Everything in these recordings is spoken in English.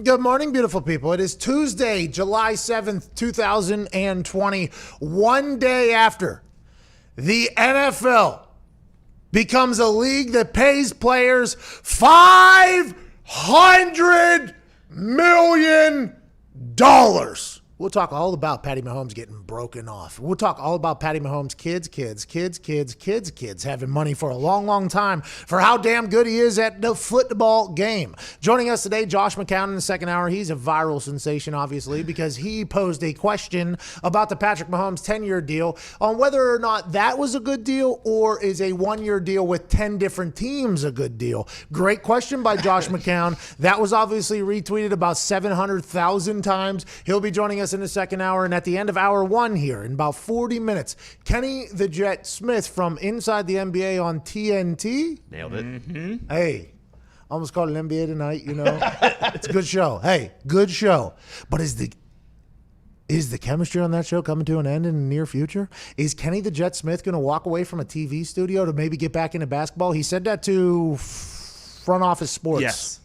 Good morning, beautiful people. It is Tuesday, July 7th, 2020, one day after the NFL becomes a league that pays players $500 million. We'll talk all about Patty Mahomes getting broken off. We'll talk all about Patty Mahomes' kids having money for a long, long time for how damn good he is at the football game. Joining us today, Josh McCown in the second hour. He's a viral sensation, obviously, because he posed a question about the Patrick Mahomes 10-year deal on whether or not that was a good deal or is a one-year deal with 10 different teams a good deal. Great question by Josh McCown. That was obviously retweeted about 700,000 times. He'll be joining us in the second hour, and at the end of hour one here, in about 40 minutes, Kenny the Jet Smith from Inside the NBA on TNT. Nailed it. Mm-hmm. Hey, almost called it NBA tonight, you know. It's a good show. Hey, good show. But is the chemistry on that show coming to an end in the near future? Is Kenny the Jet Smith going to walk away from a TV studio to maybe get back into basketball? He said that to Front Office Sports. Yes.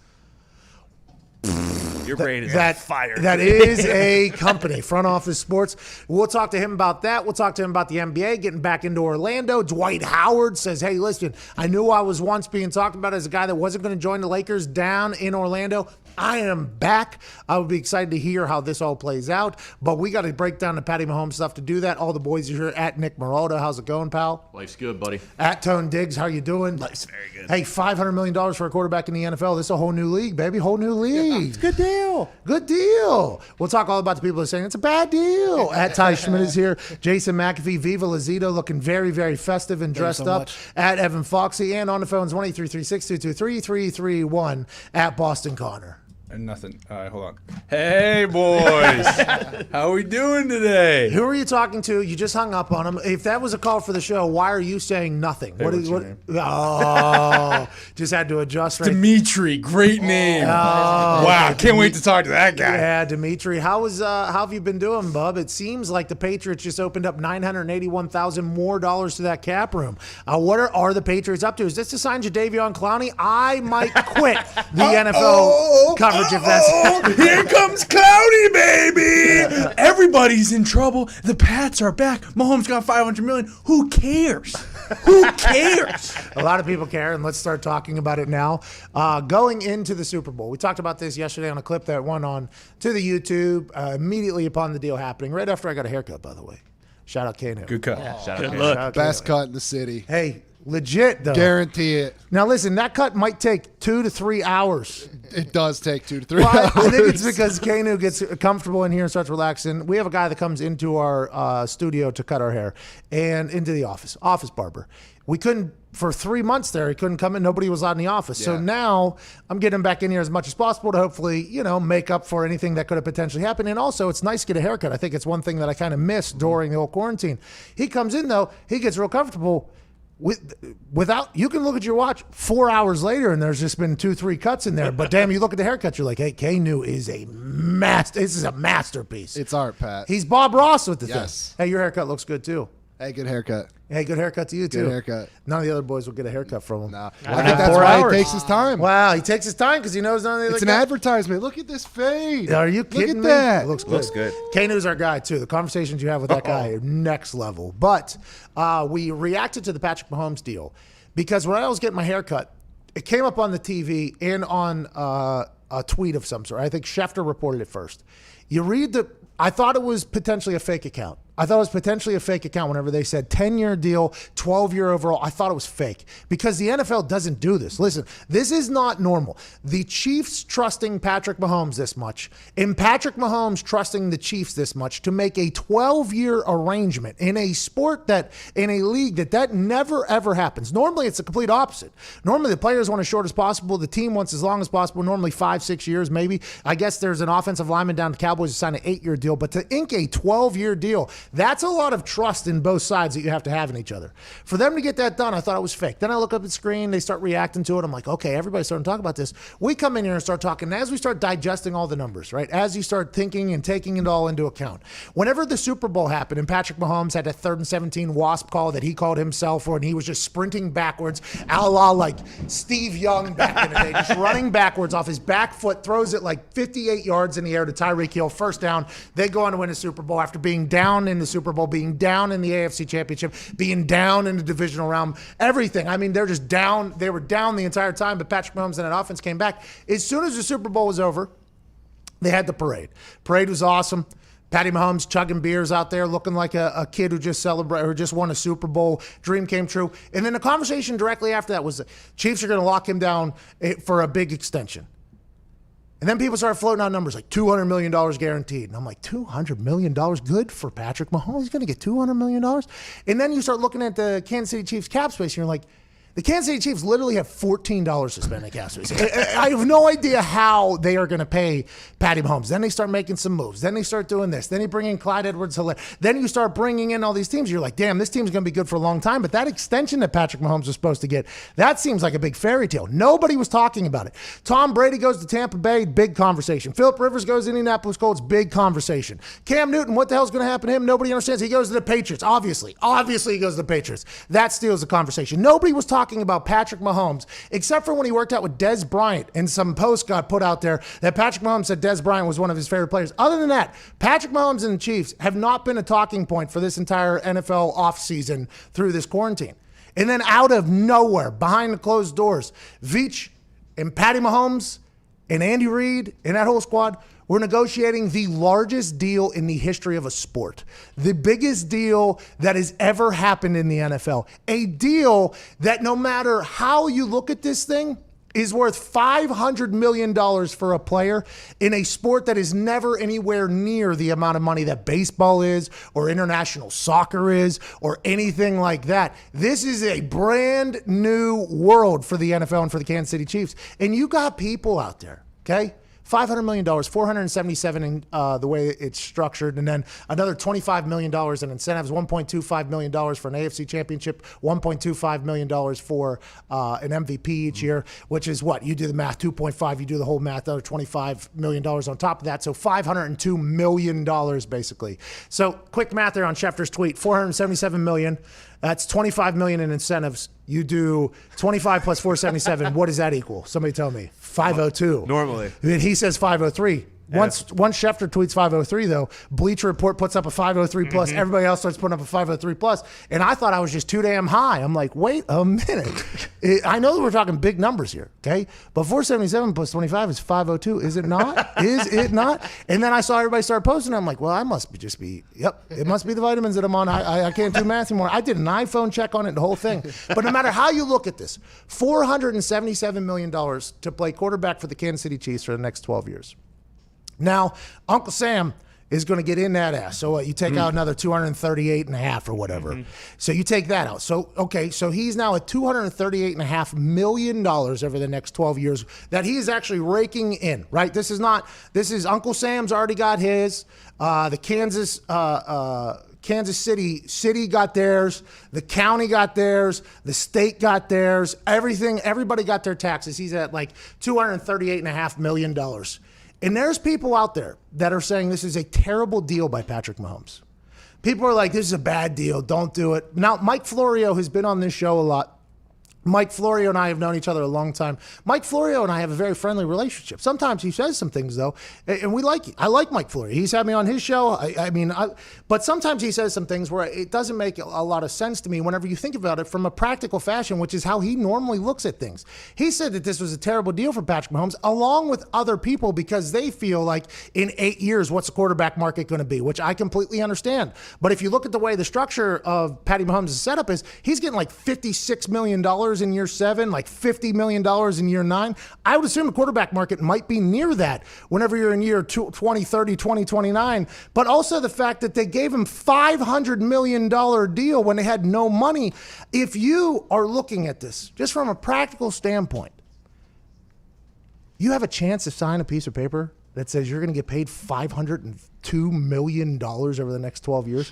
Your brain is on fire. That is a company, Front Office Sports. We'll talk to him about that. We'll talk to him about the NBA, getting back into Orlando. Dwight Howard says, hey, listen, I knew I was once being talked about as a guy that wasn't going to join the Lakers down in Orlando. I am back. I would be excited to hear how this all plays out, but we got to break down the Patty Mahomes stuff to do that. All the boys are here at Nick Maraldo. How's it going, pal? Life's good, buddy. At Tone Diggs, how you doing? Life's very good. Hey, $500 million for a quarterback in the NFL. This is a whole new league, baby. Whole new league. It's a good deal. Good deal. We'll talk all about the people that are saying it's a bad deal. At Ty Schmidt is here. Jason McAfee, Viva Lazito, looking very, very festive and dressed up. Much. At Evan Foxy, and on the phones, 1-833-622-3331 at Boston Connor. And nothing. All right, hold on. Hey, boys. How we doing today? Who are you talking to? You just hung up on him. If that was a call for the show, why are you saying nothing? Hey, what's your name? Oh, just had to adjust right. Dimitri. Great name. Wow. Can't wait to talk to that guy. Yeah, Dimitri. How have you been doing, bub? It seems like the Patriots just opened up $981,000 more dollars to that cap room. What are the Patriots up to? Is this to sign Jadeveon Clowney? I might quit the NFL coverage if that's. Here comes Cloudy, baby. Everybody's in trouble. The Pats are back. Mahomes got $500 million. Who cares? Who cares? A lot of people care, and let's start talking about it now. Going into the Super Bowl, we talked about this yesterday on a clip that went on to the YouTube immediately upon the deal happening, right after I got a haircut, by the way. Shout out Kano. Good cut. Shout out. Good Kano. look. Best cut in the city. Hey, legit, though. Guarantee it. Now, listen, that cut might take 2 to 3 hours. It does take 2 to 3 Well, hours. I think it's because Kanu gets comfortable in here and starts relaxing. We have a guy that comes into our studio to cut our hair and into the office barber. We couldn't, for 3 months there, he couldn't come in. Nobody was allowed in the office. So Yeah. now I'm getting him back in here as much as possible to hopefully, make up for anything that could have potentially happened. And also, it's nice to get a haircut. I think it's one thing that I kind of missed during the whole quarantine. He comes in, though, he gets real comfortable. Without, you can look at your watch 4 hours later and there's just been 2-3 cuts in there, but damn, you look at the haircut, you're like, hey, Kanu is a master. This is a masterpiece. It's art, Pat. He's Bob Ross with the Yes. thing. Hey, your haircut looks good too. Hey, good haircut. Hey, good haircut to you too. Good haircut. None of the other boys will get a haircut from him. Nah. I think that's why he takes his time. Wow, he takes his time because he knows none of the It's an advertisement. Look at this fade. Are you kidding Look at that. me? Looks good. Looks good. Kanu's our guy, too. The conversations you have with that guy are next level. But we reacted to the Patrick Mahomes deal because when I was getting my hair cut, it came up on the TV and on a tweet of some sort. I think Schefter reported it first. You read I thought it was potentially a fake account. I thought it was potentially a fake account whenever they said 10-year deal, 12-year overall. I thought it was fake because the NFL doesn't do this. Listen, this is not normal. The Chiefs trusting Patrick Mahomes this much and Patrick Mahomes trusting the Chiefs this much to make a 12-year arrangement in a sport in a league that never, ever happens. Normally, it's the complete opposite. Normally, the players want as short as possible. The team wants as long as possible, normally 5-6 years maybe. I guess there's an offensive lineman down to Cowboys to sign an 8-year deal, but to ink a 12-year deal, That's a lot of trust in both sides that you have to have in each other. For them to get that done, I thought it was fake. Then I look up at the screen, they start reacting to it. I'm like, okay, everybody's starting to talk about this. We come in here and start talking. And as we start digesting all the numbers, right? As you start thinking and taking it all into account. Whenever the Super Bowl happened and Patrick Mahomes had that 3rd and 17 wasp call that he called himself for, and he was just sprinting backwards, a la like Steve Young back in the day, just running backwards off his back foot, throws it like 58 yards in the air to Tyreek Hill, first down. They go on to win a Super Bowl after being down in the Super Bowl, being down in the AFC Championship, being down in the divisional round, everything. I mean, they're just down. They were down the entire time, but Patrick Mahomes and that offense came back. As soon as the Super Bowl was over, they had the parade. Parade was awesome. Patty Mahomes chugging beers out there, looking like a kid who just celebrated or just won a Super Bowl. Dream came true. And then the conversation directly after that was the Chiefs are going to lock him down for a big extension. And then people started floating out numbers like $200 million guaranteed. And I'm like, $200 million? Good for Patrick Mahomes. He's going to get $200 million? And then you start looking at the Kansas City Chiefs cap space and you're like, the Kansas City Chiefs literally have $14 to spend in cap space. I have no idea how they are going to pay Patty Mahomes. Then they start making some moves. Then they start doing this. Then you bring in Clyde Edwards-Helaire. Then you start bringing in all these teams. You're like, damn, this team's going to be good for a long time. But that extension that Patrick Mahomes was supposed to get, that seems like a big fairy tale. Nobody was talking about it. Tom Brady goes to Tampa Bay, big conversation. Phillip Rivers goes to Indianapolis Colts, big conversation. Cam Newton, what the hell's going to happen to him? Nobody understands. He goes to the Patriots, obviously. Obviously he goes to the Patriots. That steals the conversation. Nobody was talking about Patrick Mahomes, except for when he worked out with Dez Bryant and some post got put out there that Patrick Mahomes said Dez Bryant was one of his favorite players. Other than that, Patrick Mahomes and the Chiefs have not been a talking point for this entire NFL offseason through this quarantine. And then out of nowhere, behind the closed doors, Veach and Patty Mahomes and Andy Reid and that whole squad were negotiating the largest deal in the history of a sport. The biggest deal that has ever happened in the NFL. A deal that no matter how you look at this thing is worth $500 million for a player in a sport that is never anywhere near the amount of money that baseball is or international soccer is or anything like that. This is a brand new world for the NFL and for the Kansas City Chiefs. And you got people out there, okay? $500 million, $477 in the way it's structured, and then another $25 million in incentives, $1.25 million for an AFC championship, $1.25 million for an MVP each year, which is what? You do the math, 2.5, you do the whole math, another $25 million on top of that, so $502 million basically. So quick math there on Schefter's tweet, $477 million. That's $25 million in incentives. You do 25 plus 477. What does that equal? Somebody tell me. 502. Normally. And he says 503. Once Schefter tweets 503, though, Bleacher Report puts up a 503 plus. Everybody else starts putting up a 503 plus. And I thought I was just too damn high. I'm like, wait a minute. I know that we're talking big numbers here, okay? But 477 plus 25 is 502. Is it not? Is it not? And then I saw everybody start posting. I'm like, well, I must be yep, it must be the vitamins that I'm on. I can't do math anymore. I did an iPhone check on it, the whole thing. But no matter how you look at this, $477 million to play quarterback for the Kansas City Chiefs for the next 12 years. Now, Uncle Sam is going to get in that ass. So you take out another 238 and a half or whatever. So you take that out. So, okay, so he's now at $238.5 million over the next 12 years that he is actually raking in, right? This is Uncle Sam's already got his. The Kansas City got theirs. The county got theirs. The state got theirs. Everybody got their taxes. He's at like $238.5 million. And there's people out there that are saying this is a terrible deal by Patrick Mahomes. People are like, this is a bad deal. Don't do it. Now, Mike Florio has been on this show a lot. Mike Florio and I have known each other a long time. Mike Florio and I have a very friendly relationship. Sometimes he says some things, though, and we like it. I like Mike Florio. He's had me on his show. But sometimes he says some things where it doesn't make a lot of sense to me whenever you think about it from a practical fashion, which is how he normally looks at things. He said that this was a terrible deal for Patrick Mahomes, along with other people, because they feel like in 8 years, what's the quarterback market going to be, which I completely understand. But if you look at the way the structure of Patty Mahomes' setup is, he's getting like $56 million in year 7, like $50 million in year 9. I would assume the quarterback market might be near that whenever you're in year 2030, 2029. But also the fact that they gave him $500 million deal when they had no money. If you are looking at this just from a practical standpoint, you have a chance to sign a piece of paper that says you're going to get paid $502 million over the next 12 years.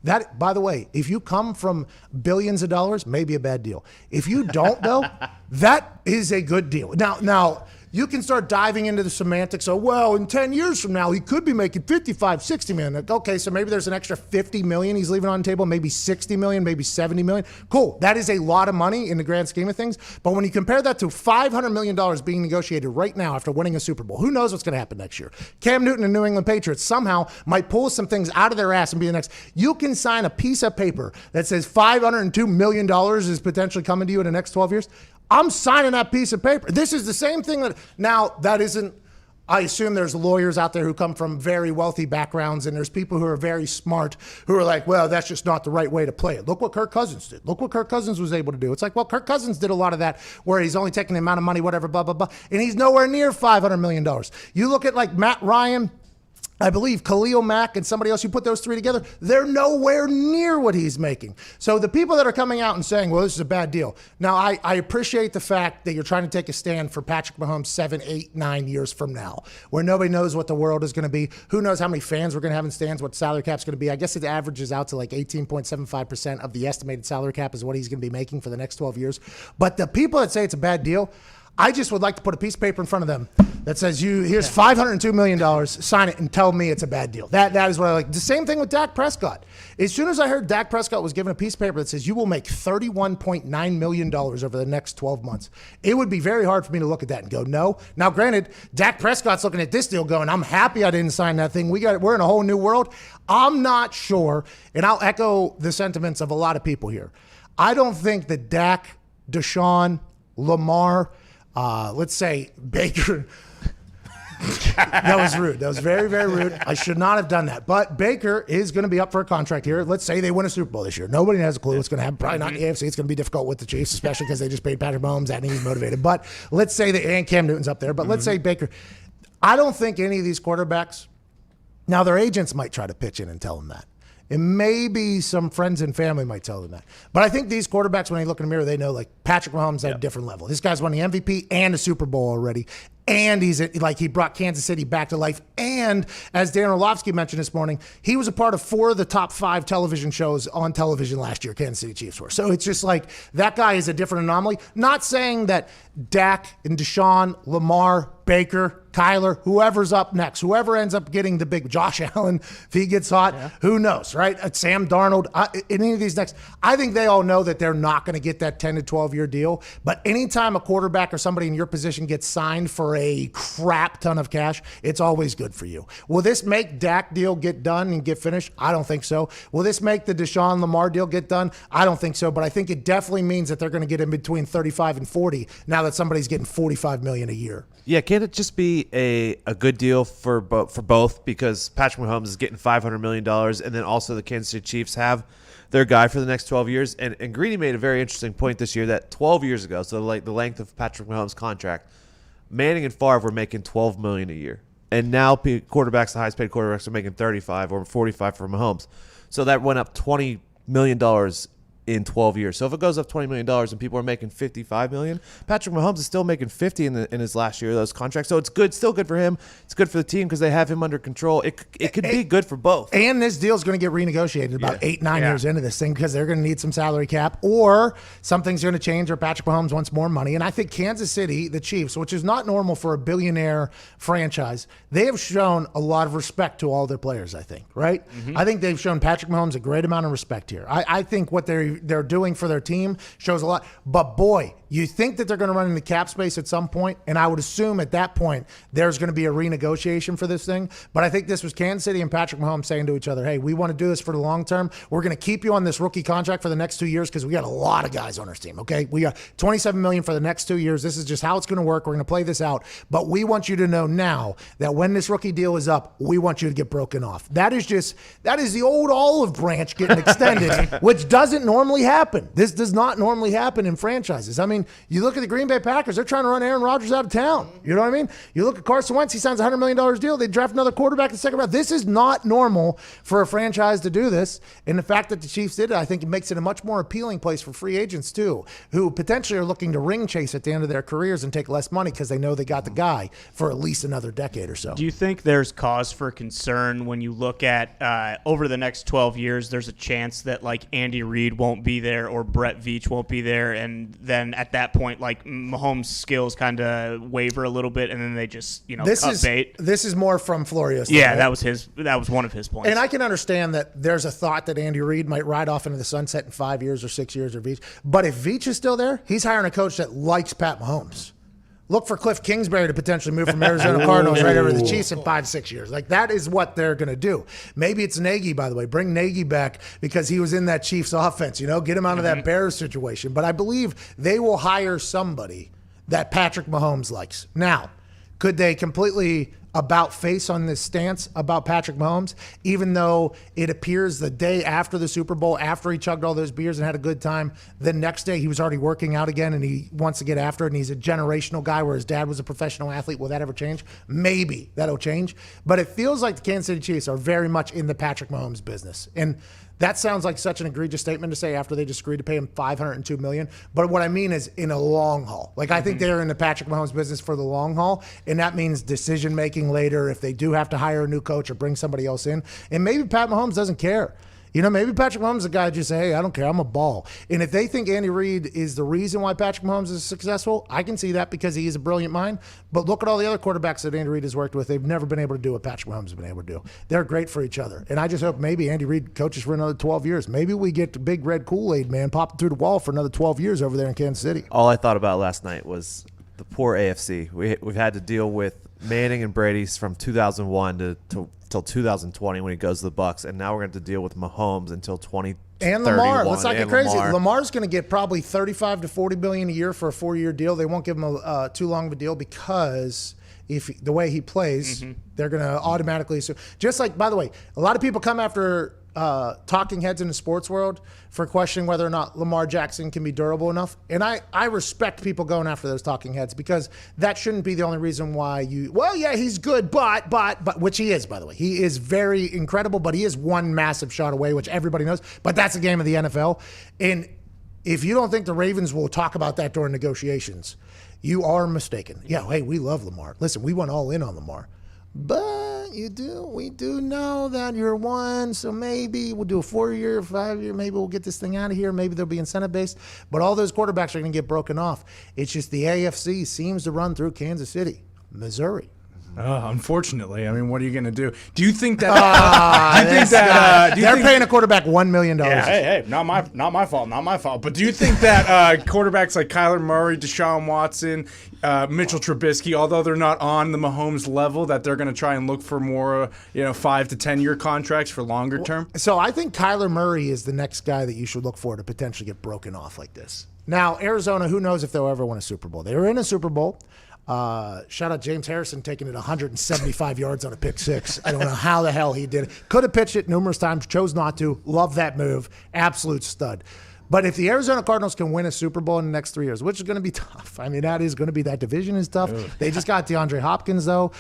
That, by the way, if you come from billions of dollars, maybe a bad deal. If you don't, though, that is a good deal. Now, you can start diving into the semantics. Oh, well, in 10 years from now, he could be making 55, 60 million. Okay, so maybe there's an extra 50 million he's leaving on the table, maybe 60 million, maybe 70 million. Cool. That is a lot of money in the grand scheme of things. But when you compare that to $500 million being negotiated right now after winning a Super Bowl, who knows what's going to happen next year? Cam Newton and New England Patriots somehow might pull some things out of their ass and be the next. You can sign a piece of paper that says $502 million is potentially coming to you in the next 12 years. I'm signing that piece of paper. This is the same thing that isn't, I assume there's lawyers out there who come from very wealthy backgrounds, and there's people who are very smart who are like, well, that's just not the right way to play it. Look what Kirk Cousins did. Look what Kirk Cousins was able to do. It's like, well, Kirk Cousins did a lot of that where he's only taking the amount of money, whatever, blah, blah, blah, and he's nowhere near $500 million. You look at like Matt Ryan, I believe Khalil Mack and somebody else, you put those three together, they're nowhere near what he's making. So the people that are coming out and saying, well, this is a bad deal. Now, I appreciate the fact that you're trying to take a stand for Patrick Mahomes 7, 8, 9 years from now, where nobody knows what the world is going to be. Who knows how many fans we're going to have in stands, what salary cap's going to be. I guess it averages out to like 18.75% of the estimated salary cap is what he's going to be making for the next 12 years. But the people that say it's a bad deal, I just would like to put a piece of paper in front of them that says, here's $502 million, sign it and tell me it's a bad deal. That is what I like. The same thing with Dak Prescott. As soon as I heard Dak Prescott was given a piece of paper that says you will make $31.9 million over the next 12 months, it would be very hard for me to look at that and go, no. Now, granted, Dak Prescott's looking at this deal going, I'm happy I didn't sign that thing. We're in a whole new world. I'm not sure, and I'll echo the sentiments of a lot of people here. I don't think that Dak, Deshaun, Lamar, let's say Baker. That was rude. That was very, very rude. I should not have done that. But Baker is going to be up for a contract here. Let's say they win a Super Bowl this year. Nobody has a clue what's going to happen. Probably not in the AFC. It's going to be difficult with the Chiefs, especially because they just paid Patrick Mahomes and he's motivated. But let's say that, and Cam Newton's up there. But let's say Baker. I don't think any of these quarterbacks, now their agents might try to pitch in and tell them that. And maybe some friends and family might tell them that. But I think these quarterbacks, when they look in the mirror, they know like Patrick Mahomes at a different level. This guy's won the MVP and a Super Bowl already. And he brought Kansas City back to life. And as Dan Orlovsky mentioned this morning, he was a part of 4 of the top 5 television shows on television last year, Kansas City Chiefs were. So it's just like that guy is a different anomaly. Not saying that Dak and Deshaun, Lamar, Baker, Kyler, whoever's up next, whoever ends up getting the big Josh Allen, if he gets hot, who knows, right? Sam Darnold, any of these next, I think they all know that they're not going to get that 10 to 12 year deal. But anytime a quarterback or somebody in your position gets signed for a crap ton of cash, it's always good for you. Will this make Dak deal get done and get finished? I don't think so. Will this make the Deshaun Lamar deal get done? I don't think so. But I think it definitely means that they're going to get in between 35 and 40 now that somebody's getting $45 million a year. Yeah, can't it just be a good deal for both? Because Patrick Mahomes is getting $500 million, and then also the Kansas City Chiefs have their guy for the next 12 years. And Greeny made a very interesting point this year that 12 years ago, so like the length of Patrick Mahomes' contract, Manning and Favre were making $12 million a year. And now quarterbacks, the highest paid quarterbacks, are making $35 or $45 for Mahomes. So that went up $20 million in 12 years. So if it goes up $20 million and people are making $55 million, Patrick Mahomes is still making $50 in his last year of those contracts. So it's good, still good for him. It's good for the team because they have him under control. It could be good for both. And this deal is going to get renegotiated about 8-9 years into this thing because they're going to need some salary cap or something's going to change or Patrick Mahomes wants more money. And I think Kansas City, the Chiefs, which is not normal for a billionaire franchise, they have shown a lot of respect to all their players, I think, right? I think they've shown Patrick Mahomes a great amount of respect here. I think what they're doing for their team shows a lot. But boy, you think that they're going to run into cap space at some point, and I would assume at that point there's going to be a renegotiation for this thing. But I think this was Kansas City and Patrick Mahomes saying to each other, hey, we want to do this for the long term. We're going to keep you on this rookie contract for the next 2 years because we got a lot of guys on our team, okay? We got $27 million for the next 2 years. This is just how it's going to work. We're going to play this out. But we want you to know now that when this rookie deal is up, we want you to get broken off. That is the old olive branch getting extended, which doesn't normally normally happen. This does not normally happen in franchises. I mean, you look at the Green Bay Packers, they're trying to run Aaron Rodgers out of town. You know what I mean? You look at Carson Wentz, he signs a $100 million deal. They draft another quarterback in the second round. This is not normal for a franchise to do this. And the fact that the Chiefs did it, I think it makes it a much more appealing place for free agents too, who potentially are looking to ring chase at the end of their careers and take less money because they know they got the guy for at least another decade or so. Do you think there's cause for concern when you look at over the next 12 years, there's a chance that like Andy Reid won't be there or Brett Veach won't be there, and then at that point, like Mahomes' skills kind of waver a little bit, and then they just cut bait? This is more from Floria's. Yeah, that was one of his points. And I can understand that there's a thought that Andy Reid might ride off into the sunset in 5 years or 6 years or Veach. But if Veach is still there, he's hiring a coach that likes Pat Mahomes. Look for Cliff Kingsbury to potentially move from Arizona Cardinals right over to the Chiefs in 5-6 years. Like, that is what they're going to do. Maybe it's Nagy, by the way. Bring Nagy back because he was in that Chiefs offense. Get him out of that Bears situation. But I believe they will hire somebody that Patrick Mahomes likes. Now, could they completely about face on this stance about Patrick Mahomes, even though it appears the day after the Super Bowl, after he chugged all those beers and had a good time, the next day he was already working out again and he wants to get after it, and he's a generational guy where his dad was a professional athlete. Will that ever change? Maybe that'll change. But it feels like the Kansas City Chiefs are very much in the Patrick Mahomes business. And that sounds like such an egregious statement to say after they just agreed to pay him $502 million. But what I mean is in a long haul. Like, I think they're in the Patrick Mahomes business for the long haul, and that means decision-making later if they do have to hire a new coach or bring somebody else in. And maybe Pat Mahomes doesn't care. Maybe Patrick Mahomes is a guy who just say, hey, I don't care, I'm a ball. And if they think Andy Reid is the reason why Patrick Mahomes is successful, I can see that because he is a brilliant mind. But look at all the other quarterbacks that Andy Reid has worked with. They've never been able to do what Patrick Mahomes has been able to do. They're great for each other. And I just hope maybe Andy Reid coaches for another 12 years. Maybe we get the big red Kool-Aid man popping through the wall for another 12 years over there in Kansas City. All I thought about last night was the poor AFC. We've had to deal with Manning and Brady's from 2001 till 2020 when he goes to the Bucs, and now we're going to deal with Mahomes until 2031. And Lamar. Let's not get crazy. Lamar. Lamar's going to get probably $35 to $40 billion a year for a 4-year deal. They won't give him too long of a deal because if the way he plays, they're going to automatically assume. Just like, by the way, a lot of people come after talking heads in the sports world for questioning whether or not Lamar Jackson can be durable enough. And I respect people going after those talking heads because that shouldn't be the only reason why he's good, but which he is, by the way. He is very incredible, but he is one massive shot away, which everybody knows. But that's a game of the NFL. And if you don't think the Ravens will talk about that during negotiations, you are mistaken. Yeah, hey, we love Lamar. Listen, we went all in on Lamar. But we do know that you're one, so maybe we'll do a 4-year, 5-year, maybe we'll get this thing out of here, maybe there'll be incentive-based, but all those quarterbacks are going to get broken off. It's just the AFC seems to run through Kansas City, Missouri. Unfortunately, I mean, what are you going to do? Do you think that? They're paying a quarterback $1 million. Yeah, hey, not my fault. But do you think that quarterbacks like Kyler Murray, Deshaun Watson, Mitchell Trubisky, although they're not on the Mahomes level, that they're going to try and look for more, 5 to 10 year contracts for longer term? So I think Kyler Murray is the next guy that you should look for to potentially get broken off like this. Now, Arizona, who knows if they'll ever win a Super Bowl? They were in a Super Bowl. Shout out James Harrison taking it 175 yards on a pick six. I don't know how the hell he did it. Could have pitched it numerous times, chose not to. Love that move. Absolute stud. But if the Arizona Cardinals can win a Super Bowl in the next 3 years, which is going to be tough. I mean, that division is tough. Ugh. They just got DeAndre Hopkins, though.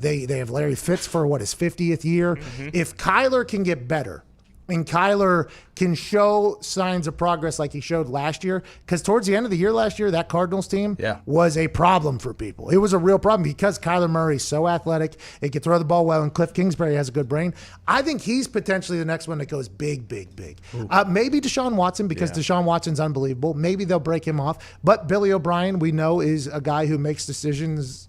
They have Larry Fitz for, his 50th year. Mm-hmm. If Kyler can get better, and Kyler can show signs of progress like he showed last year, because towards the end of the year last year, that Cardinals team was a problem for people. It was a real problem because Kyler Murray's so athletic. He can throw the ball well, and Cliff Kingsbury has a good brain. I think he's potentially the next one that goes big, big, big. Maybe Deshaun Watson, because Deshaun Watson's unbelievable. Maybe they'll break him off. But Billy O'Brien, we know, is a guy who makes decisions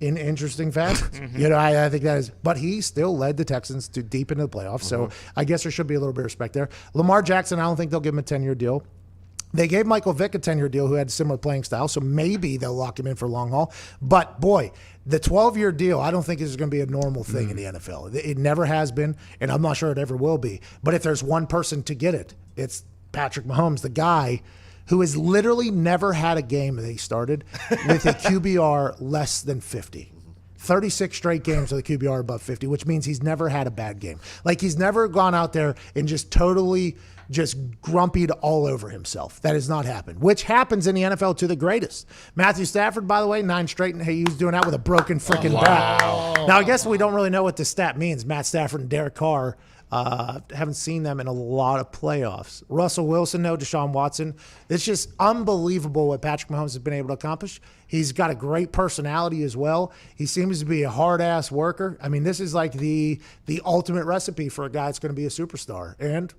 in interesting fashions. Mm-hmm. I think that is, but he still led the Texans to deep into the playoffs. So I guess there should be a little bit of respect there. Lamar Jackson, I don't think they'll give him a 10-year deal. They gave Michael Vick a 10-year deal who had a similar playing style, so maybe they'll lock him in for long haul. But boy, the 12-year deal, I don't think is going to be a normal thing in the NFL. It never has been, and I'm not sure it ever will be. But if there's one person to get it, it's Patrick Mahomes, the guy who has literally never had a game that he started with a QBR less than 50. 36 straight games with a QBR above 50, which means he's never had a bad game. Like, he's never gone out there and just totally just grumpied all over himself. That has not happened, which happens in the NFL to the greatest. Matthew Stafford, by the way, 9 straight, and he was doing that with a broken freaking back. Now, I guess we don't really know what this stat means. Matt Stafford and Derek Carr, haven't seen them in a lot of playoffs. Russell Wilson, no, Deshaun Watson. It's just unbelievable what Patrick Mahomes has been able to accomplish. He's got a great personality as well. He seems to be a hard-ass worker. I mean, this is like the ultimate recipe for a guy that's going to be a superstar. And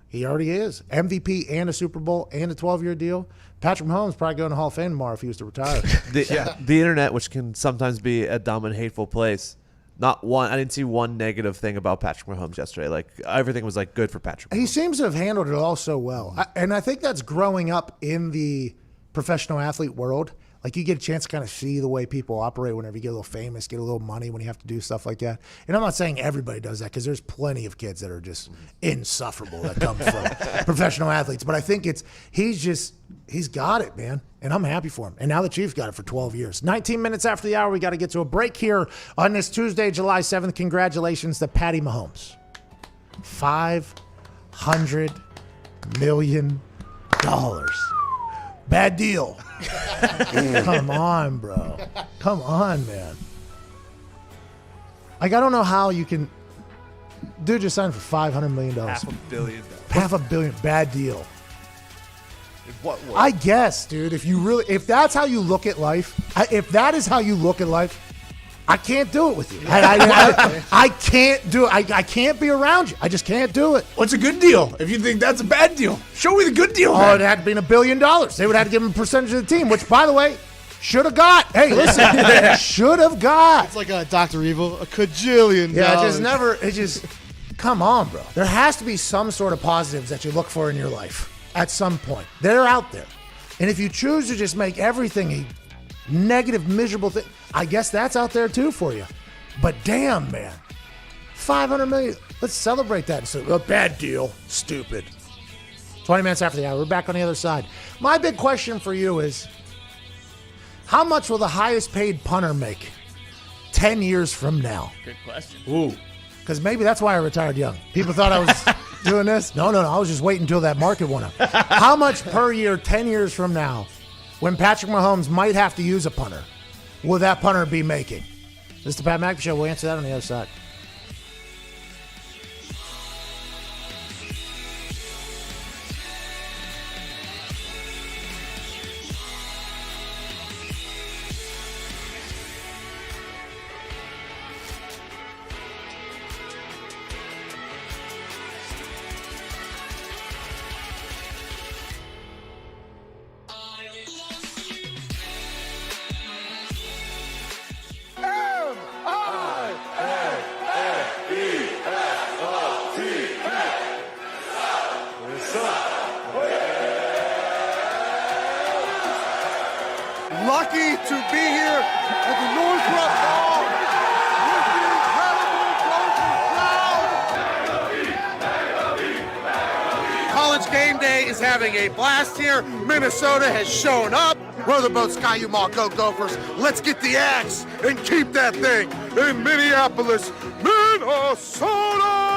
he already is. MVP and a Super Bowl and a 12-year deal. Patrick Mahomes probably going to Hall of Fame tomorrow if he was to retire. The internet, which can sometimes be a dumb and hateful place. I didn't see one negative thing about Patrick Mahomes yesterday. Like, everything was like good for Patrick Mahomes. He seems to have handled it all so well. And I think that's growing up in the professional athlete world. Like, you get a chance to kind of see the way people operate whenever you get a little famous, get a little money when you have to do stuff like that. And I'm not saying everybody does that, because there's plenty of kids that are just insufferable that come from professional athletes. But I think he's got it, man. And I'm happy for him. And now the Chiefs got it for 12 years. 19 minutes after the hour, we got to get to a break here on this Tuesday, July 7th. Congratulations to Patty Mahomes. $500 million. Bad deal. Come on, bro. Come on, man. Like, I don't know how you can. Dude just signed for $500 million. $500 million. $500 million. Bad deal. In what way? I guess, dude. If that's how you look at life, if that is how you look at life, I can't do it with you. I can't do it. I can't be around you. I just can't do it. What's a good deal? If you think that's a bad deal, show me the good deal. Oh, man. it had to be $1 billion. They would have to give him a percentage of the team, which, by the way, should have got. Hey, listen, should have got. It's like a Dr. Evil, a cajillion dollars. Come on, bro. There has to be some sort of positives that you look for in your life at some point. They're out there. And if you choose to just make everything a negative, miserable thing, I guess that's out there too for you. But damn, man. $500 million. Let's celebrate that. So, a bad deal. Stupid. 20 minutes after the hour. We're back on the other side. My big question for you is, how much will the highest paid punter make 10 years from now? Good question. Ooh. Because maybe that's why I retired young. People thought I was doing this. No. I was just waiting until that market went up. How much per year 10 years from now, when Patrick Mahomes might have to use a punter, will that punter be making? This is the Pat McAfee Show. We'll answer that on the other side. Lucky to be here at the Northrop Hall with the incredible Gopher crowd. College Game Day is having a blast here. Minnesota has shown up. Row the boat, Sky U-Mall, go Gophers. Let's get the axe and keep that thing in Minneapolis, Minnesota.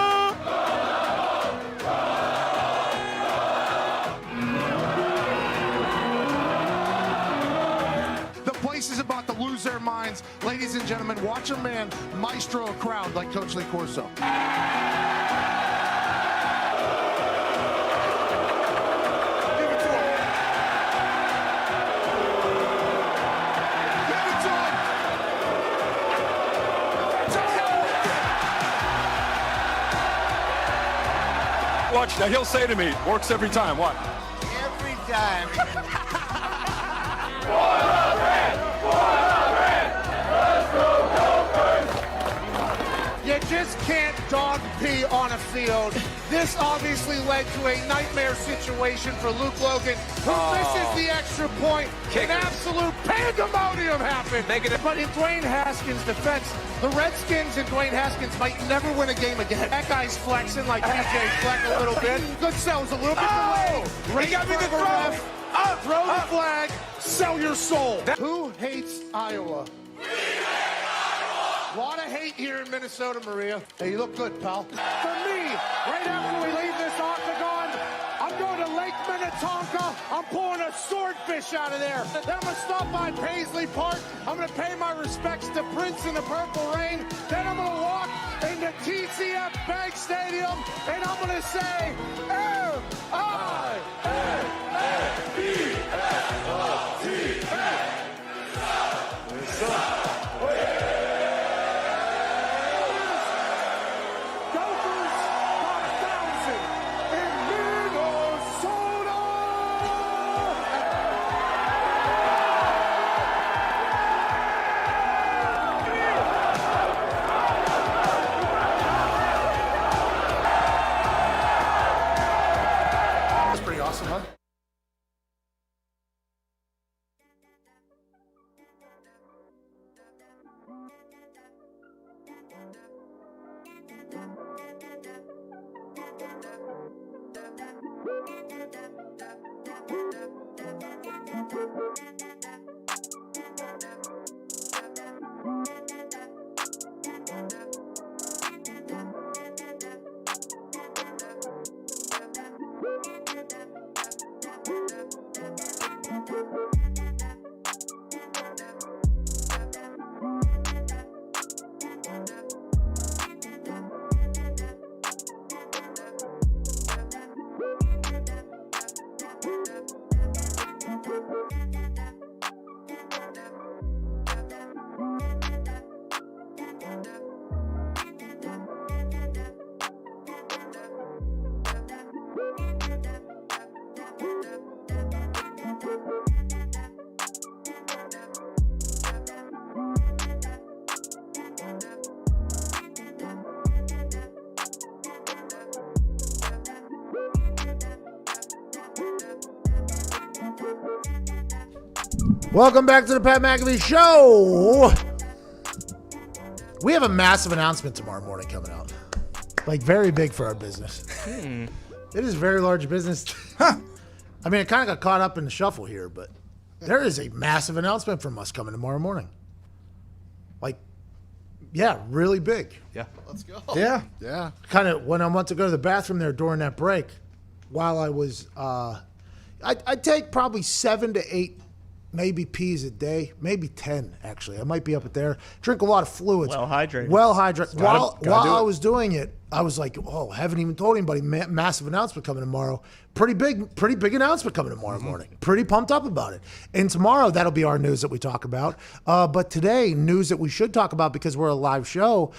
Is about to lose their minds. Ladies and gentlemen, watch a man maestro a crowd like Coach Lee Corso. Give it to him. Give it to him. Watch, now he'll say to me, works every time. What? Every time. You just can't dog pee on a field. This obviously led to a nightmare situation for Luke Logan, who misses the extra point. An absolute pandemonium happened. But in Dwayne Haskins' defense, the Redskins and Dwayne Haskins might never win a game again. That guy's flexing like PJ Fleck a little bit. Good sell was a little bit delayed. Great got me the for a throw. ref. Throw the flag. Sell your soul. Who hates Iowa? A lot of hate here in Minnesota, Maria. Hey, you look good, pal. For me, right after we leave this octagon, Minnetonka. I'm pulling a swordfish out of there. Then I'm going to stop by Paisley Park. I'm going to pay my respects to Prince in the Purple Rain. Then I'm going to walk into TCF Bank Stadium, and I'm going to say, That's pretty awesome, huh? Welcome back to the Pat McAfee Show. We have a massive announcement tomorrow morning coming out. Like, very big for our business. It is very large business. I mean, it kind of got caught up in the shuffle here, but there is a massive announcement from us coming tomorrow morning. Like, yeah, really big. Yeah. Let's go. Yeah. Yeah. Kind of when I went to go to the bathroom there during that break, while I was, I'd take probably 7 to 8 maybe peas a day, maybe 10 actually. I might be up at there. Drink a lot of fluids. Well hydrated. Well hydrated. While do I it. was doing it, I was like, oh, haven't even told anybody. Massive announcement coming tomorrow. Pretty big announcement coming tomorrow morning. Pretty pumped up about it. And tomorrow, that'll be our news that we talk about. But today, news that we should talk about because we're a live show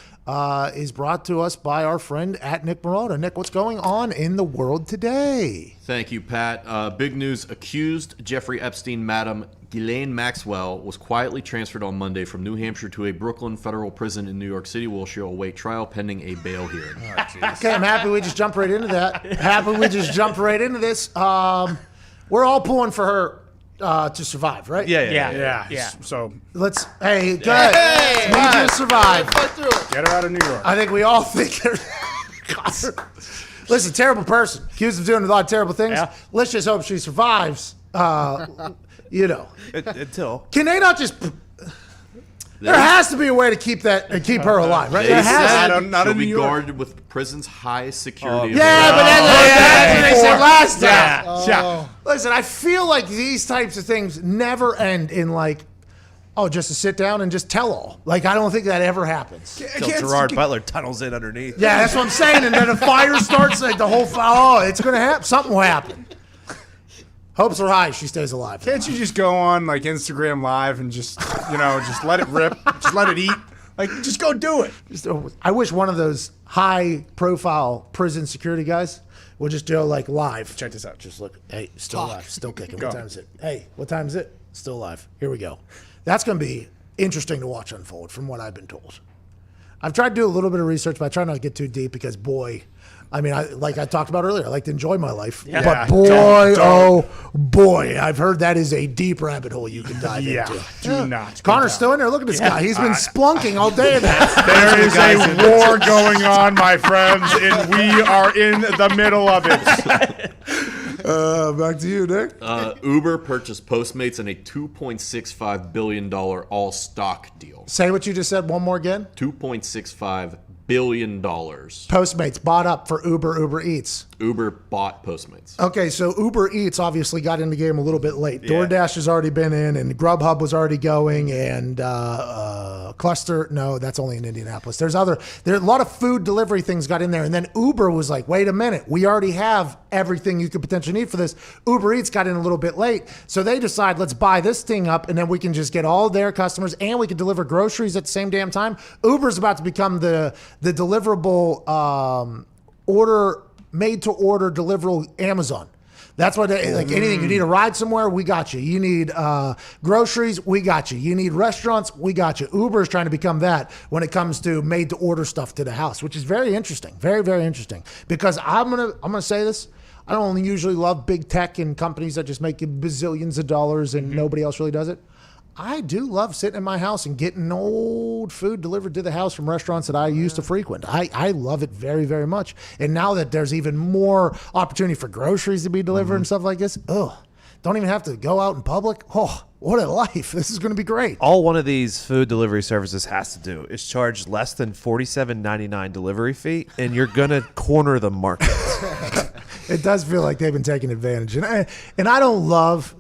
is brought to us by our friend at Nick Marotta. Nick, what's going on in the world today? Thank you, Pat. Big news. Accused Jeffrey Epstein madam Ghislaine Maxwell was quietly transferred on Monday from New Hampshire to a Brooklyn federal prison in New York City where she'll await trial pending a bail hearing. Okay, I'm happy we just jumped right into that. Happy we just jumped right into this. We're all pulling for her to survive, right? Yeah. So Let's, hey, good. Need you to survive. get her out of New York. I think we all think listen, terrible person. Accused of doing a lot of terrible things. Yeah. Let's just hope she survives. You know. Until. Can they not just... There has to be a way to keep her alive, right? There has to. not She'll in New be York. guarded with prison's highest security. Yeah, but that's what they said last time. Yeah. Listen, I feel like these types of things never end in like, oh, just to sit down and just tell all. Like, I don't think that ever happens. Until Gerard Butler tunnels in underneath. Yeah, that's what I'm saying. And then a fire starts, like the whole fire. Oh, it's going to happen. Something will happen. Hopes are high. She stays alive. Can't you just go on like Instagram Live and just just let it rip, just let it eat, like just go do it. I wish one of those high-profile prison security guys would just do like live. Check this out. Just look. Hey, still alive. Still kicking. Go. What time is it? Hey, what time is it? Still alive. Here we go. That's going to be interesting to watch unfold from what I've been told. I've tried to do a little bit of research, but I try not to get too deep because, boy, I mean, like I talked about earlier, I like to enjoy my life. Yeah. But oh boy, I've heard that is a deep rabbit hole you can dive into. Do not. Connor's still in there. Look at this guy. He's been splunking all day. There is a war going on, my friends, and we are in the middle of it. Back to you, Nick. Uber purchased Postmates in a $2.65 billion all-stock deal. Say what you just said one more again. $2.65 billion. Postmates bought up for Uber Eats. Uber bought Postmates. Okay, so Uber Eats obviously got in the game a little bit late. DoorDash has already been in, and Grubhub was already going, and Cluster, no, that's only in Indianapolis. There are a lot of food delivery things got in there, and then Uber was like, wait a minute, we already have everything you could potentially need for this. Uber Eats got in a little bit late, so they decide, let's buy this thing up, and then we can just get all their customers, and we can deliver groceries at the same damn time. Uber's about to become the deliverable made-to-order deliverable Amazon. That's what anything. You need a ride somewhere, we got you. You need groceries, we got you. You need restaurants, we got you. Uber is trying to become that when it comes to made-to-order stuff to the house, which is very interesting, very, very interesting. Because I'm gonna say this. I don't usually love big tech and companies that just make you bazillions of dollars and nobody else really does it. I do love sitting in my house and getting old food delivered to the house from restaurants that I used to frequent. I love it very, very much. And now that there's even more opportunity for groceries to be delivered and stuff like this, don't even have to go out in public. Oh, what a life. This is going to be great. All one of these food delivery services has to do is charge less than $47.99 delivery fee, and you're going to corner the market. It does feel like they've been taking advantage. And I don't love...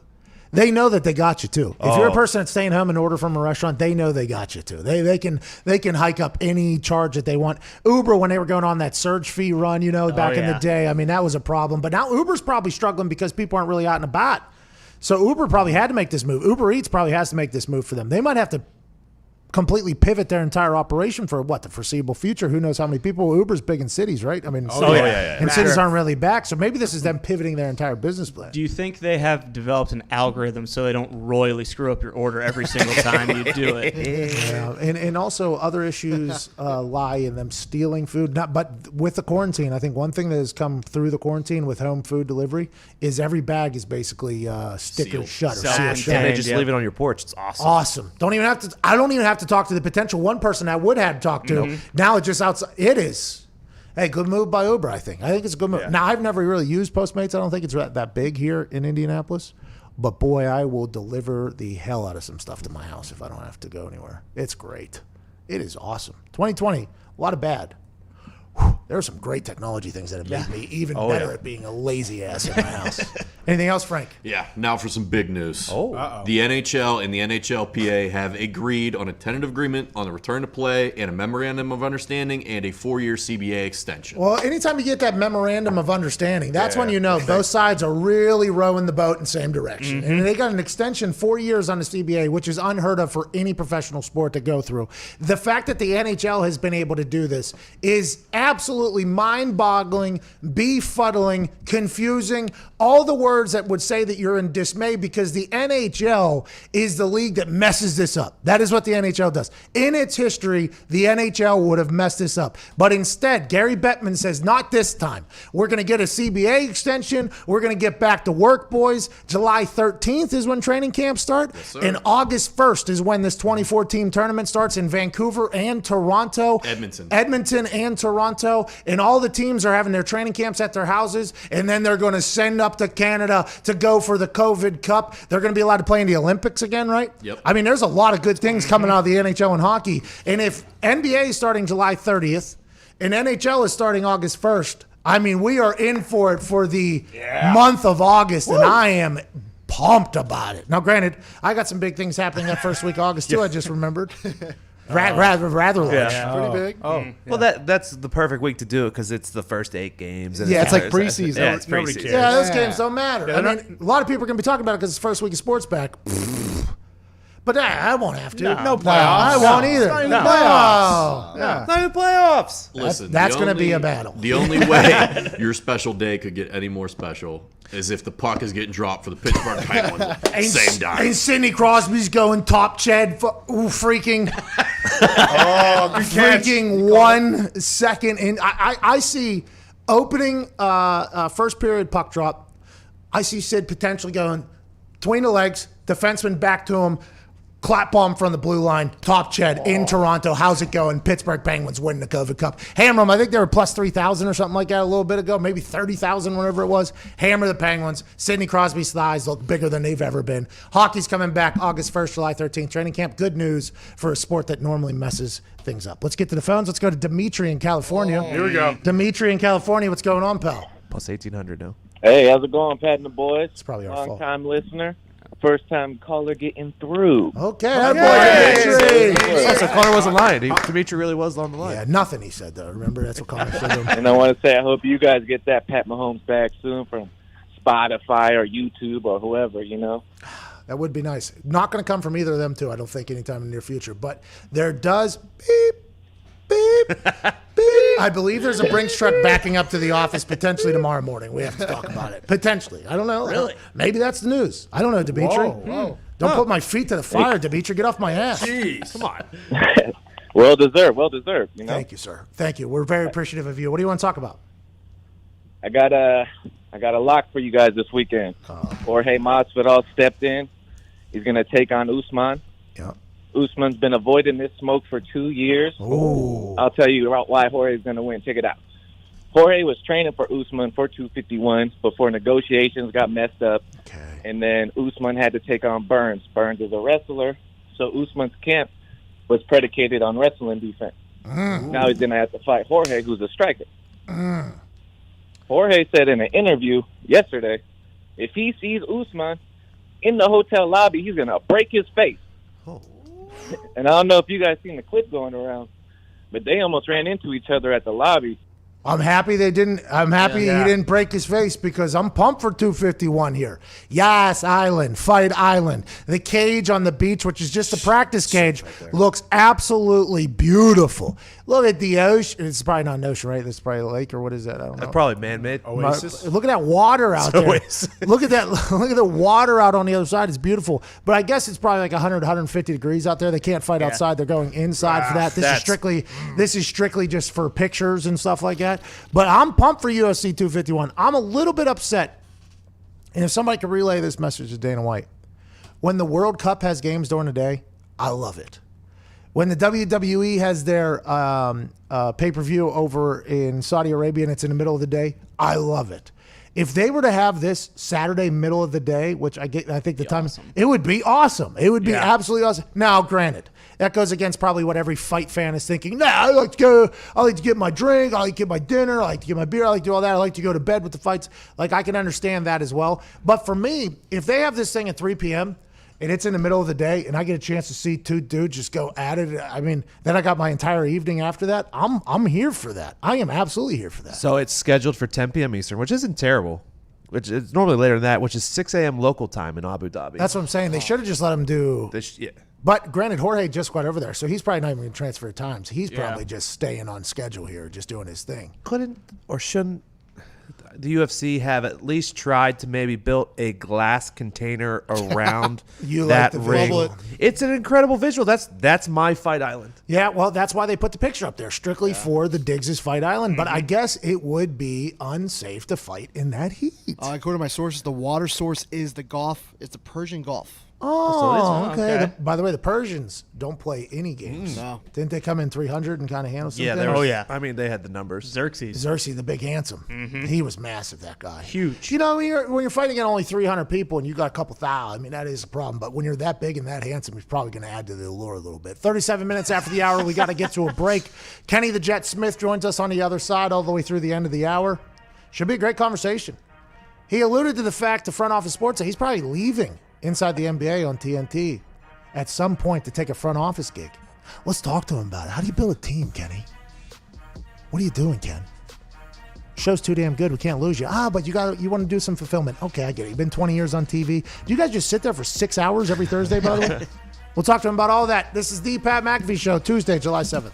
They know that they got you too. If you're a person that's staying home and order from a restaurant, they know they got you too. They can hike up any charge that they want. Uber, when they were going on that surge fee run, back in the day, I mean, that was a problem. But now Uber's probably struggling because people aren't really out and about. So Uber probably had to make this move. Uber Eats probably has to make this move for them. They might have to completely pivot their entire operation for the foreseeable future. Who knows how many people? Uber's big in cities, right? I mean, and cities aren't really back. So maybe this is them pivoting their entire business plan. Do you think they have developed an algorithm so they don't royally screw up your order every single time you do it? Yeah, and also other issues lie in them stealing food. But with the quarantine, I think one thing that has come through the quarantine with home food delivery is every bag is basically stickered shut or sealed shut. And they just leave it on your porch. It's awesome. Awesome. I don't even have to talk to the potential one person I would have talked to. Now it's just outside. It is. Hey, good move by Uber, I think. I think it's a good move. Yeah. Now, I've never really used Postmates. I don't think it's that big here in Indianapolis. But, boy, I will deliver the hell out of some stuff to my house if I don't have to go anywhere. It's great. It is awesome. 2020, a lot of bad. There are some great technology things that have made me even better at being a lazy ass in my house. Anything else, Frank? Yeah, now for some big news. The NHL and the NHLPA have agreed on a tentative agreement on the return to play and a memorandum of understanding and a 4-year CBA extension. Well, anytime you get that memorandum of understanding, that's when you know both sides are really rowing the boat in the same direction. And they got an extension 4 years on the CBA, which is unheard of for any professional sport to go through. The fact that the NHL has been able to do this is absolutely mind-boggling, befuddling, confusing, all the words that would say that you're in dismay, because the NHL is the league that messes this up. That is what the NHL does. In its history, the NHL would have messed this up. But instead, Gary Bettman says, not this time. We're going to get a CBA extension. We're going to get back to work, boys. July 13th is when training camps start. Yes, and August 1st is when this 24-team tournament starts in Vancouver and Toronto. Edmonton and Toronto. And all the teams are having their training camps at their houses. And then they're going to send up to Canada to go for the COVID Cup. They're going to be allowed to play in the Olympics again, right? Yep. I mean, there's a lot of good things coming out of the NHL and hockey. And if NBA is starting July 30th and NHL is starting August 1st, I mean, we are in for it for the month of August, and I am pumped about it. Now, granted, I got some big things happening that first week of August, too, I just remembered. Rather large. Pretty big. Well, that's the perfect week to do it because it's the first 8 games. And it's like preseason. Yeah, it's Nobody preseason. cares. Yeah, those games don't matter. I mean, a lot of people are going to be talking about it because it's the first week of sports back. But I won't have to. No playoffs. I won't either. Not even No. playoffs. No. Not even playoffs. Listen, That's going to be a battle. The only way your special day could get any more special is if the puck is getting dropped for the Pittsburgh Penguins at the same time. And Sidney Crosby's going top Chad freaking 1 second. And I see opening first period puck drop. I see Sid potentially going between the legs, defenseman back to him, Clap bomb from the blue line. Top Ched in Toronto. How's it going? Pittsburgh Penguins win the COVID Cup. Hammer them. I think they were plus 3,000 or something like that a little bit ago. Maybe 30,000, whatever it was. Hammer the Penguins. Sidney Crosby's thighs look bigger than they've ever been. Hockey's coming back August 1st, July 13th. Training camp. Good news for a sport that normally messes things up. Let's get to the phones. Let's go to Dimitri in California. Here we go. Dimitri in California. What's going on, pal? Plus 1,800 now. Hey, how's it going, Pat and the boys? It's probably our fault. Long-time listener, first-time caller getting through. Okay, that boy Dimitri. Oh, so Connor wasn't lying. Dimitri really was on the line. Yeah, nothing he said, though. Remember, that's what Connor said to him. And I want to say I hope you guys get that Pat Mahomes back soon from Spotify or YouTube or whoever, you know. That would be nice. Not going to come from either of them, too, I don't think, anytime in the near future. But there does beep, beep, beep. I believe there's a Brinks truck backing up to the office potentially tomorrow morning. We have to talk about it. Potentially. I don't know. Really? Maybe that's the news. I don't know, Dimitri. Whoa. Don't put my feet to the fire, Dimitri. Get off my ass. Jeez. Come on. Well deserved, you know. Thank you, sir. Thank you. We're very appreciative of you. What do you want to talk about? I got a lock for you guys this weekend. Jorge Masvidal stepped in. He's going to take on Usman. Yeah. Usman's been avoiding this smoke for 2 years. Ooh. I'll tell you about why Jorge's going to win. Check it out. Jorge was training for Usman for 251 before negotiations got messed up. Okay. And then Usman had to take on Burns. Burns is a wrestler, so Usman's camp was predicated on wrestling defense. Now he's going to have to fight Jorge, who's a striker. Jorge said in an interview yesterday, if he sees Usman in the hotel lobby, he's going to break his face. And I don't know if you guys seen the clip going around, but they almost ran into each other at the lobby. I'm happy they didn't. I'm happy Yeah. he didn't break his face because I'm pumped for 251 here. Yas Island, Fight Island, the cage on the beach, which is just a practice cage, looks absolutely beautiful. Look at the ocean. It's probably not an ocean, right? This is probably a lake or what is that? I don't know. Probably man-made. Oasis. Look at that water out there. Oasis. Look at that. Look at the water out on the other side. It's beautiful. But I guess it's probably like 100, 150 degrees out there. They can't fight outside. They're going inside for that. This is strictly just for pictures and stuff like that. But I'm pumped for UFC 251. I'm a little bit upset. And if somebody could relay this message to Dana White, when the World Cup has games during the day, I love it. When the WWE has their pay-per-view over in Saudi Arabia and it's in the middle of the day, I love it. If they were to have this Saturday middle of the day, which I think the time, it would be awesome. It would be absolutely awesome. Now, granted, that goes against probably what every fight fan is thinking. Nah, I like to get my drink, I like to get my dinner, I like to get my beer, I like to do all that. I like to go to bed with the fights. Like, I can understand that as well. But for me, if they have this thing at 3 p.m., and it's in the middle of the day, and I get a chance to see two dudes just go at it. I mean, then I got my entire evening after that. I'm here for that. I am absolutely here for that. So it's scheduled for 10 p.m. Eastern, which isn't terrible. Which it's normally later than that, which is 6 a.m. local time in Abu Dhabi. That's what I'm saying. They should have just let him do. Yeah. But granted, Jorge just got over there, so he's probably not even going to transfer times. He's probably just staying on schedule here, just doing his thing. Couldn't or shouldn't the UFC have at least tried to maybe build a glass container around that ring? It's an incredible visual. That's my Fight Island. Yeah, well, that's why they put the picture up there, strictly for the Diggs' Fight Island. But I guess it would be unsafe to fight in that heat. According to my sources, the water source is the Gulf. It's the Persian Gulf. Oh, okay. By the way, the Persians don't play any games. No. Didn't they come in 300 and kind of handle something? I mean, they had the numbers. Xerxes, the big handsome. He was massive, that guy. Huge. You know, when you're fighting at only 300 people and you got a couple thousand, I mean, that is a problem. But when you're that big and that handsome, it's probably going to add to the allure a little bit. 37 minutes after the hour, we got to get to a break. Kenny the Jet Smith joins us on the other side all the way through the end of the hour. Should be a great conversation. He alluded to the fact the front office sports he's probably leaving inside the NBA on TNT at some point to take a front office gig. Let's talk to him about it. How do you build a team, Kenny? What are you doing, Ken? Show's too damn good. We can't lose you. But you want to do some fulfillment. Okay, I get it. You've been 20 years on TV. Do you guys just sit there for 6 hours every Thursday, by the way? We'll talk to him about all that. This is the Pat McAfee Show, Tuesday, July 7th.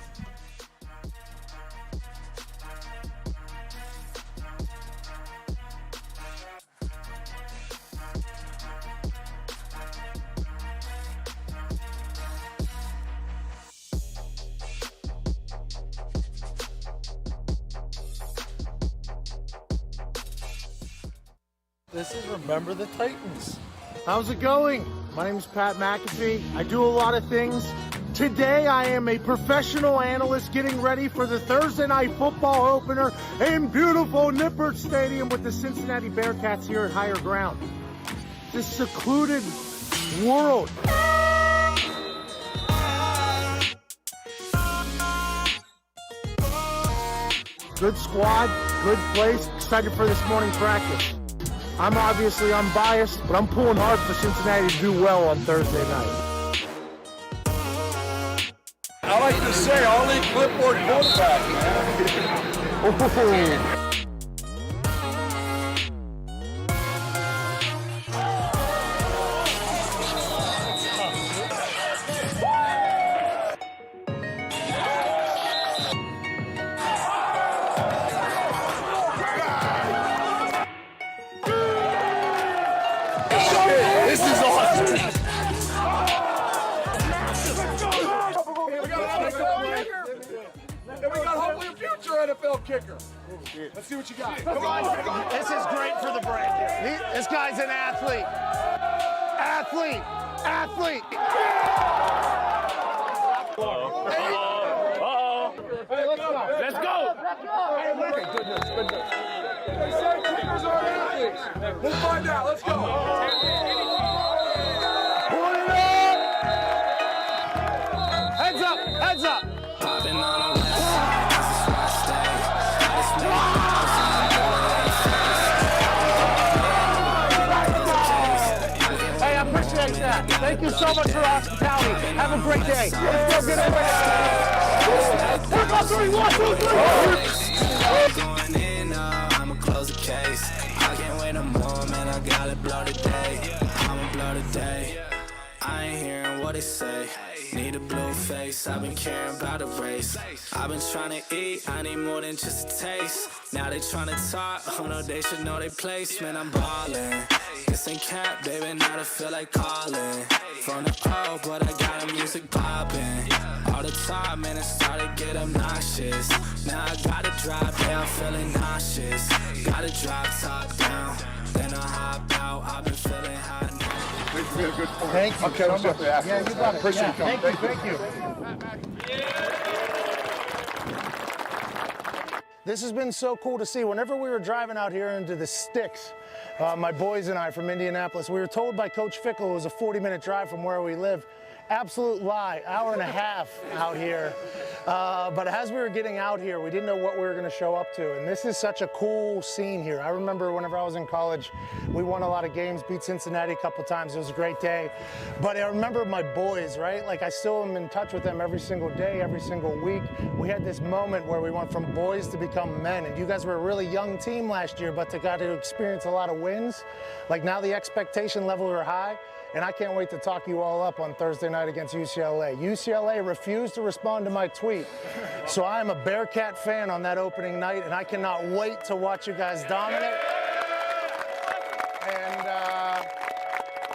This is Remember the Titans. How's it going? My name is Pat McAfee. I do a lot of things. Today I am a professional analyst getting ready for the Thursday night football opener in beautiful Nippert Stadium with the Cincinnati Bearcats here at Higher Ground. This secluded world. Good squad, good place, excited for this morning practice. I'm obviously unbiased, but I'm pulling hard for Cincinnati to do well on Thursday night. I like to say, all in clipboard quarterback, man. This is awesome. And we got hopefully a future NFL kicker. Let's see what you got. Come on. This is great for the brand. This guy's an athlete. Athlete. Hey, let's go. Let's go. Okay, goodness. They say kickers are athletes. We'll find out. Let's go. Pull it up. Heads up. Heads up. Hey, I appreciate that. Thank you so much for hospitality. Have a great day. Let's go get it. 1, 2, 3. I'ma close the case. I can't wait no more, man. I gotta blow today. I'ma blow today. I ain't hearing what they say. Need a blue face. I've been caring about the race. I've been trying to eat. I need more than just a taste. Now they trying to talk. Oh no, they should know their place. Man, I'm ballin'. This ain't cap, baby. Now I feel like calling. From the O, but I got the music poppin'. All the time, man, it started to get obnoxious. Now I gotta drive, yeah, I'm feeling nauseous. Gotta drive top down, then I hop out. I've been feeling hot now. Thank you. Okay, let's get the athletes. Yeah, you got it. Appreciate you coming. Thank you. This has been so cool to see. Whenever we were driving out here into the sticks, my boys and I from Indianapolis, we were told by Coach Fickle it was a 40-minute drive from where we live. Absolute lie, hour and a half out here. But as we were getting out here, we didn't know what we were going to show up to. And this is such a cool scene here. I remember whenever I was in college, we won a lot of games, beat Cincinnati a couple times. It was a great day. But I remember my boys, right? Like I still am in touch with them every single day, every single week. We had this moment where we went from boys to become men. And you guys were a really young team last year, but they got to experience a lot of wins. Like now the expectation level are high. And I can't wait to talk you all up on Thursday night against UCLA. UCLA refused to respond to my tweet. So I am a Bearcat fan on that opening night, and I cannot wait to watch you guys dominate. And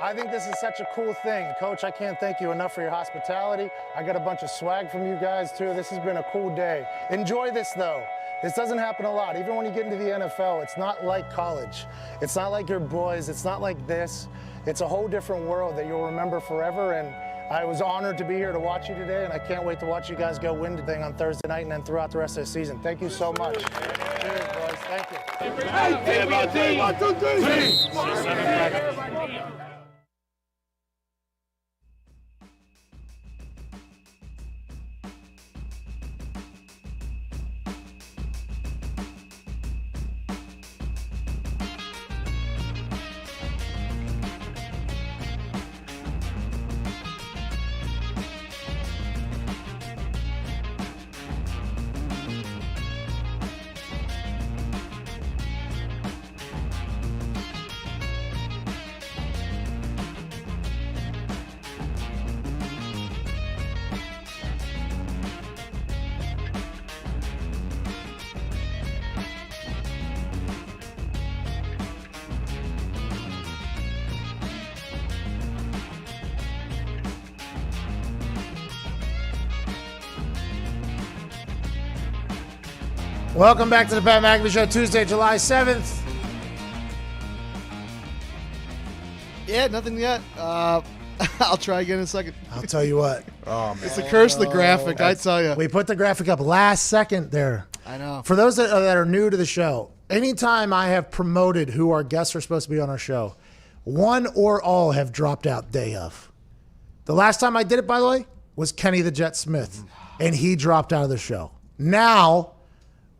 I think this is such a cool thing. Coach, I can't thank you enough for your hospitality. I got a bunch of swag from you guys, too. This has been a cool day. Enjoy this, though. This doesn't happen a lot. Even when you get into the NFL, it's not like college. It's not like your boys. It's not like this. It's a whole different world that you'll remember forever, and I was honored to be here to watch you today, and I can't wait to watch you guys go win the thing on Thursday night and then throughout the rest of the season. Thank you so much. Cheers, boys. Thank you. 1, 2, 3. Welcome back to the Pat McAfee Show, Tuesday, July 7th. Yeah, nothing yet. I'll try again in a second. I'll tell you what. Oh, man. It's the curse of the graphic, I tell you. We put the graphic up last second there. I know. For those that are new to the show, anytime I have promoted who our guests are supposed to be on our show, one or all have dropped out day of. The last time I did it, by the way, was Kenny the Jet Smith, and he dropped out of the show. Now,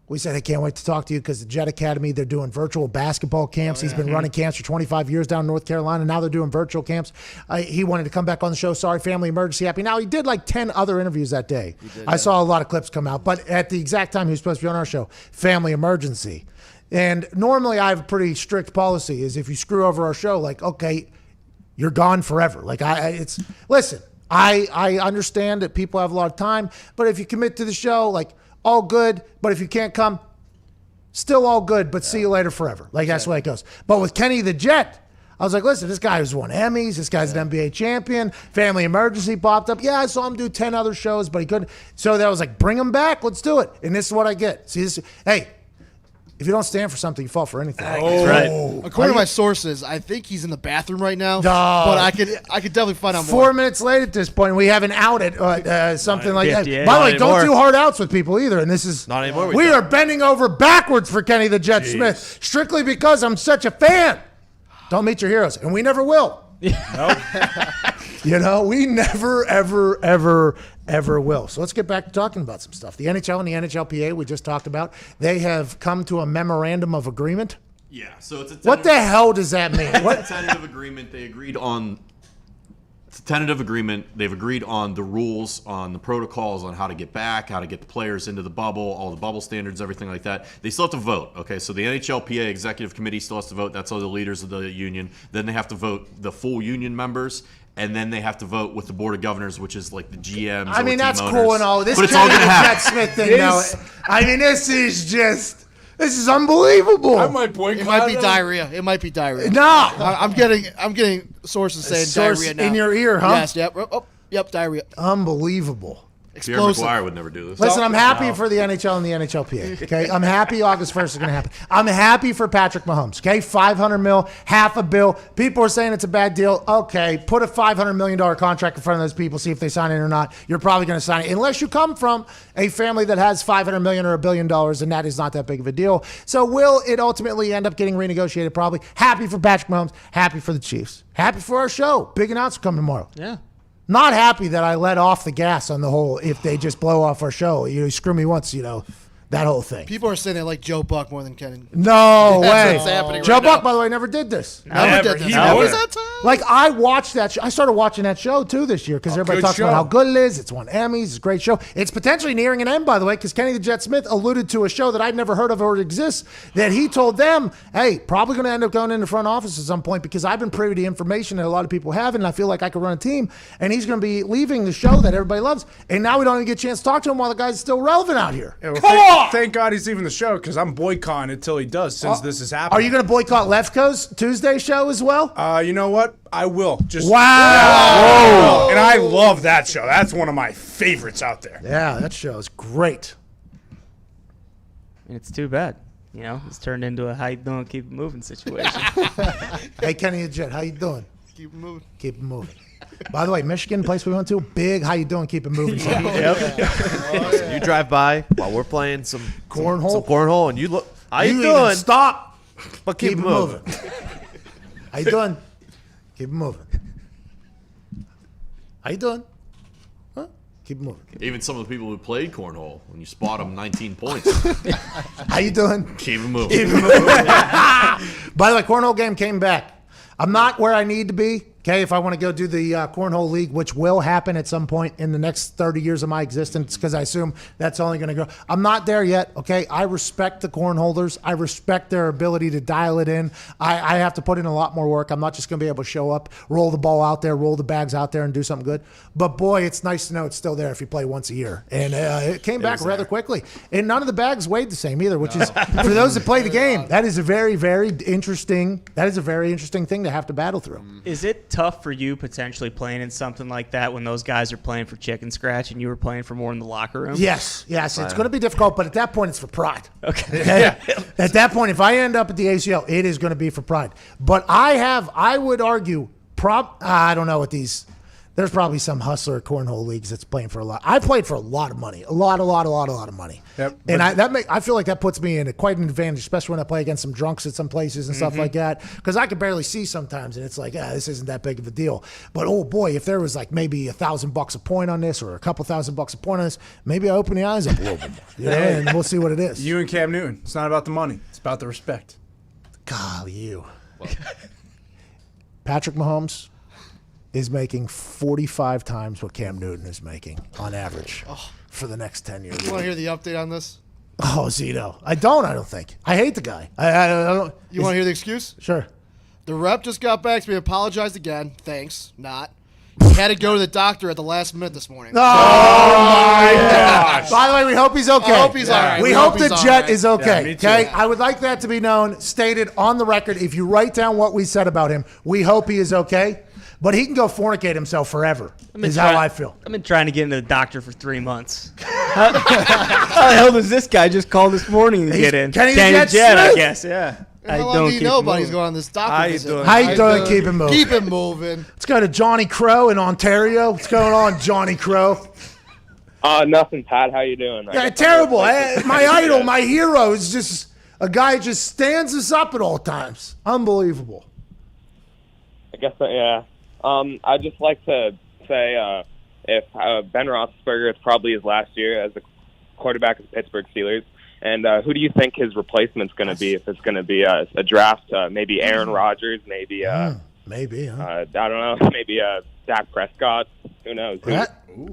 we said, I can't wait to talk to you because the Jet Academy, they're doing virtual basketball camps. He's been running camps for 25 years down in North Carolina. Now they're doing virtual camps. He wanted to come back on the show. Sorry, family emergency, happy. Now, he did like 10 other interviews that day. I saw a lot of clips come out. But at the exact time he was supposed to be on our show, family emergency. And normally I have a pretty strict policy is if you screw over our show, like, okay, you're gone forever. Like, listen, I understand that people have a lot of time, but if you commit to the show, like, all good, but if you can't come, still all good, but see you later forever. Like, that's the way it goes. But with Kenny the Jet, I was like, listen, this guy who's won Emmys, this guy's an NBA champion, family emergency popped up. Yeah, I saw him do 10 other shows, but he couldn't. So that was like, bring him back, let's do it. And this is what I get. See, this, hey, if you don't stand for something, you fall for anything. That's right. According to my sources, I think he's in the bathroom right now. No. But I could definitely find out more. 4 minutes late at this point, we have an out at something like that. 58. By the way, Not don't anymore. do hard outs with people either. And this is Not anymore, We we are don't. bending over backwards for Kenny the Jet Smith, strictly because I'm such a fan. Don't meet your heroes, and we never will. You know, we never, ever, ever, ever will. So let's get back to talking about some stuff. The NHL and the NHLPA we just talked about, they have come to a memorandum of agreement. Yeah, so it's a What the hell does that mean? It's What? a tentative agreement. They agreed on. It's a tentative agreement. They've agreed on the rules, on the protocols, on how to get back, how to get the players into the bubble, all the bubble standards, everything like that. They still have to vote. Okay, so the NHLPA executive committee still has to vote. That's all the leaders of the union. Then they have to vote the full union members. And then they have to vote with the board of governors, which is like the GMs. I mean, or that's team cool owners. and all. This but it's all Kenny going to the Jet happen. Smith thing, though. I mean, this is unbelievable. I might boycott It might be them. diarrhea. It might be diarrhea. No. I'm getting sources saying Source diarrhea now. in your ear, huh? Yes. Yep. Oh, yep. Diarrhea. Unbelievable. Pierre Explosive. McGuire would never do this. Listen, I'm happy for the NHL and the NHLPA. Okay, I'm happy August 1st is going to happen. I'm happy for Patrick Mahomes. Okay, $500 million, half a bill. People are saying it's a bad deal. Okay, put a $500 million contract in front of those people, see if they sign it or not. You're probably going to sign it, unless you come from a family that has $500 million or $1 billion, and that is not that big of a deal. So will it ultimately end up getting renegotiated? Probably. Happy for Patrick Mahomes. Happy for the Chiefs. Happy for our show. Big announcement coming tomorrow. Yeah. Not happy that I let off the gas on the whole, if they just blow off our show, you screw me once, that whole thing. People are saying they like Joe Buck more than Kenny. No way. That's what's happening Joe right Buck, now. by the way, never did this. Never did this. He What would. was that time? Like, I watched that show. I started watching that show, too, this year because everybody good talks about show. how good it is. It's won Emmys. It's a great show. It's potentially nearing an end, by the way, because Kenny the Jet Smith alluded to a show that I'd never heard of or exists that he told them, hey, probably going to end up going into front office at some point because I've been privy to information that a lot of people have, and I feel like I could run a team. And he's going to be leaving the show that everybody loves. And now we don't even get a chance to talk to him while the guy's still relevant out here. Yeah, well, thank God he's leaving the show because I'm boycotting until he does since this is happening. Are you going to boycott Lefko's Tuesday show as well? You know what? I will. Just Wow. And I love that show. That's one of my favorites out there. Yeah, that show is great. And it's too bad. It's turned into a how you doing, keep it moving situation. Hey, Kenny the Jet, how you doing? Keep it moving. Keep it moving. By the way, Michigan, place we went to, big, how you doing, keep it moving. You drive by while we're playing some Cornhole? and you look. How you even doing? Stop. But keep, it moving. How you doing? Keep it moving. How you doing? Huh? Keep it moving. Even some of the people who played cornhole, when you spot them, 19 points. How you doing? Keep it moving. Keep it moving. By the way, cornhole game came back. I'm not where I need to be. Okay, if I want to go do the Cornhole League, which will happen at some point in the next 30 years of my existence, because I assume that's only going to grow. I'm not there yet, okay? I respect the cornholders. I respect their ability to dial it in. I have to put in a lot more work. I'm not just going to be able to show up, roll the ball out there, roll the bags out there, and do something good. But, boy, it's nice to know it's still there if you play once a year. And it came back rather quickly. And none of the bags weighed the same either, which is, for those that play the game, that is a very, very interesting thing to have to battle through. Is it tough for you potentially playing in something like that when those guys are playing for chicken scratch and you were playing for more in the locker room? Yes. It's going to be difficult, but at that point, it's for pride. Okay. At that point, if I end up at the ACL, it is going to be for pride. But I would argue, I don't know what these. There's probably some hustler cornhole leagues that's playing for a lot. I played for a lot of money, a lot of money. Yep. And I feel like that puts me in quite an advantage, especially when I play against some drunks at some places and stuff like that, because I can barely see sometimes, and it's like, this isn't that big of a deal. But oh boy, if there was like maybe $1,000 a point on this, or a couple $1,000 a point on this, maybe I open the eyes up a little bit more, and we'll see what it is. You and Cam Newton. It's not about the money. It's about the respect. God, you. Patrick Mahomes is making 45 times what Cam Newton is making on average for the next 10 years. You want to hear the update on this? Oh, Zito. I don't think. I hate the guy. I don't. You want to hear the excuse? Sure. The rep just got back to me, apologized again. Thanks. Not. He had to go to the doctor at the last minute this morning. Oh, my gosh. By the way, we hope he's okay. I hope he's all right. We hope the Jet is okay. Yeah, me too. Okay? I would like that to be known, stated on the record. If you write down what we said about him, we hope he is okay. But he can go fornicate himself forever, is how I feel. I've been trying to get into the doctor for 3 months. How the hell does this guy just call this morning to get in? Kenny the Jet, Jet I Smith. guess, yeah. How long do you know about he's going on this doctor visit? How you doing? Keep it moving. Keep it moving. Let's go to Johnny Crow in Ontario. What's going on, Johnny Crow? Nothing, Pat. How you doing? Yeah, terrible. My idol, my hero is just a guy who just stands us up at all times. Unbelievable. I guess, yeah. I'd just like to say if Ben Roethlisberger is probably his last year as a quarterback of the Pittsburgh Steelers, and who do you think his replacement's going to be? If it's going to be a draft, maybe Aaron Rodgers, maybe maybe, huh? I don't know, maybe Dak Prescott. Who knows?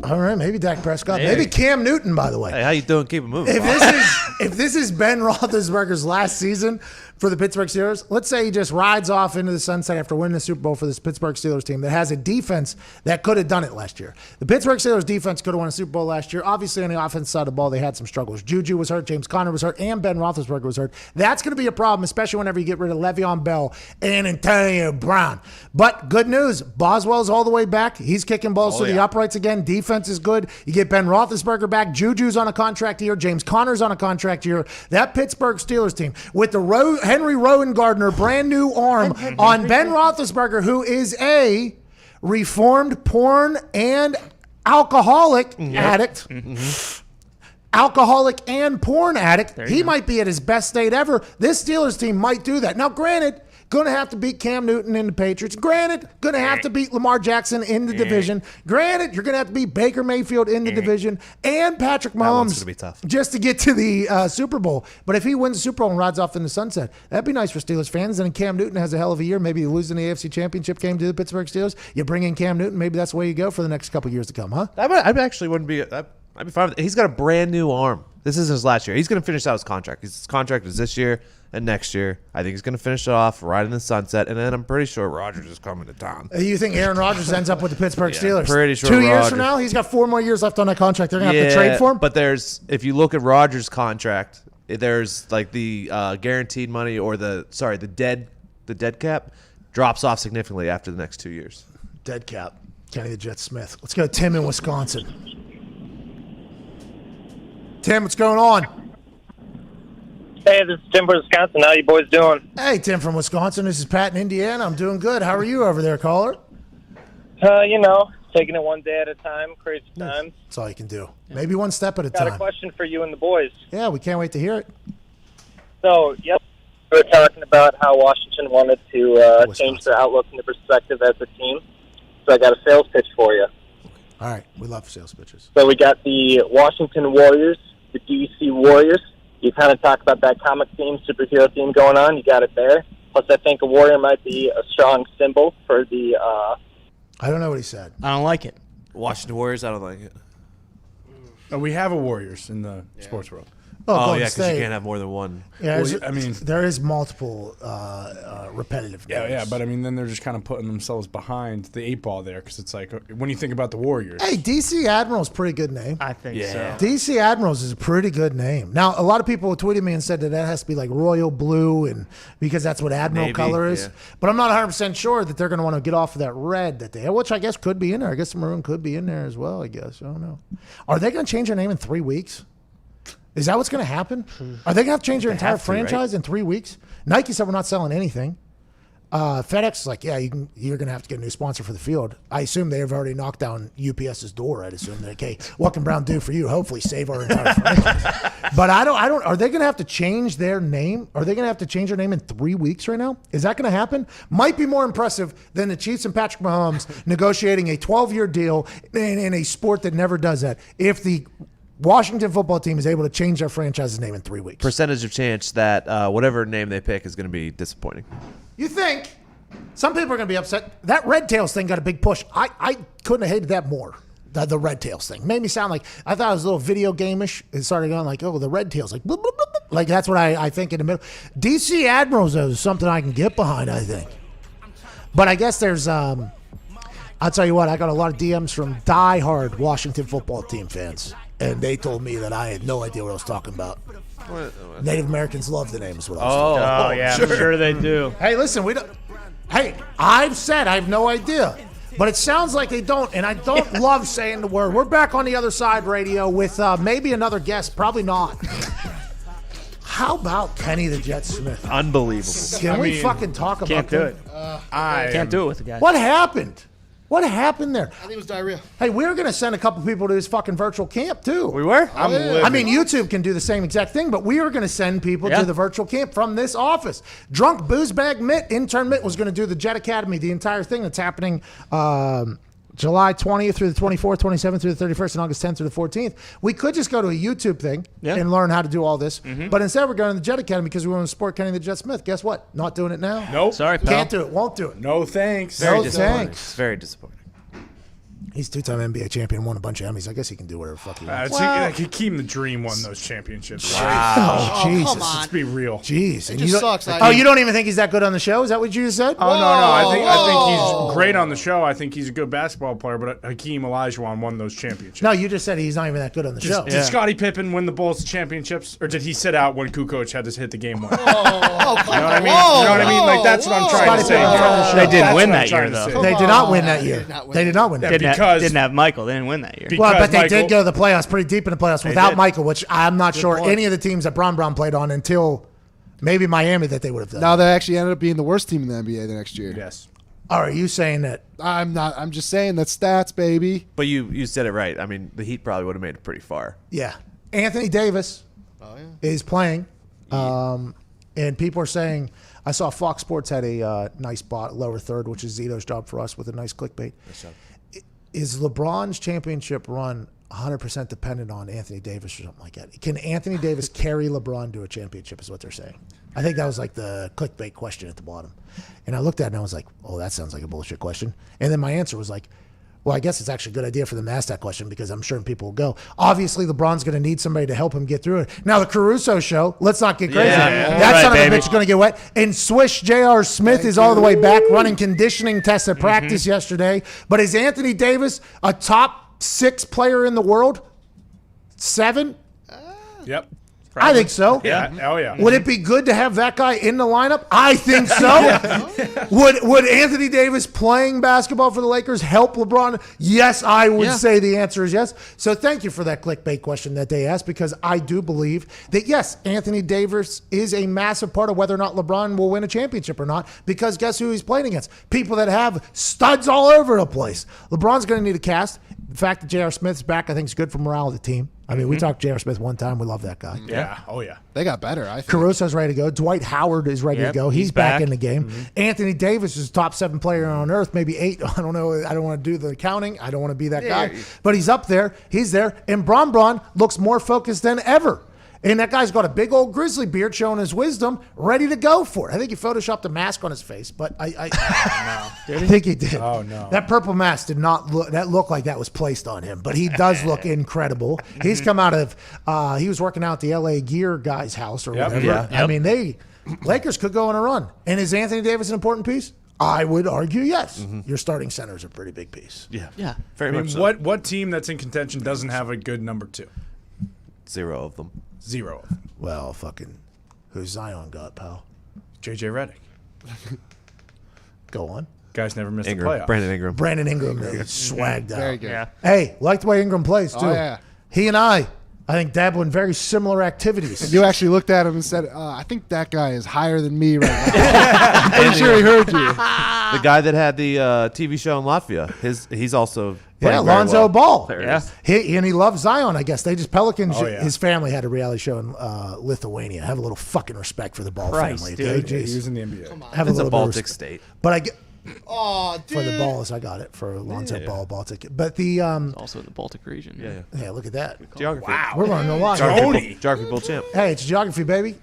All right, maybe Dak Prescott. Maybe Cam Newton, by the way. Hey, how you doing? Keep it moving. If this is Ben Roethlisberger's last season for the Pittsburgh Steelers, let's say he just rides off into the sunset after winning the Super Bowl for this Pittsburgh Steelers team that has a defense that could have done it last year. The Pittsburgh Steelers defense could have won a Super Bowl last year. Obviously, on the offensive side of the ball, they had some struggles. Juju was hurt, James Conner was hurt, and Ben Roethlisberger was hurt. That's going to be a problem, especially whenever you get rid of Le'Veon Bell and Antonio Brown. But good news, Boswell's all the way back. He's kicking balls to the uprights again. Defense is good. You get Ben Roethlisberger back. Juju's on a contract year. James Conner's on a contract year. That Pittsburgh Steelers team with the Henry Rowan Gardner brand new arm on Ben Roethlisberger, who is a reformed porn and alcoholic addict. Alcoholic and porn addict. He might be at his best state ever. This Steelers team might do that. Now, granted, going to have to beat Cam Newton in the Patriots. Granted, going to have to beat Lamar Jackson in the division. Granted, you're going to have to beat Baker Mayfield in the division and Patrick Mahomes gonna be tough. just to get to the Super Bowl. But if he wins the Super Bowl and rides off in the sunset, that'd be nice for Steelers fans. And Cam Newton has a hell of a year. Maybe you lose in the AFC Championship game to the Pittsburgh Steelers. You bring in Cam Newton. Maybe that's the way you go for the next couple years to come, huh? I actually wouldn't be. I'd be fine with it. He's got a brand new arm. This is his last year. He's going to finish out his contract. His contract is this year and next year. I think he's going to finish it off right in the sunset, and then I'm pretty sure Rodgers is coming to town. You think Aaron Rodgers ends up with the Pittsburgh Steelers? Pretty sure 2 years Rodgers. from now, he's got 4 more years left on that contract. They're going to have to trade for him? But if you look at Rodgers' contract, there's like the guaranteed money or the dead cap drops off significantly after the next 2 years. Dead cap. Kenny the Jet Smith. Let's go Tim in Wisconsin. Tim, what's going on? Hey, this is Tim from Wisconsin. How you boys doing? Hey, Tim from Wisconsin. This is Pat in Indiana. I'm doing good. How are you over there, caller? Taking it one day at a time. Crazy times. That's all you can do. Maybe one step at a Got time. a question for you and the boys. Yeah, we can't wait to hear it. So, we were talking about how Washington wanted to change their outlook and their perspective as a team. So I got a sales pitch for you. All right. We love sales pitches. So we got the Washington Warriors, the DC Warriors. You kind of talk about that comic theme, superhero theme going on. You got it there. Plus, I think a warrior might be a strong symbol for the... I don't know what he said. I don't like it. Washington Warriors, I don't like it. We have a Warriors in the sports world. Oh, Oh, Golden yeah, because you State. can't have more than one. Yeah, Well, I mean- there is multiple repetitive names. Yeah, but I mean, then they're just kind of putting themselves behind the 8 ball there because it's like when you think about the Warriors. Hey, DC Admiral's a pretty good name. I think so. DC Admirals is a pretty good name. Now, a lot of people tweeted me and said that has to be like royal blue, and because that's what Admiral Maybe, color is. yeah. But I'm not 100% sure that they're going to want to get off of that red that they have, which I guess could be in there. I guess the maroon could be in there as well, I guess. I don't know. Are they going to change their name in 3 weeks? Is that what's going to happen? Are they going to have to change their entire have to, right? franchise in 3 weeks? Nike said we're not selling anything. FedEx is like, yeah, you're going to have to get a new sponsor for the field. I assume they have already knocked down UPS's door. I'd assume like, hey, what can Brown do for you? Hopefully save our entire franchise. But I don't. Are they going to have to change their name? Are they going to have to change their name in 3 weeks right now? Is that going to happen? Might be more impressive than the Chiefs and Patrick Mahomes negotiating a 12-year deal in a sport that never does that. If the Washington football team is able to change their franchise's name in 3 weeks. Percentage of chance that whatever name they pick is going to be disappointing. You think? Some people are going to be upset. That Red Tails thing got a big push. I couldn't have hated that more. The Red Tails thing made me sound like I thought it was a little video game-ish. It started going like, oh, the Red Tails, like, bloop, bloop, bloop, bloop. Like that's what I think in the middle. DC Admirals though, is something I can get behind, I think. But I guess there's I'll tell you what, I got a lot of DMs from diehard Washington football team fans, and they told me that I had no idea what I was talking about. Native Americans love the name, is what I was saying. Oh, yeah, I'm sure they do. Hey, listen, we don't. Hey, I've said I have no idea, but it sounds like they don't, and I don't love saying the word. We're back on the other side radio with maybe another guest, probably not. How about Kenny the Jet Smith? Unbelievable. Can we fucking talk about Can't do that? it. I can't do it with the guy. What happened? What happened there? I think it was diarrhea. Hey, we were going to send a couple people to his fucking virtual camp, too. We were? I mean, YouTube can do the same exact thing, but we were going to send people to the virtual camp from this office. Drunk Boozebag Mitt, intern Mitt, was going to do the Jet Academy, the entire thing that's happening July 20th through the 24th, 27th through the 31st, and August 10th through the 14th. We could just go to a YouTube thing and learn how to do all this, but instead we're going to the Jet Academy because we want to support Kenny the Jet Smith. Guess what? Not doing it now. Nope. Sorry, pal. Can't do it. Won't do it. No thanks. No thanks. Very disappointing. He's two-time NBA champion, won a bunch of Emmys. I guess he can do whatever the fuck he wants. Keem the Dream won those championships. Oh, Jesus. Come on. Let's be real. Jeez. It just sucks. You don't even think he's that good on the show? Is that what you just said? Oh, no. I think he's great on the show. I think he's a good basketball player, but Hakeem Olajuwon won those championships. No, you just said he's not even that good on the show. Did Scottie Pippen win the Bulls championships, or did he sit out when Kukoc had to hit the game winner? Oh, come You know what I mean? You know what I mean? Like, that's what I'm trying to say. They didn't win that year, though. They did not win that year. They did not win that year. Didn't have Michael. They didn't win that year. Well, but they did go to the playoffs, pretty deep in the playoffs without Michael, which I'm not sure point. any of the teams that Bron played on until maybe Miami that they would have done. Now they actually ended up being the worst team in the NBA the next year. Yes. Are you saying that? I'm not. I'm just saying that stats, baby. But you said it right. I mean, the Heat probably would have made it pretty far. Yeah. Anthony Davis is playing, and people are saying, I saw Fox Sports had a nice lower third, which is Zito's job for us with a nice clickbait. Is LeBron's championship run 100% dependent on Anthony Davis or something like that? Can Anthony Davis carry LeBron to a championship is what they're saying. I think that was like the clickbait question at the bottom. And I looked at it and I was like, oh, that sounds like a bullshit question. And then my answer was like, well, I guess it's actually a good idea for them to ask that question because I'm sure people will go. Obviously, LeBron's going to need somebody to help him get through it. Now, the Caruso show, let's not get crazy. That son of a bitch is going to get wet. And Swish J.R. Smith is all the way back running conditioning tests at practice yesterday. But is Anthony Davis a top 6 player in the world? 7? Yep. I think so. Yeah. Oh, yeah. Would it be good to have that guy in the lineup? I think so. Would Anthony Davis playing basketball for the Lakers help LeBron? Yes, I would say the answer is yes. So thank you for that clickbait question that they asked because I do believe that, yes, Anthony Davis is a massive part of whether or not LeBron will win a championship or not because guess who he's playing against? People that have studs all over the place. LeBron's going to need a cast. The fact that J.R. Smith's back, I think, is good for morale of the team. I mean, we talked J.R. Smith one time. We love that guy. Yeah. Oh, yeah. They got better, I think. Caruso's ready to go. Dwight Howard is ready to go. He's back in the game. Anthony Davis is top 7 player on earth, maybe 8. I don't know. I don't want to do the counting. I don't want to be that guy. But he's up there. He's there. And Bron looks more focused than ever. And that guy's got a big old grizzly beard showing his wisdom, ready to go for it. I think he photoshopped a mask on his face, but I think he did. Oh, no. That purple mask did not look, that looked like that was placed on him, but he does look incredible. He's come out of, he was working out at the LA Gear guy's house or whatever. Yeah. I mean, Lakers could go on a run. And is Anthony Davis an important piece? I would argue yes. Your starting center is a pretty big piece. Yeah. Very much so. What team that's in contention doesn't have a good number 2? 0 of them. 0 of them. Well, fucking, who's Zion got, pal? J.J. Redick. Go on. Guys never missed the Ingram. playoffs. Brandon Ingram. Is swagged out. Very good. Hey, like the way Ingram plays, too. Oh, yeah. He and I I think dabble in very similar activities. You actually looked at him and said, I think that guy is higher than me right now. I'm pretty sure he heard you. The guy that had the TV show in Latvia, he's also Yeah, playing very Lonzo well. Ball. There it Yeah. is. He loves Zion, I guess. They just Pelicans. Oh, yeah. His family had a reality show in Lithuania. Have a little fucking respect for the Ball Christ, family. dude. Jeez. He was in the NBA. Have It's a a little bit of Baltic respect. state. But I get Oh, dude. for the balls, I got it for Lonzo Ball, Baltic. But the Also in the Baltic region. Yeah. yeah, look at that. Geography. Wow. We're learning a lot. Tony. Geography Bowl champ. Hey, it's geography, baby.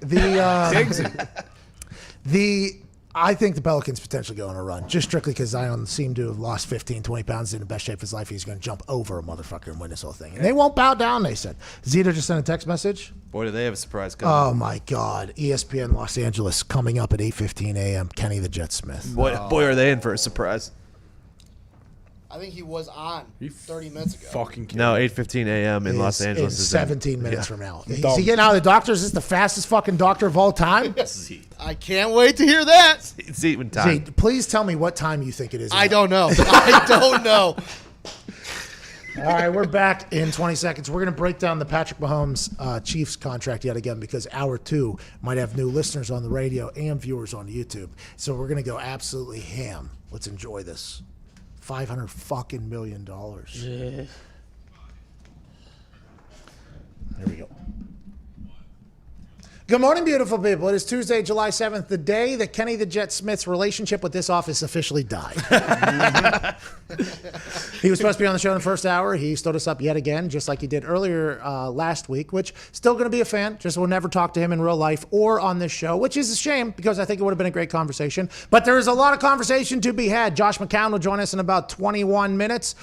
I think the Pelicans potentially go on a run, just strictly because Zion seemed to have lost 15, 20 pounds in the best shape of his life. He's going to jump over a motherfucker and win this whole thing. And they won't bow down, they said. Zito just sent a text message. Boy, do they have a surprise coming. Oh, my God. ESPN Los Angeles coming up at 8:15 a.m. Kenny the Jet Smith. boy, are they in for a surprise. I think he was on 30 minutes ago. Fucking kidding. No, 8:15 a.m. in Los Angeles. Is is 17 minutes from now. Is Dumb. he getting out of the doctor? Is this the fastest fucking doctor of all time? I can't wait to hear that. It's eating time. See, please tell me what time you think it is. I don't know. I don't know. All right, we're back in 20 seconds. We're going to break down the Patrick Mahomes Chiefs contract yet again because hour 2 might have new listeners on the radio and viewers on YouTube. So we're going to go absolutely ham. Let's enjoy this. $500 fucking million. Yeah. There we go. Good morning, beautiful people. It is Tuesday, July 7th, the day that Kenny the Jet Smith's relationship with this office officially died. He was supposed to be on the show in the first hour. He stood us up yet again, just like he did earlier last week, which still going to be a fan. Just will never talk to him in real life or on this show, which is a shame because I think it would have been a great conversation. But there is a lot of conversation to be had. Josh McCown will join us in about 29 minutes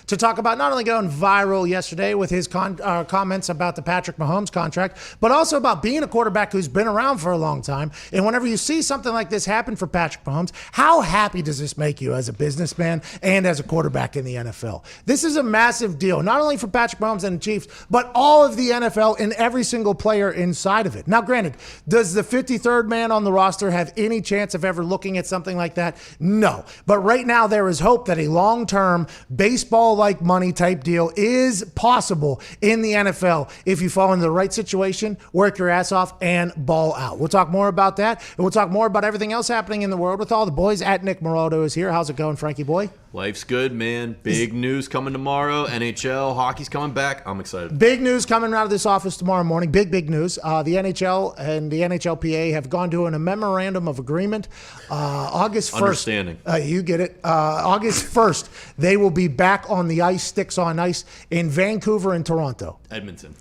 to talk about not only going viral yesterday with his comments about the Patrick Mahomes contract, but also about being a quarterback who's been around for a long time. And whenever you see something like this happen for Patrick Mahomes, how happy does this make you as a businessman and as a quarterback in the NFL? This is a massive deal, not only for Patrick Mahomes and the Chiefs, but all of the NFL and every single player inside of it. Now, granted, does the 53rd man on the roster have any chance of ever looking at something like that? No. But right now, there is hope that a long-term baseball-like money type deal is possible in the NFL if you fall into the right situation, work your ass off, and ball out. We'll talk more about that, and we'll talk more about everything else happening in the world with all the boys. At Nick Moraldo is here. How's it going, Frankie boy? Life's good, man. Big news coming tomorrow. NHL hockey's coming back. I'm excited. Big news coming out of this office tomorrow morning. Big news. The NHL and the NHLPA have gone to a memorandum of agreement. August 1st. Understanding. You get it. August 1st, they will be back on the ice, sticks on ice, in Vancouver and Toronto. Edmonton.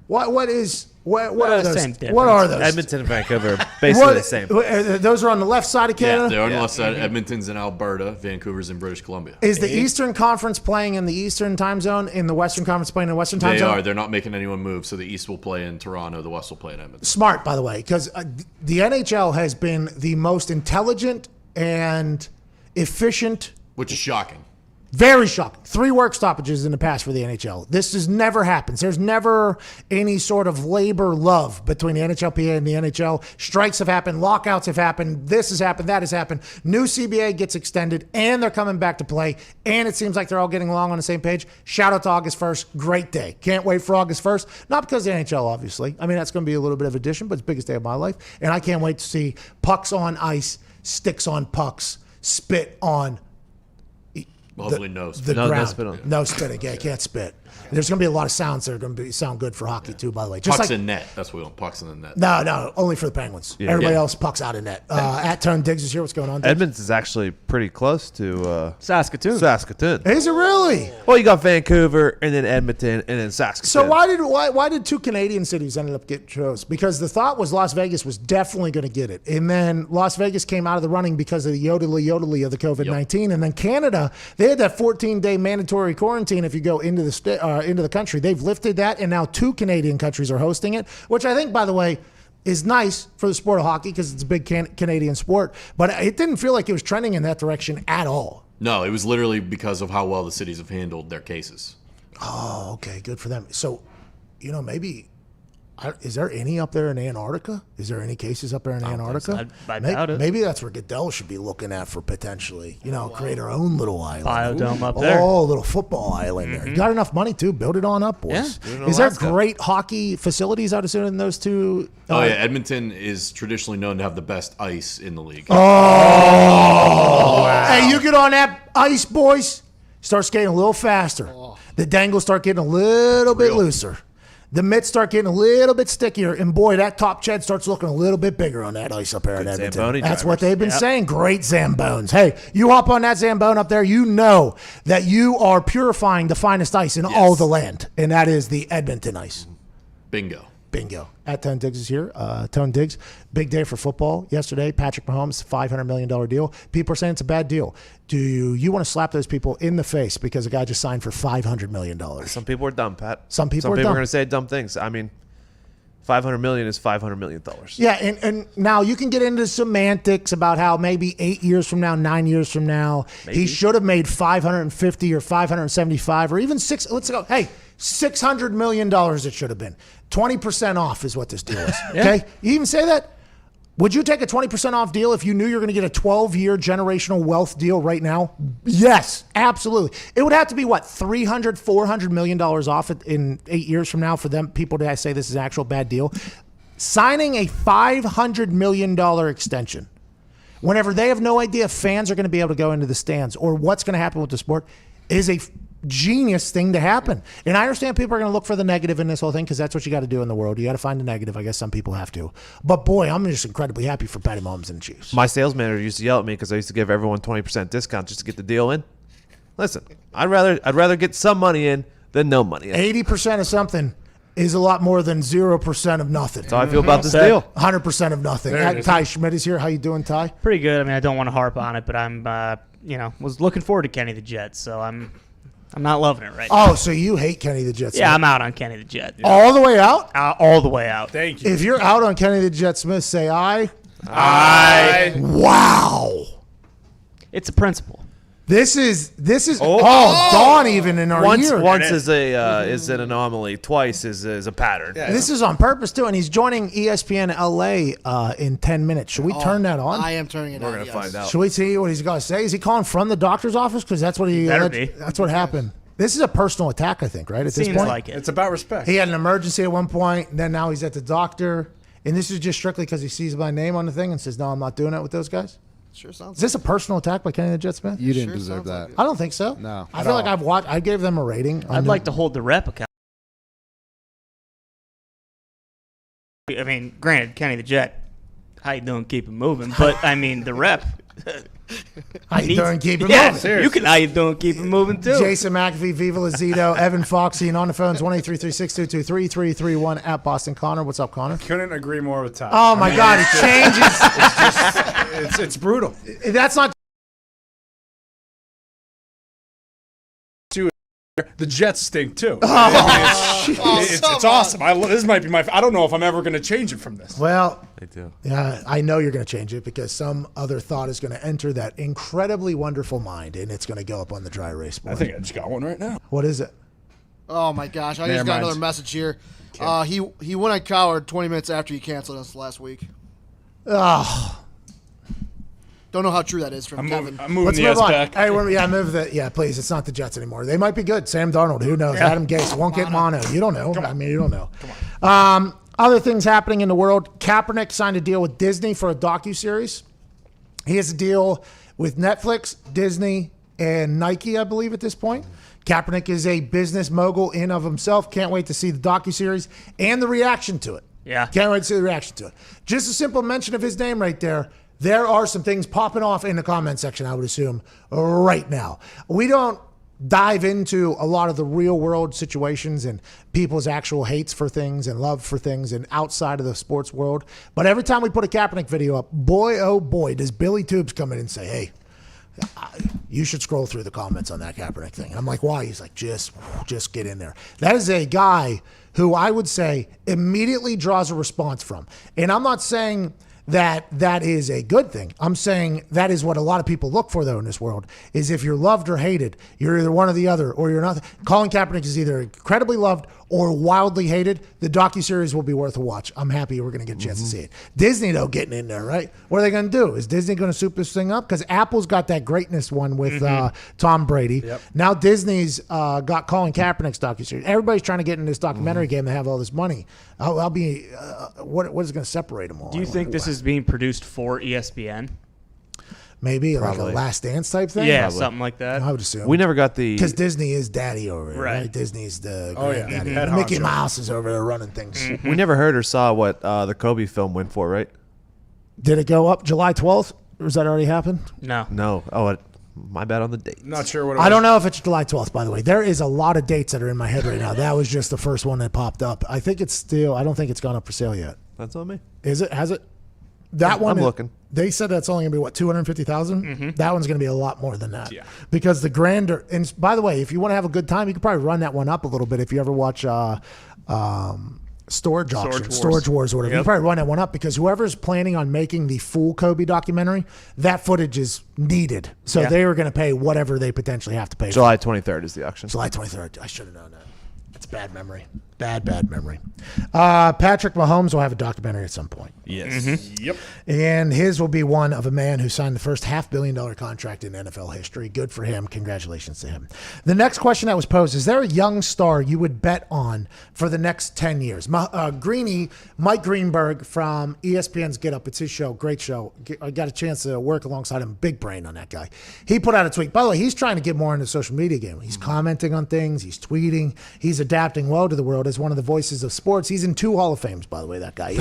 What are those? Same difference. What are those? Edmonton and Vancouver, basically the same. Those are on the left side of Canada? They're on the left side. Edmonton's in Alberta. Vancouver's in British Columbia. Is the Eastern Conference playing in the Eastern time zone, in the Western Conference playing in the Western time They zone? are. They're not making anyone move. So the East will play in Toronto. The West will play in Edmonton. Smart, by the way, because the NHL has been the most intelligent and efficient. Which is shocking. Very shocking. 3 work stoppages in the past for the NHL. This has never happened. There's never any sort of labor love between the NHLPA and the NHL. Strikes have happened. Lockouts have happened. This has happened. That has happened. New CBA gets extended, and they're coming back to play, and it seems like they're all getting along on the same page. Shout out to August 1st. Great day. Can't wait for August 1st. Not because of the NHL, obviously. I mean, that's going to be a little bit of addition, but it's the biggest day of my life, and I can't wait to see pucks on ice, sticks on pucks, spit on Hopefully no the spit. No ground. spitting. No spitting. Yeah, can't spit. There's going to be a lot of sounds that are going to sound good for hockey too, by the way. Just Pucks like, in net. That's what we want. Pucks in the net. No, only for the Penguins. Everybody Yeah. else pucks out of net. At Tone Diggs is here. What's going on, Diggs? Edmonton's is actually pretty close to Saskatoon. Saskatoon. Is it really? Well, you got Vancouver and then Edmonton and then Saskatoon. So why did 2 Canadian cities end up getting chose? Because the thought was Las Vegas was definitely going to get it, and then Las Vegas came out of the running because of the yodely of the COVID-19, and then Canada, they had that 14-day mandatory quarantine if you go into the country. They've lifted that, and now 2 Canadian countries are hosting it, which I think, by the way, is nice for the sport of hockey because it's a big Canadian sport. But it didn't feel like it was trending in that direction at all. No, it was literally because of how well the cities have handled their cases. Oh, okay, good for them. So, maybe Is there any up there in Antarctica? Is there any cases up there in Antarctica? I doubt it. Maybe that's where Goodell should be looking at for potentially, create our own little island. Biodome up there. Oh, a little football island there. You got enough money, too. Build it on up, boys. Yeah. Is there great hockey facilities, I'd assume, in those two? Oh, yeah. Edmonton is traditionally known to have the best ice in the league. Oh, wow. Hey, you get on that ice, boys. Start skating a little faster. The dangles start getting a little bit looser. The mitts start getting a little bit stickier, and boy, that top shed starts looking a little bit bigger on that ice up there at Edmonton. Zamboni That's drivers. what they've been saying. Great Zambones. Hey, you hop on that Zambone up there, you know that you are purifying the finest ice in all the land, and that is the Edmonton ice. Bingo. At Tone Diggs is here. Tone Diggs, big day for football yesterday. Patrick Mahomes, $500 million deal. People are saying it's a bad deal. Do you want to slap those people in the face because a guy just signed for $500 million? Some people are dumb, Pat. Some people are going to say dumb things. I mean, $500 million is $500 million. Yeah, and now you can get into semantics about how maybe 8 years from now, 9 years from now, he should have made 550 or 575 or even six. Let's go. Hey, $600 million it should have been. 20% off is what this deal is. Okay? You even say that? Would you take a 20% off deal if you knew you're going to get a 12-year generational wealth deal right now? Yes, absolutely. It would have to be, what, $300, $400 million off in 8 years from now for them people to say this is an actual bad deal. Signing a $500 million extension whenever they have no idea if fans are going to be able to go into the stands or what's going to happen with the sport is a genius thing to happen. And I understand people are going to look for the negative in this whole thing because that's what you got to do in the world. You got to find the negative. I guess some people have to. But boy, I'm just incredibly happy for Patty Mahomes and the Chiefs. My sales manager used to yell at me because I used to give everyone 20% discount just to get the deal in. Listen, I'd rather get some money in than no money in. 80% of something is a lot more than 0% of nothing. That's how I feel about this deal. 100% of nothing. Ty Schmidt is here. How you doing, Ty? Pretty good. I mean, I don't want to harp on it, but I'm, was looking forward to Kenny the Jet, so I'm not loving it right now. Oh, so you hate Kenny the Jet Smith? Yeah, I'm out on Kenny the Jet. All the way out? All the way out. Thank you. If you're out on Kenny the Jet Smith, say aye. Aye. Wow. It's a principle. This is Dawn even in our ear. Once is an anomaly. Twice is a pattern. Yeah. This is on purpose too, and he's joining ESPN LA in 10 minutes. Should we turn that on? I am turning it on. We're gonna find out. Should we see what he's going to say? Is he calling from the doctor's office? Because that's what he better be. That's what happened. This is a personal attack, I think, right? At this Seems point, like it. It's about respect. He had an emergency at one point, and then now he's at the doctor, and this is just strictly because he sees my name on the thing and says, "No, I'm not doing it with those guys." Sure sounds. Is this a personal attack by Kenny the Jet Smith? You didn't Sure deserve sounds that. like it. I don't think so. No. I feel like I've watched. I gave them a rating. I'd like to hold the rep account. I mean, granted, Kenny the Jet, how you doing? Keep it moving. But I mean, the rep. How you doing? Keep it Yeah, moving. you can. How you doing? Keep it moving too. Jason McAfee, Viva Lazito, Evan Foxy, and on the phones 1-833-622-3331 at Boston Connor. What's up, Connor? Couldn't agree more with Ty. Oh my God, it changes. It's brutal. That's not. The Jets stink too. Oh, It's awesome. This might be my. I don't know if I'm ever going to change it from this. Well, They do. yeah, I know you're going to change it because some other thought is going to enter that incredibly wonderful mind, and it's going to go up on the dry erase board. I think I just got one right now. What is it? Oh my gosh! I Never just got mind. another message here. He went on Coward 20 minutes after you canceled us last week. Oh, Don't know how true that is from Kevin. I'm moving let's the move S on. back. Hey, move the. Yeah, please. It's not the Jets anymore. They might be good. Sam Darnold. Who knows? Adam Gase won't get mono. You don't know. I mean, you don't know. Other things happening in the world. Kaepernick signed a deal with Disney for a docuseries. He has a deal with Netflix, Disney, and Nike, I believe, at this point. Kaepernick is a business mogul in of himself. Can't wait to see the docuseries and the reaction to it. Yeah. Can't wait to see the reaction to it. Just a simple mention of his name right there. There are some things popping off in the comment section, I would assume, right now. We don't dive into a lot of the real world situations and people's actual hates for things and love for things and outside of the sports world. But every time we put a Kaepernick video up, boy, oh boy, does Billy Tubes come in and say, hey, you should scroll through the comments on that Kaepernick thing. And I'm like, why? He's like, just get in there. That is a guy who I would say immediately draws a response from. And I'm not saying that is a good thing. I'm saying that is what a lot of people look for, though, in this world, is if you're loved or hated, you're either one or the other, or you're not. Colin Kaepernick is either incredibly loved or wildly hated, the docuseries will be worth a watch. I'm happy we're going to get a chance to see it. Disney, though, getting in there, right? What are they going to do? Is Disney going to soup this thing up? Because Apple's got that greatness one with Tom Brady. Yep. Now Disney's got Colin Kaepernick's docuseries. Everybody's trying to get in this documentary game. They have all this money. I'll be what is going to separate them all? Do you think this is being produced for ESPN? Maybe Probably. like a Last Dance type thing? Yeah, Probably. something like that. I would assume. We never got the. Because Disney is daddy over there, right? Right. Disney's the Oh, yeah. granddaddy. Head Mickey honcho. Mouse is over there running things. We never heard or saw what the Kobe film went for, right? Did it go up July 12th? Or has that already happened? No. No. Oh, my bad on the date. Not sure what it was. I don't know if it's July 12th, by the way. There is a lot of dates that are in my head right now. That was just the first one that popped up. I think it's still, I don't think it's gone up for sale yet. That's on me. Is it? Has it? That one, I'm looking. They said that's only going to be, what, 250,000? That one's going to be a lot more than that. Yeah. Because the grander, and by the way, if you want to have a good time, you could probably run that one up a little bit if you ever watch Storage Wars or whatever. You Yep. probably run that one up because whoever's planning on making the full Kobe documentary, that footage is needed. So Yeah. they are going to pay whatever they potentially have to pay. July 23rd is the auction. July 23rd. I should have known that. That's bad memory. Bad memory. Patrick Mahomes will have a documentary at some point. Yes. Yep. And his will be one of a man who signed the first $500 million contract in NFL history. Good for him. Congratulations to him. The next question that was posed, is there a young star you would bet on for the next 10 years? Mike Greenberg from ESPN's Get Up. It's his show. Great show. I got a chance to work alongside him. Big brain on that guy. He put out a tweet. By the way, he's trying to get more into the social media game. He's commenting on things. He's tweeting. He's adapting well to the world as one of the voices of sports. He's in 2 Hall of Fames, by the way, that guy.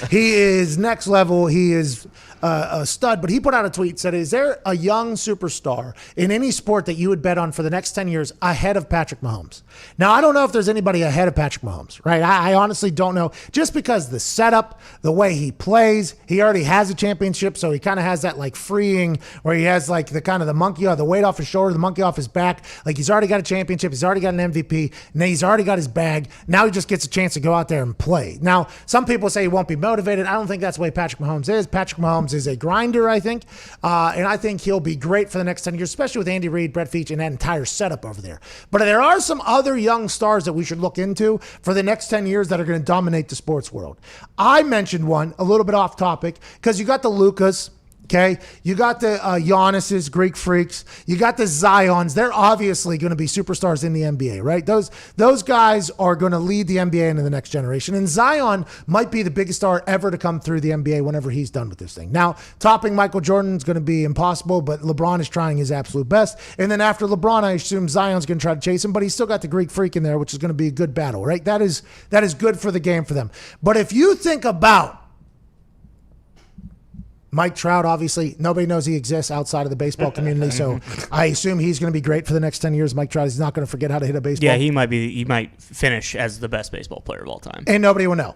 He is next level. He is a stud. But he put out a tweet, said, is there a young superstar in any sport that you would bet on for the next 10 years ahead of Patrick Mahomes? Now, I don't know if there's anybody ahead of Patrick Mahomes, right? I honestly don't know. Just because the setup, the way he plays, he already has a championship, so he kind of has that like freeing where he has like the kind of the monkey, the weight off his shoulder, the monkey off his back. Like he's already got a championship. He's already got an MVP. And he's already got his bag. Now he just gets a chance to go out there and play. Now, some people say he won't be motivated. I don't think that's the way Patrick Mahomes is. Patrick Mahomes is a grinder, I think. And I think he'll be great for the next 10 years, especially with Andy Reid, Brett Veach, and that entire setup over there. But there are some other young stars that we should look into for the next 10 years that are going to dominate the sports world. I mentioned one a little bit off topic because you got the Lucas. Okay, you got the Giannis's, Greek freaks. You got the Zions. They're obviously going to be superstars in the NBA, right? Those guys are going to lead the NBA into the next generation. And Zion might be the biggest star ever to come through the NBA whenever he's done with this thing. Now, topping Michael Jordan is going to be impossible, but LeBron is trying his absolute best. And then after LeBron, I assume Zion's going to try to chase him, but he's still got the Greek freak in there, which is going to be a good battle, right? That is good for the game for them. But if you think about Mike Trout, obviously, nobody knows he exists outside of the baseball community, so I assume he's going to be great for the next 10 years. Mike Trout is not going to forget how to hit a baseball. Yeah, he might finish as the best baseball player of all time. And nobody will know.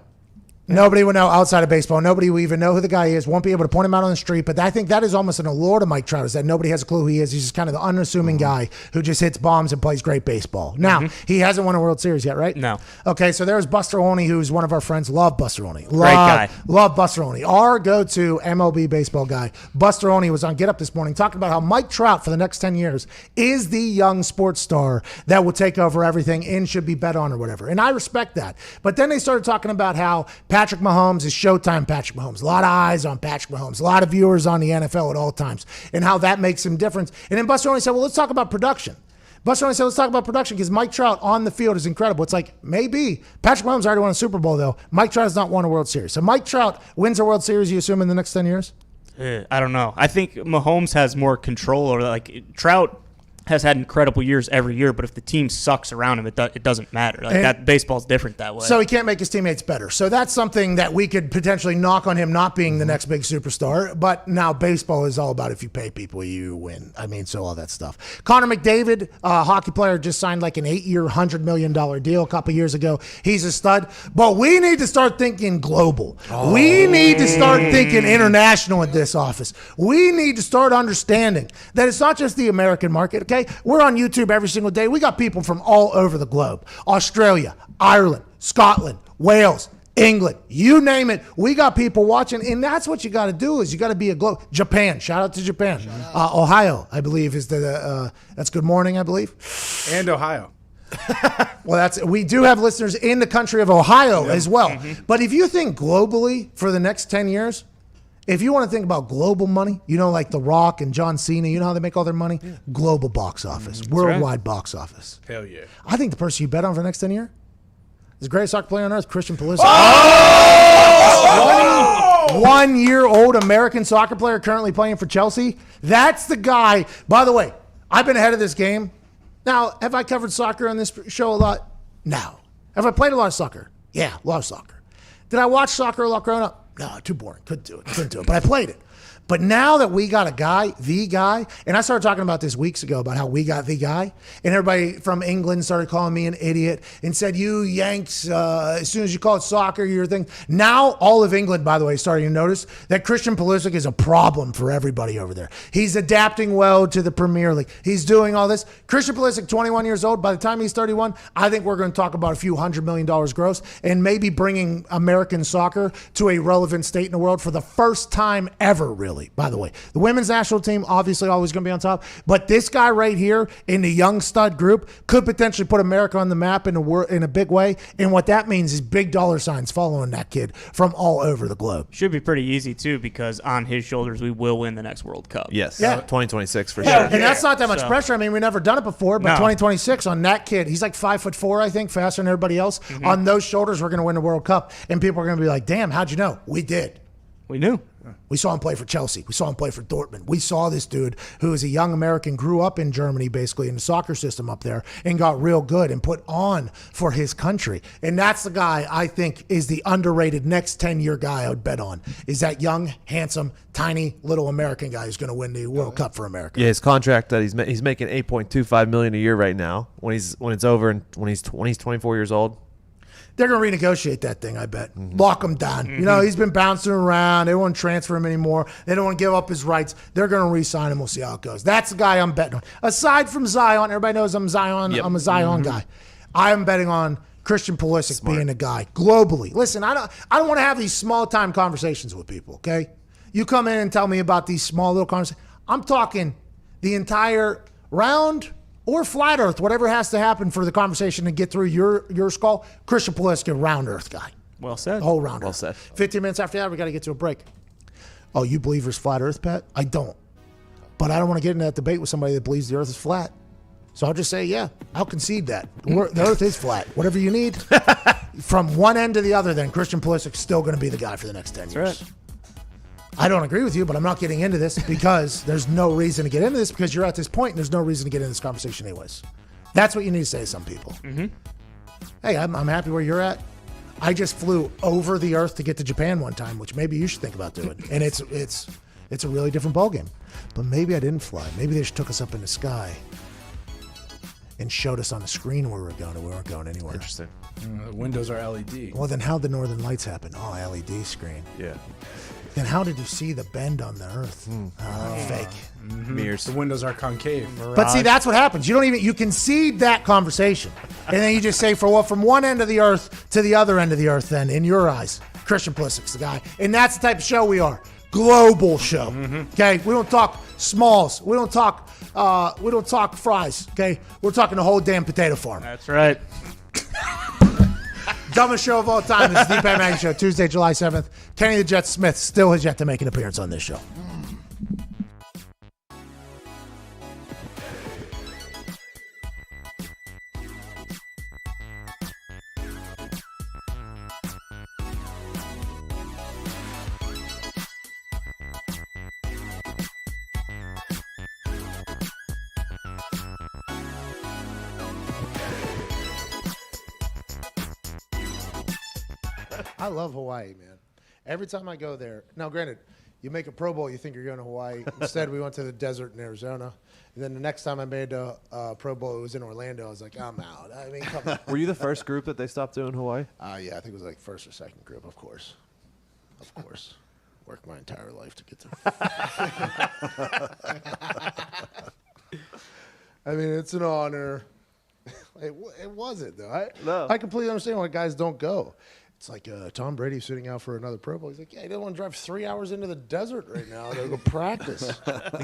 Nobody will know outside of baseball. Nobody will even know who the guy is, won't be able to point him out on the street. But I think that is almost an allure to Mike Trout, is that nobody has a clue who he is. He's just kind of the unassuming guy who just hits bombs and plays great baseball. Now, he hasn't won a World Series yet, right? No. Okay, so there's Buster Olney, who's one of our friends. Love Buster Olney. Great guy. Love Buster Olney. Our go-to MLB baseball guy. Buster Olney was on Get Up this morning talking about how Mike Trout for the next 10 years is the young sports star that will take over everything and should be bet on or whatever. And I respect that. But then they started talking about how Patrick Mahomes is Showtime Patrick Mahomes. A lot of eyes on Patrick Mahomes. A lot of viewers on the NFL at all times. And how that makes him different. And then Buster Olney said, well, let's talk about production. Buster Olney said, let's talk about production because Mike Trout on the field is incredible. It's like, maybe. Patrick Mahomes already won a Super Bowl, though. Mike Trout has not won a World Series. So Mike Trout wins a World Series, you assume, in the next 10 years? I don't know. I think Mahomes has more control over that. Like, Trout has had incredible years every year, but if the team sucks around him, it doesn't matter. Like that, baseball's different that way. So he can't make his teammates better. So that's something that we could potentially knock on him not being the next big superstar. But now baseball is all about if you pay people, you win. I mean, so all that stuff. Connor McDavid, hockey player, just signed like an 8-year, $100 million deal a couple years ago. He's a stud. But we need to start thinking global. We need to start thinking international in this office. We need to start understanding that it's not just the American market, okay? We're on YouTube every single day. We got people from all over the globe. Australia, Ireland, Scotland, Wales, England, you name it. We got people watching, and that's what you got to do is you got to be a globe. Japan, shout out to Japan. Ohio, I believe, is that's good morning, I believe. And Ohio. Well, we do have listeners in the country of Ohio as well. But if you think globally for the next 10 years, if you want to think about global money, like The Rock and John Cena, you know how they make all their money? Global box office, worldwide box office. Hell yeah. I think the person you bet on for the next 10 years is the greatest soccer player on earth, Christian Pulisic. 1-year-old American soccer player currently playing for Chelsea. That's the guy. By the way, I've been ahead of this game. Now, have I covered soccer on this show a lot? No. Have I played a lot of soccer? Yeah, a lot of soccer. Did I watch soccer a lot growing up? No, too boring. Couldn't do it. But I played it. But now that we got the guy, and I started talking about this weeks ago about how we got the guy, and everybody from England started calling me an idiot and said, you Yanks, as soon as you call it soccer, you're a thing. Now, all of England, by the way, is starting to notice that Christian Pulisic is a problem for everybody over there. He's adapting well to the Premier League. He's doing all this. Christian Pulisic, 21 years old. By the time he's 31, I think we're going to talk about a few $100 million gross and maybe bringing American soccer to a relevant state in the world for the first time ever, really. By the way, the women's national team obviously always going to be on top, but this guy right here in the young stud group could potentially put America on the map in a big way. And what that means is big dollar signs following that kid from all over the globe. Should be pretty easy too, because on his shoulders we will win the next World Cup. Yes, Yeah. 2026 for Yeah, sure. and that's not that much pressure. I mean, we've never done it before, but No. 2026 on that kid, he's like 5'4", I think, faster than everybody else. On those shoulders, we're going to win the World Cup, and people are going to be like, "Damn, how'd you know?" We did. We knew. We saw him play for Chelsea. We saw him play for Dortmund. We saw this dude who is a young American, grew up in Germany, basically in the soccer system up there, and got real good and put on for his country. And that's the guy I think is the underrated next 10-year guy I would bet on, is that young, handsome, tiny little American guy who's going to win the World Cup for America. Yeah, his contract that he's making $8.25 million a year right now. When it's over and when he's 24 years old. They're going to renegotiate that thing, I bet. Lock him down. He's been bouncing around. They won't transfer him anymore. They don't want to give up his rights. They're going to re-sign him. We'll see how it goes. That's the guy I'm betting on. Aside from Zion, everybody knows I'm Zion. Yep. I'm a Zion guy. I am betting on Christian Pulisic being the guy globally. Listen, I don't want to have these small-time conversations with people, okay? You come in and tell me about these small little conversations. I'm talking the entire round or flat earth, whatever has to happen for the conversation to get through your skull. Christian Pulisic, round earth guy. Well said. The whole round Well earth. said. 15 minutes after that, we got to get to a break. Oh, you believe there's flat earth, Pat? I don't. But I don't want to get into that debate with somebody that believes the earth is flat. So I'll just say, yeah, I'll concede that. The earth is flat. Whatever you need. From one end to the other, then Christian Pulisic's still going to be the guy for the next 10 years. That's right. I don't agree with you, but I'm not getting into this because there's no reason to get into this because you're at this point and there's no reason to get into this conversation anyways. That's what you need to say to some people. Hey, I'm happy where you're at. I just flew over the earth to get to Japan one time, which maybe you should think about doing. And it's a really different ballgame. But maybe I didn't fly. Maybe they just took us up in the sky and showed us on the screen where we were going and we weren't going anywhere. Interesting. The windows are LED. Well, then how'd the northern lights happen? Oh, LED screen. Yeah. Then how did you see the bend on the earth? Fake. Mirrors. The windows are concave. But see, that's what happens. You concede that conversation. And then you just say, from one end of the earth to the other end of the earth, then, in your eyes, Christian Pulisic's the guy. And that's the type of show we are. Global show. Okay? We don't talk smalls. We don't talk fries. Okay? We're talking the whole damn potato farm. That's right. Dumbest show of all time is the Deep End Maggie Show, Tuesday, July 7th. Kenny the Jet Smith still has yet to make an appearance on this show. I love Hawaii, man. Every time I go there, now granted, you make a Pro Bowl, you think you're going to Hawaii. Instead, we went to the desert in Arizona. And then the next time I made a Pro Bowl, it was in Orlando. I was like, I'm out. I mean, come on. Were you the first group that they stopped doing Hawaii? Yeah, I think it was like first or second group, of course. Of course. Worked my entire life to get there. I mean, it's an honor. It wasn't, though. No. I completely understand why guys don't go. It's like Tom Brady sitting out for another Pro Bowl. He's like, yeah, he doesn't want to drive 3 hours into the desert right now to go practice.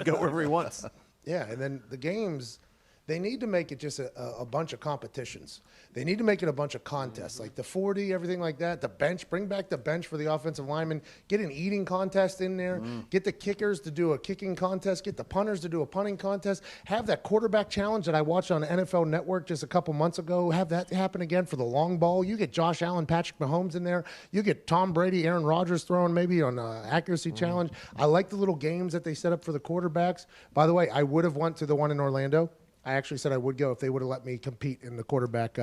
Go wherever he wants. Yeah, and then the games, They need to make it just a bunch of competitions. They need to make it a bunch of contests, like the 40, everything like that. The bench, bring back the bench for the offensive linemen. Get an eating contest in there. Get the kickers to do a kicking contest. Get the punters to do a punting contest. Have that quarterback challenge that I watched on NFL Network just a couple months ago. Have that happen again for the long ball. You get Josh Allen, Patrick Mahomes in there. You get Tom Brady, Aaron Rodgers throwing maybe on an accuracy challenge. I like the little games that they set up for the quarterbacks. By the way, I would have went to the one in Orlando. I actually said I would go if they would have let me compete in the quarterback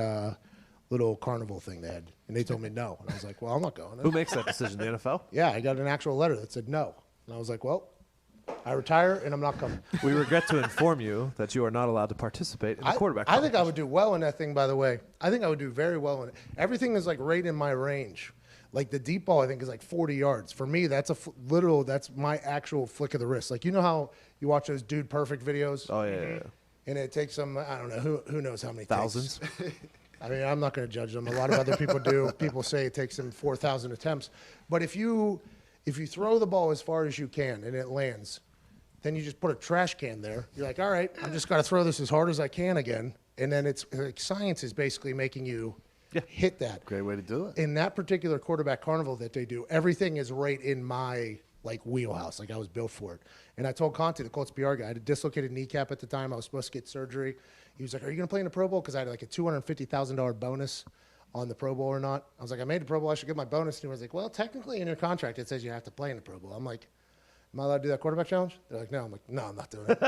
little carnival thing they had. And they told me no. And I was like, well, I'm not going. Who makes that decision, the NFL? Yeah, I got an actual letter that said no. And I was like, well, I retire and I'm not coming. We regret to inform you that you are not allowed to participate in the quarterback I think I would do well in that thing, by the way. I think I would do very well in it. Everything is like right in my range. Like the deep ball, I think, is like 40 yards. For me, that's that's my actual flick of the wrist. Like, you know how you watch those Dude Perfect videos? Oh, yeah. And it takes them, I don't know, who knows how many Thousands. I mean, I'm not going to judge them. A lot of other people do. People say it takes them 4,000 attempts. But if you throw the ball as far as you can and it lands, then you just put a trash can there. You're like, all right, I'm just got to throw this as hard as I can again. And then it's like science is basically making you hit that. Great way to do it. In that particular quarterback carnival that they do, everything is right in my wheelhouse. Like I was built for it. And I told Conte, the Colts PR guy, I had a dislocated kneecap at the time. I was supposed to get surgery. He was like, are you going to play in the Pro Bowl? Because I had like a $250,000 bonus on the Pro Bowl or not. I was like, I made the Pro Bowl. I should get my bonus. And he was like, well, technically in your contract, it says you have to play in the Pro Bowl. I'm like, am I allowed to do that quarterback challenge? They're like, no. I'm like, no, I'm not doing it.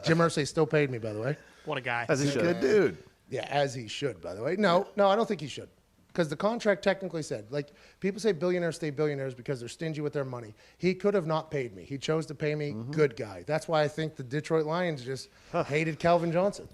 Jim Irsay still paid me, by the way. What a guy. As he should. Good dude. Yeah, as he should, by the way. No, I don't think he should. Because the contract technically said, like, people say billionaires stay billionaires because they're stingy with their money. He could have not paid me. He chose to pay me. Good guy. That's why I think the Detroit Lions just hated Calvin Johnson.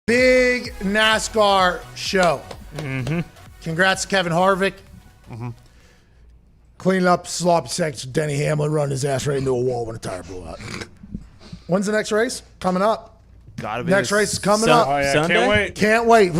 Big NASCAR show. Congrats to Kevin Harvick. Cleaning up sloppy seconds. Denny Hamlin running his ass right into a wall when a tire blew out. When's the next race? Coming up. Gotta be Next race is coming up. Oh, yeah, Sunday? can't wait. Can't wait.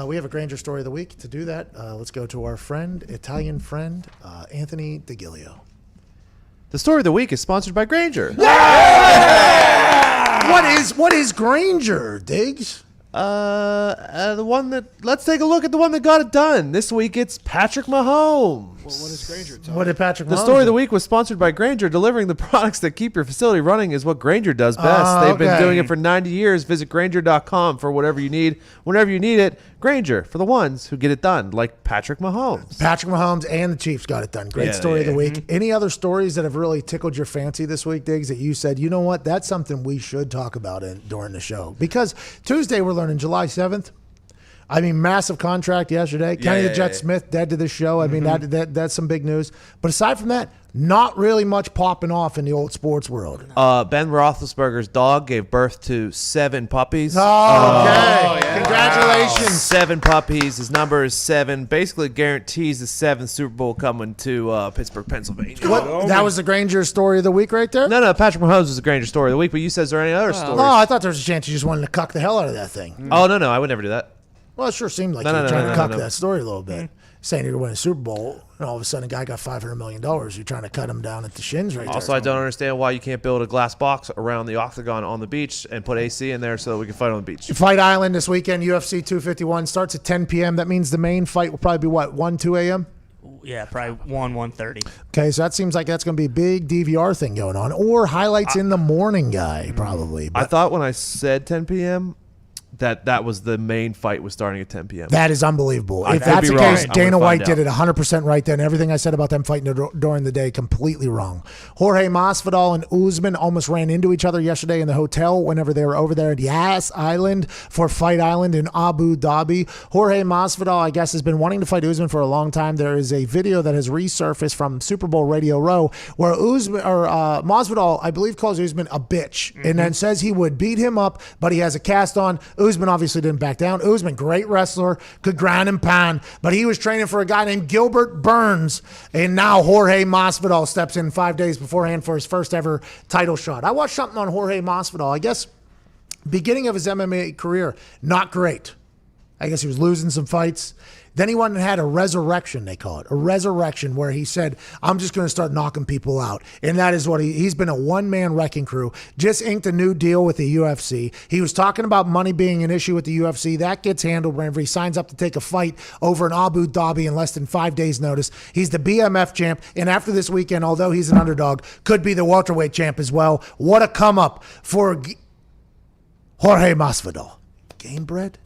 We have a Granger story of the week. To do that, let's go to our Italian friend, Anthony DeGilio. The story of the week is sponsored by Granger. What is Granger, Diggs? Let's take a look at the one that got it done. This week it's Patrick Mahomes. Well, what is Granger? What did Patrick Mahomes The story of the do? week was sponsored by Granger. Delivering the products that keep your facility running is what Granger does best. They've been doing it for 90 years. Visit Granger.com for whatever you need, whenever you need it. Granger, for the ones who get it done, like Patrick Mahomes. Patrick Mahomes and the Chiefs got it done. Great story of the week. Any other stories that have really tickled your fancy this week, Diggs, that you said, you know what, that's something we should talk about during the show? Because Tuesday we're learning July 7th. I mean, massive contract yesterday. Kenny the Jet yeah. Smith dead to the show. I mean, that's some big news. But aside from that, not really much popping off in the old sports world. Ben Roethlisberger's dog gave birth to 7 puppies. Okay. Congratulations. 7 puppies. His number is 7. Basically guarantees the 7th Super Bowl coming to Pittsburgh, Pennsylvania. What? That was the Granger story of the week right there? No, Patrick Mahomes was the Granger story of the week, but you said, is there any other stories? Oh, I thought there was a chance you just wanted to cuck the hell out of that thing. Oh, no, I would never do that. Well, it sure seemed like you were trying to cuck that story a little bit. Saying you're going to win a Super Bowl, and all of a sudden a guy got $500 million. You're trying to cut him down at the shins right Also, there. I don't understand why you can't build a glass box around the octagon on the beach and put AC in there so that we can fight on the beach. Fight Island this weekend, UFC 251, starts at 10 p.m. That means the main fight will probably be, what, 1, 2 a.m.? Yeah, probably 1:30. Okay, so that seems like that's going to be a big DVR thing going on. Or highlights in the morning guy, probably. I But thought when I said 10 p.m., that was the main fight was starting at 10 p.m. that is unbelievable. I If could that's be the wrong. case, I'm Dana gonna White find did out. it 100% right then. Everything I said about them fighting during the day, completely wrong. Jorge Masvidal and Usman almost ran into each other yesterday in the hotel whenever they were over there at Yas Island for Fight Island in Abu Dhabi. Jorge Masvidal, I guess, has been wanting to fight Usman for a long time. There is a video that has resurfaced from Super Bowl Radio Row where Masvidal, I believe, calls Usman a bitch and then says he would beat him up, but he has a cast on. Usman obviously didn't back down. Usman, great wrestler, could ground and pound, but he was training for a guy named Gilbert Burns, and now Jorge Masvidal steps in 5 days beforehand for his first ever title shot. I watched something on Jorge Masvidal. I guess beginning of his MMA career, not great. I guess he was losing some fights. Then he went and had a resurrection, they call it. A resurrection where he said, I'm just going to start knocking people out. And that is what he's been a one-man wrecking crew. Just inked a new deal with the UFC. He was talking about money being an issue with the UFC. That gets handled whenever he signs up to take a fight over in Abu Dhabi in less than 5 days' notice. He's the BMF champ. And after this weekend, although he's an underdog, could be the welterweight champ as well. What a come-up for Jorge Masvidal. Game bread?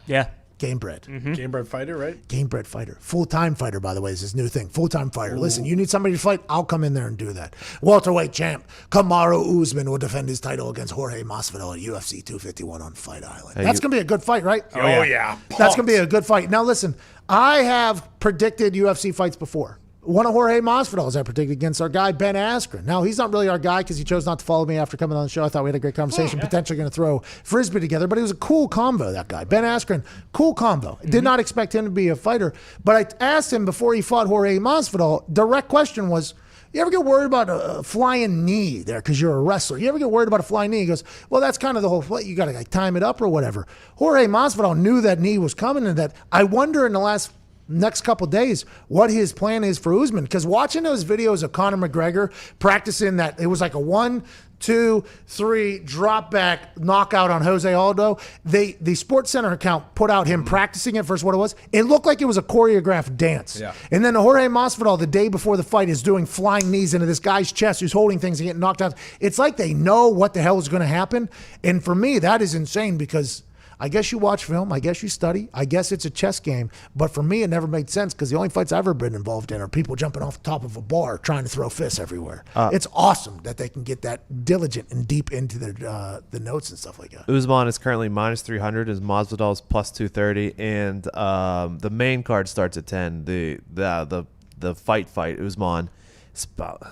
Yeah. Game bread. Game bred fighter, right? Game bred fighter. Full-time fighter, by the way, is his new thing. Full-time fighter. Listen, you need somebody to fight, I'll come in there and do that. Welterweight champ Kamaru Usman will defend his title against Jorge Masvidal at UFC 251 on Fight Island. That's going to be a good fight, right? Oh, yeah. That's going to be a good fight. Now, listen, I have predicted UFC fights before. One of Jorge Masvidal's I predicted against our guy, Ben Askren. Now, he's not really our guy because he chose not to follow me after coming on the show. I thought we had a great conversation, potentially going to throw Frisbee together, but it was a cool combo, that guy. Ben Askren, cool combo. Did not expect him to be a fighter, but I asked him before he fought Jorge Masvidal, direct question was, you ever get worried about a flying knee there because you're a wrestler? You ever get worried about a flying knee? He goes, well, that's kind of the whole fight. You got to time it up or whatever. Jorge Masvidal knew that knee was coming and that I wonder in the next couple days what his plan is for Usman, because watching those videos of Conor McGregor practicing that, it was like a 1, 2, 3 drop back knockout on Jose Aldo. The Sports Center account put out him practicing it versus what it was. It looked like it was a choreographed dance. Yeah. And then Jorge Masvidal the day before the fight is doing flying knees into this guy's chest who's holding things and getting knocked out. It's like they know what the hell is going to happen. And for me, that is insane because I guess you watch film. I guess you study. I guess it's a chess game. But for me, it never made sense because the only fights I've ever been involved in are people jumping off the top of a bar trying to throw fists everywhere. It's awesome that they can get that diligent and deep into their the notes and stuff like that. Usman is currently minus 300. Is Masvidal's plus 230, and the main card starts at 10. The fight Usman. It's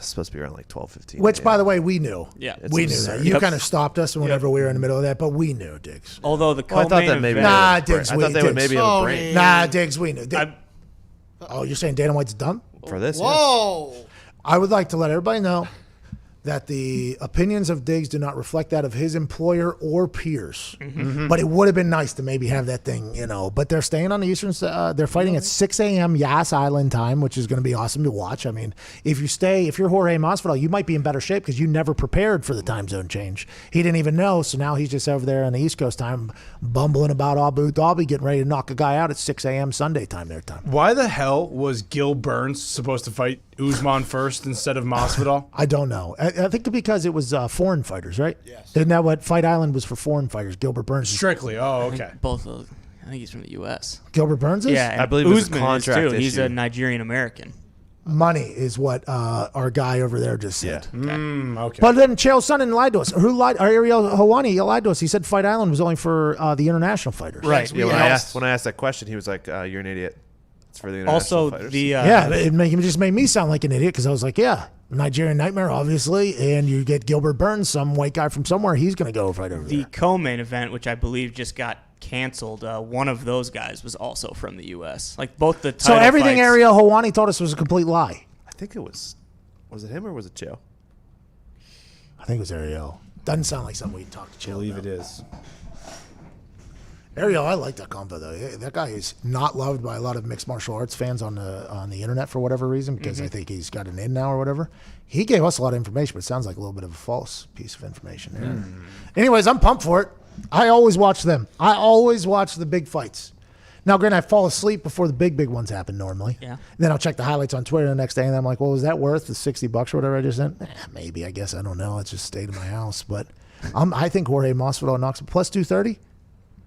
supposed to be around like 12:15. Which, by the way, we knew. Yeah. We knew that. You kind of stopped us whenever we were in the middle of that, but we knew, Diggs. Although the I thought co-main that maybe. event, Nah, Diggs. I thought they would maybe have a break Nah, Diggs, we knew. Oh, you're saying Dana White's done? for this. Whoa. I would like to let everybody know that the opinions of Diggs do not reflect that of his employer or peers. But it would have been nice to maybe have that thing, But they're staying on the Eastern. They're fighting at 6 a.m. Yas Island time, which is going to be awesome to watch. I mean, if you're Jorge Masvidal, you might be in better shape because you never prepared for the time zone change. He didn't even know, so now he's just over there on the East Coast time, bumbling about Abu Dhabi, getting ready to knock a guy out at 6 a.m. Sunday time their time. Why the hell was Gil Burns supposed to fight Usman first instead of Masvidal? I don't know. I think because it was foreign fighters, right? Yes. Isn't that what Fight Island was for foreign fighters? Gilbert Burns. Strictly. Oh, okay. both of I think he's from the U.S. Gilbert Burns is? Yeah, I believe it was a Usman contract is too. He's issue. a Nigerian American. money is what our guy over there just said. Okay. But then Chael Sonnen lied to us. Who lied? Ariel Helwani lied to us. He said Fight Island was only for the international fighters. Right. Yeah, when I asked that question, he was like, "You're an idiot. It's for the international Also, fighters." It just made me sound like an idiot because I was like, yeah, Nigerian Nightmare, obviously, and you get Gilbert Burns, some white guy from somewhere. He's going to go fight over there. The co-main event, which I believe just got canceled, one of those guys was also from the U.S. Like both the title So everything fights, Ariel Helwani told us was a complete lie. I think it was it him or was it Chael? I think it was Ariel. Doesn't sound like something we talked to I Chael believe about. it is. Ariel, I like that combo though. That guy is not loved by a lot of mixed martial arts fans on the internet for whatever reason, because I think he's got an in now or whatever. He gave us a lot of information, but it sounds like a little bit of a false piece of information there. Anyways, I'm pumped for it. I always watch them. I always watch the big fights. Now, granted, I fall asleep before the big ones happen normally. Yeah. Then I'll check the highlights on Twitter the next day, and I'm like, well, was that worth the $60 or whatever I just sent? Maybe. I guess. I don't know. I just stayed in my house. But I think Jorge Masvidal knocks him plus 230.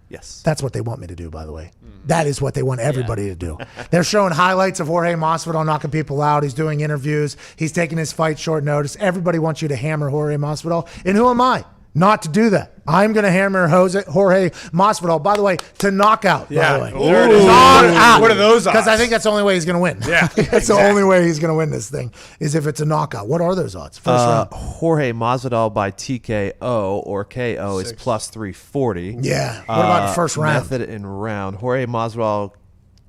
Yes. That's what they want me to do, by the way. That is what they want everybody to do. They're showing highlights of Jorge Masvidal knocking people out. He's doing interviews. He's taking his fight short notice. Everybody wants you to hammer Jorge Masvidal. And who am I not to do that? I'm going to hammer Jorge Masvidal, by the way, to knockout. Yeah. By the way. There it is. Knockout. What are those odds? Because I think that's the only way he's going to win. Yeah, That's the only way he's going to win this thing, is if it's a knockout. What are those odds? First round. Jorge Masvidal by TKO or KO is plus 340. Yeah. What about the first round? Method in round. Jorge Masvidal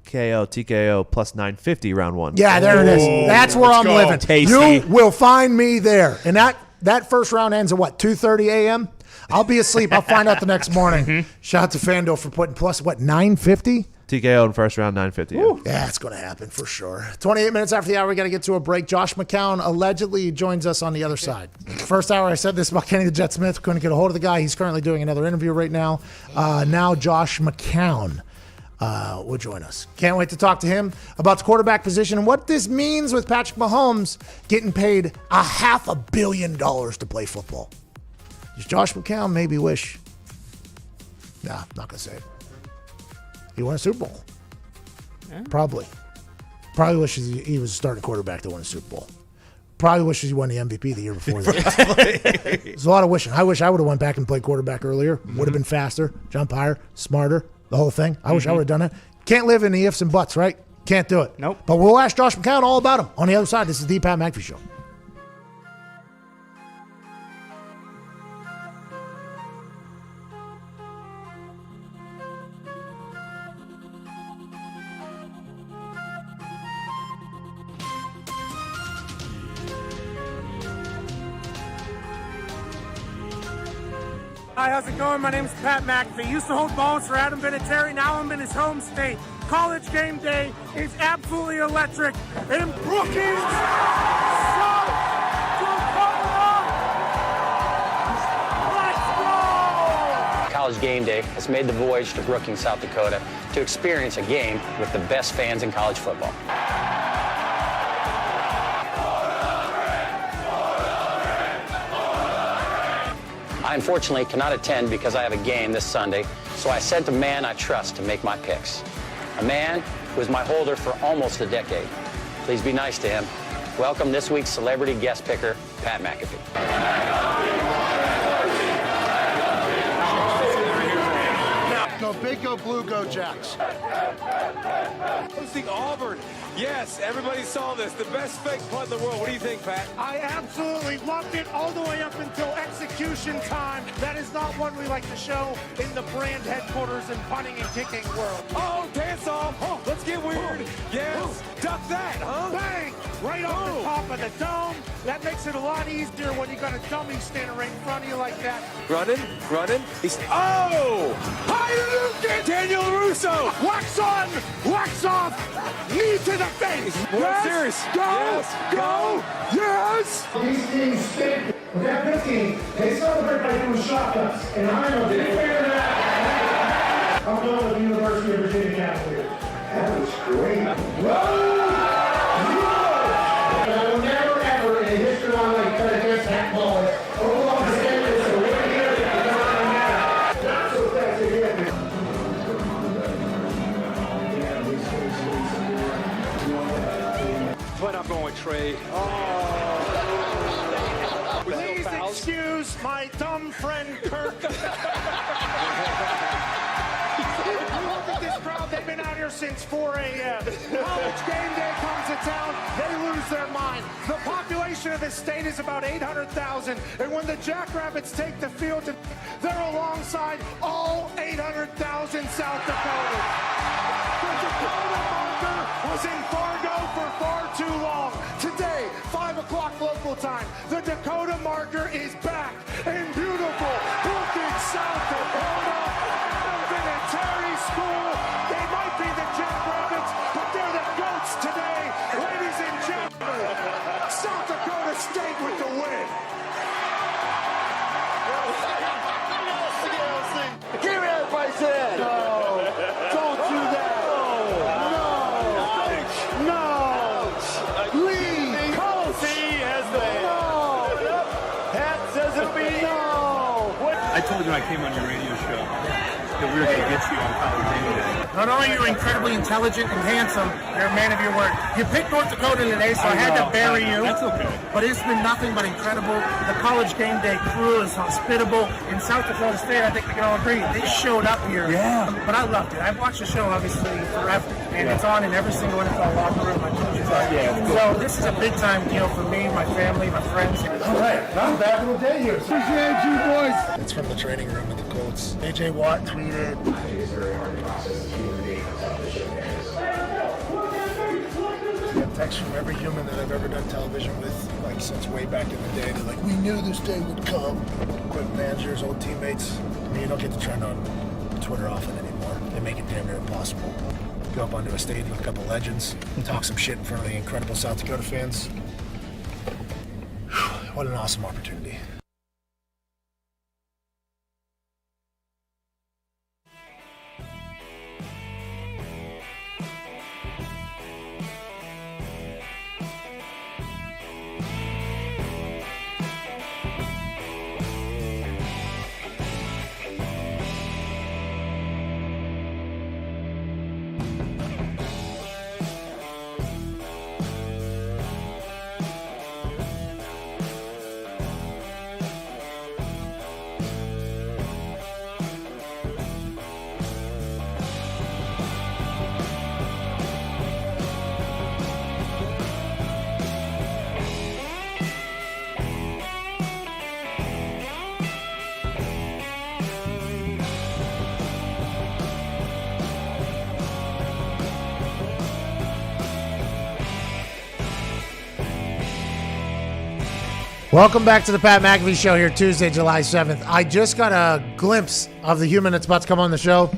KO, TKO plus 950 round one. Yeah, there it is. That's where I'm living. Tasty. You will find me there. And that first round ends at what, 2:30 a.m.? I'll be asleep. I'll find out the next morning. Shout out to FanDuel for putting plus, what, 950? TKO in first round, 950. Yeah. Yeah, it's going to happen for sure. 28 minutes after the hour, we got to get to a break. Josh McCown allegedly joins us on the other side. First hour, I said this about Kenny the Jet Smith. Couldn't get a hold of the guy. He's currently doing another interview right now. Now Josh McCown will join us. Can't wait to talk to him about the quarterback position and what this means with Patrick Mahomes getting paid $500 million to play football. Does Josh McCown maybe wish? Nah, not going to say it. He won a Super Bowl. Yeah. Probably wishes he was a starting quarterback that won a Super Bowl. Probably wishes he won the MVP the year before that. There's a lot of wishing. I wish I would have went back and played quarterback earlier. Would have been faster, jump higher, smarter, the whole thing. I wish I would have done it. Can't live in the ifs and buts, right? Can't do it. Nope. But we'll ask Josh McCown all about him on the other side. This is the Pat McAfee Show. Hi, how's it going? My name is Pat McAfee. Used to hold balls for Adam Vinatieri. Now I'm in his home state. College game day is absolutely electric in Brookings, South Dakota. Let's go! College game day has made the voyage to Brookings, South Dakota to experience a game with the best fans in college football. I unfortunately cannot attend because I have a game this Sunday, so I sent a man I trust to make my picks. A man who was my holder for almost a decade. Please be nice to him. Welcome this week's celebrity guest picker, Pat McAfee. Go big, go blue, go Jacks. Hosting Auburn. Yes, everybody saw this. The best fake punt in the world. What do you think, Pat? I absolutely loved it all the way up until execution time. That is not one we like to show in the brand headquarters and punting and kicking world. Oh, dance off. Oh, let's get weird. Yes. Duck that, huh? Bang! Right off the top of the dome. That makes it a lot easier when you got a dummy standing right in front of you like that. Running. He's Hayden Daniel Russo. Wax on, wax off, knee to the face. World Series. Go, Yes. go, yes. These teams stick with that 15. They celebrate by doing shotguns. And I'm a big fan of that. I'm going with the University of Virginia Cavaliers. That was great. Whoa! And I will never, ever in the history of my life cut against that ball. Oklahoma State is a win here. Not so fast again. But I'm going dumb friend Kirk. Look at this crowd. They've been out here since 4 a.m. College game day comes to town. They lose their mind. The population of this state is about 800,000. And when the Jackrabbits take the field, they're alongside all 800,000 South Dakotans. The Dakota marker was in Fargo for far too long. Today, 5 o'clock local time, the Dakota marker is back in beautiful Brookings, South Dakota. Terry School. They might be the Jackrabbits, but they're the GOATs today. Ladies and gentlemen, South Dakota State with the win. Give me everybody's head. No. Don't do that. No. No. Leave. Coach. No. Pat says it'll be no. I told you I came on your radio show that we were going to get you on College Game Day. Not only are you incredibly intelligent and handsome, you're a man of your word. You picked North Dakota today, so I had to bury you. That's okay. But it's been nothing but incredible. The College Game Day crew is hospitable. In South Dakota State, I think we can all agree, they showed up here. Yeah. But I loved it. I've watched the show, obviously, forever. And it's on in every single NFL locker room. My coaches are. So this is a big-time deal for me, my family, my friends. All right, I'm back in the day here. Appreciate you, boys. It's from the training room of the Colts. AJ Watt tweeted. I get texts from every human that I've ever done television with, like since way back in the day. They're like, we knew this day would come. Equipment managers, old teammates. I mean, you don't get to trend on Twitter often anymore. They make it damn near impossible. Go up onto a stage with a couple legends and talk some shit in front of the incredible South Dakota fans. What an awesome opportunity. Welcome back to the Pat McAfee Show here Tuesday, July 7th. I just got a glimpse of the human that's about to come on the show.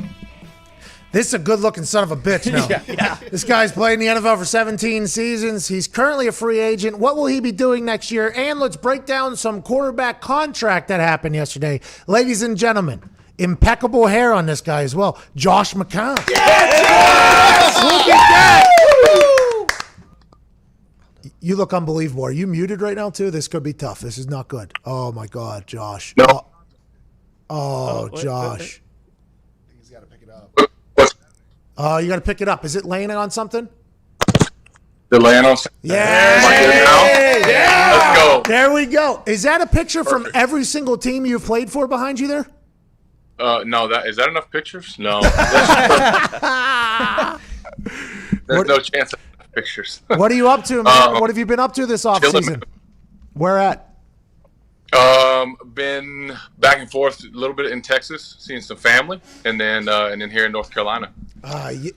This is a good-looking son of a bitch now. Yeah. This guy's played in the NFL for 17 seasons. He's currently a free agent. What will he be doing next year? And let's break down some quarterback contract that happened yesterday. Ladies and gentlemen, impeccable hair on this guy as well. Josh McCown. Yes! Look at that! You look unbelievable. Are you muted right now, too? This could be tough. This is not good. Oh, my God, Josh. No. Josh. He's got to pick it up. Oh, you got to pick it up. Is it laying on something? They're laying on something. Yeah. Let's go. There we go. Is that a picture from every single team you've played for behind you there? No, is that enough pictures? No. There's no chance of enough pictures. What are you up to, man? What have you been up to this offseason? Where at? Been back and forth a little bit in Texas, seeing some family, and then here in North Carolina.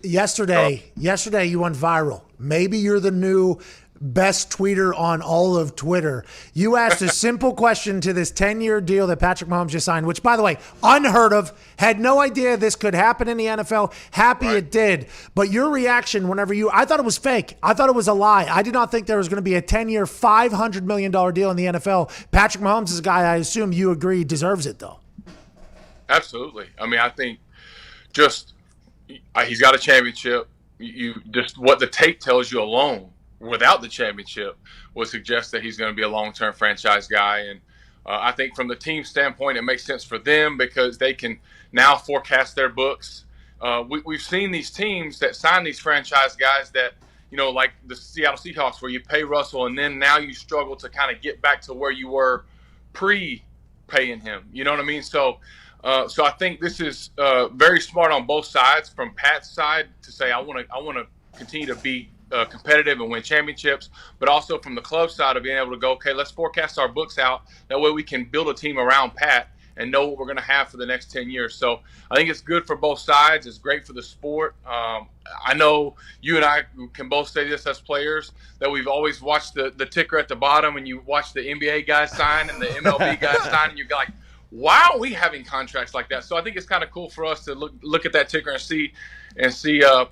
Yesterday you went viral. Maybe you're the new best tweeter on all of Twitter. You asked a simple question to this 10-year deal that Patrick Mahomes just signed, which, by the way, unheard of. Had no idea this could happen in the NFL. Happy it did. But your reaction I thought it was fake. I thought it was a lie. I did not think there was going to be a 10-year, $500 million deal in the NFL. Patrick Mahomes is a guy I assume you agree deserves it, though. Absolutely. I mean, I think he's got a championship. You just what the tape tells you alone, without the championship, would suggest that he's going to be a long-term franchise guy. And I think from the team standpoint, it makes sense for them because they can now forecast their books. We've seen these teams that sign these franchise guys that, like the Seattle Seahawks, where you pay Russell and then now you struggle to kind of get back to where you were pre paying him. You know what I mean? So I think this is very smart on both sides. From Pat's side to say, I want to continue to be competitive and win championships, but also from the club side of being able to go, okay, let's forecast our books out. That way we can build a team around Pat and know what we're going to have for the next 10 years. So I think it's good for both sides. It's great for the sport. I know you and I can both say this as players, that we've always watched the ticker at the bottom, and you watch the NBA guys sign and the MLB guys sign, and you're like, why are we having contracts like that? So I think it's kind of cool for us to look at that ticker and see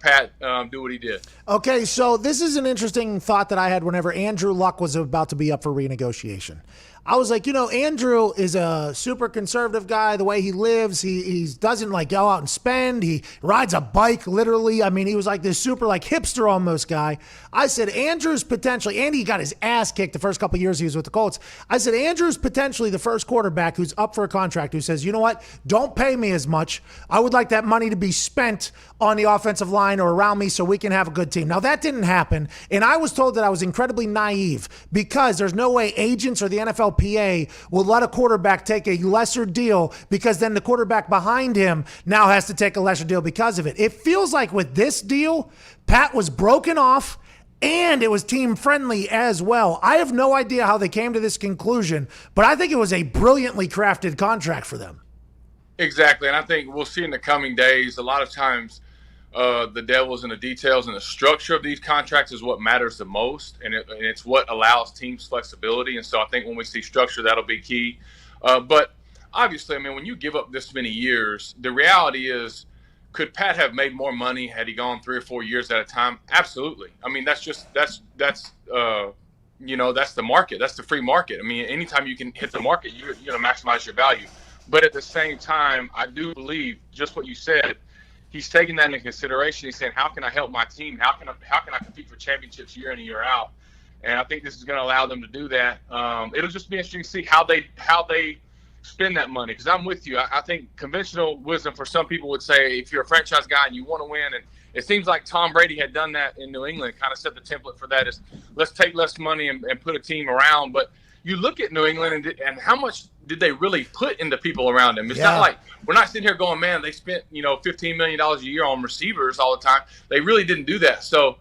Pat do what he did. Okay, so this is an interesting thought that I had whenever Andrew Luck was about to be up for renegotiation. I was like, Andrew is a super conservative guy. The way he lives, he doesn't like go out and spend. He rides a bike, literally. I mean, he was like this super like hipster almost guy. I said, Andrew's potentially, and he got his ass kicked the first couple of years he was with the Colts. I said, Andrew's potentially the first quarterback who's up for a contract who says, you know what, don't pay me as much. I would like that money to be spent on the offensive line or around me so we can have a good team. Now, that didn't happen, and I was told that I was incredibly naive because there's no way agents or the NFLPA will let a quarterback take a lesser deal because then the quarterback behind him now has to take a lesser deal because of it. It feels like with this deal, Pat was broken off, and it was team friendly as well. I have no idea how they came to this conclusion, but I think it was a brilliantly crafted contract for them. Exactly, and I think we'll see in the coming days, a lot of times the devil's in the details, and the structure of these contracts is what matters the most, and it's what allows teams flexibility. And so I think when we see structure, that'll be key. But obviously, I mean, when you give up this many years, the reality is, could Pat have made more money had he gone 3 or 4 years at a time? Absolutely. I mean, that's the market. That's the free market. I mean, anytime you can hit the market, you're going to maximize your value. But at the same time, I do believe just what you said. He's taking that into consideration. He's saying, how can I help my team? How can I compete for championships year in and year out? And I think this is going to allow them to do that. It'll just be interesting to see how they spend that money. Because I'm with you. I think conventional wisdom for some people would say, if you're a franchise guy and you want to win, and it seems like Tom Brady had done that in New England, kind of set the template for that, is let's take less money and put a team around. But you look at New England and how much did they really put into people around them? It's not like we're not sitting here going, man, they spent $15 million a year on receivers all the time. They really didn't do that. So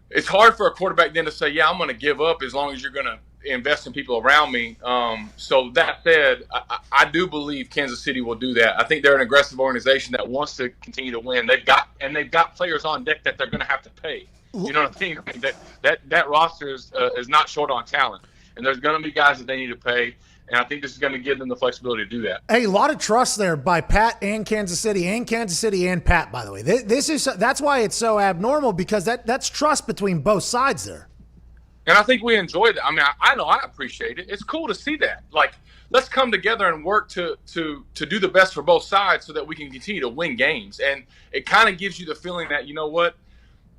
it's hard for a quarterback then to say, yeah, I'm going to give up as long as you're going to invest in people around me. So that said, I do believe Kansas City will do that. I think they're an aggressive organization that wants to continue to win. They've got players on deck that they're going to have to pay. You know what I mean? That roster is not short on talent. And there's going to be guys that they need to pay, and I think this is going to give them the flexibility to do that. Hey, a lot of trust there by Pat and Kansas City and Pat, by the way. That's why it's so abnormal, because that's trust between both sides there. And I think we enjoy that. I mean, I know I appreciate it. It's cool to see that. Like, let's come together and work to do the best for both sides so that we can continue to win games. And it kind of gives you the feeling that, you know what,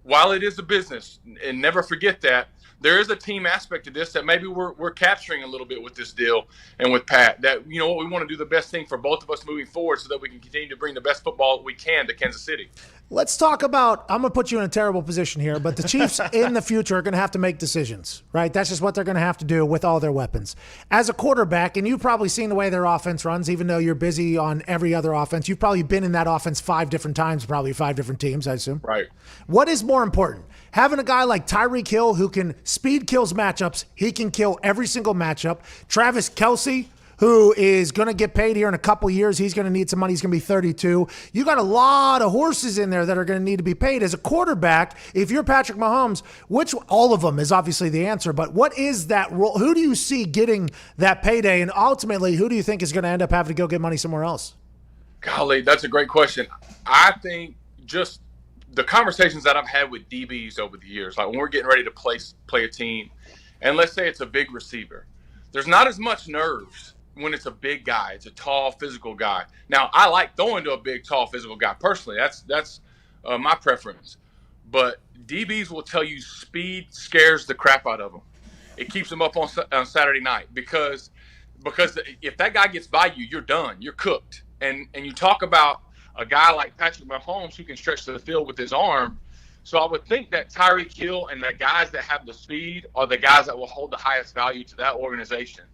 while it is a business, and never forget that, there is a team aspect to this that maybe we're capturing a little bit with this deal and with Pat, that, we want to do the best thing for both of us moving forward so that we can continue to bring the best football we can to Kansas City. Let's talk about, I'm going to put you in a terrible position here, but the Chiefs in the future are going to have to make decisions, right? That's just what they're going to have to do with all their weapons. As a quarterback, and you've probably seen the way their offense runs, even though you're busy on every other offense, you've probably been in that offense 5 different times, probably 5 different teams, I assume. Right. What is more important? Having a guy like Tyreek Hill who can speed kills matchups. He can kill every single matchup. Travis Kelce, who is going to get paid here in a couple years. He's going to need some money. He's going to be 32. You got a lot of horses in there that are going to need to be paid. As a quarterback, if you're Patrick Mahomes, which all of them is obviously the answer, but what is that role? Who do you see getting that payday? And ultimately, who do you think is going to end up having to go get money somewhere else? Golly, that's a great question. I think just the conversations that I've had with DBs over the years, like when we're getting ready to play a team, and let's say it's a big receiver, there's not as much nerves when it's a big guy. It's a tall, physical guy. Now, I like throwing to a big, tall, physical guy personally. That's my preference. But DBs will tell you speed scares the crap out of them. It keeps them up on Saturday night because if that guy gets by you, you're done. You're cooked. And you talk about a guy like Patrick Mahomes who can stretch the field with his arm. So I would think that Tyreek Hill and the guys that have the speed are the guys that will hold the highest value to that organization.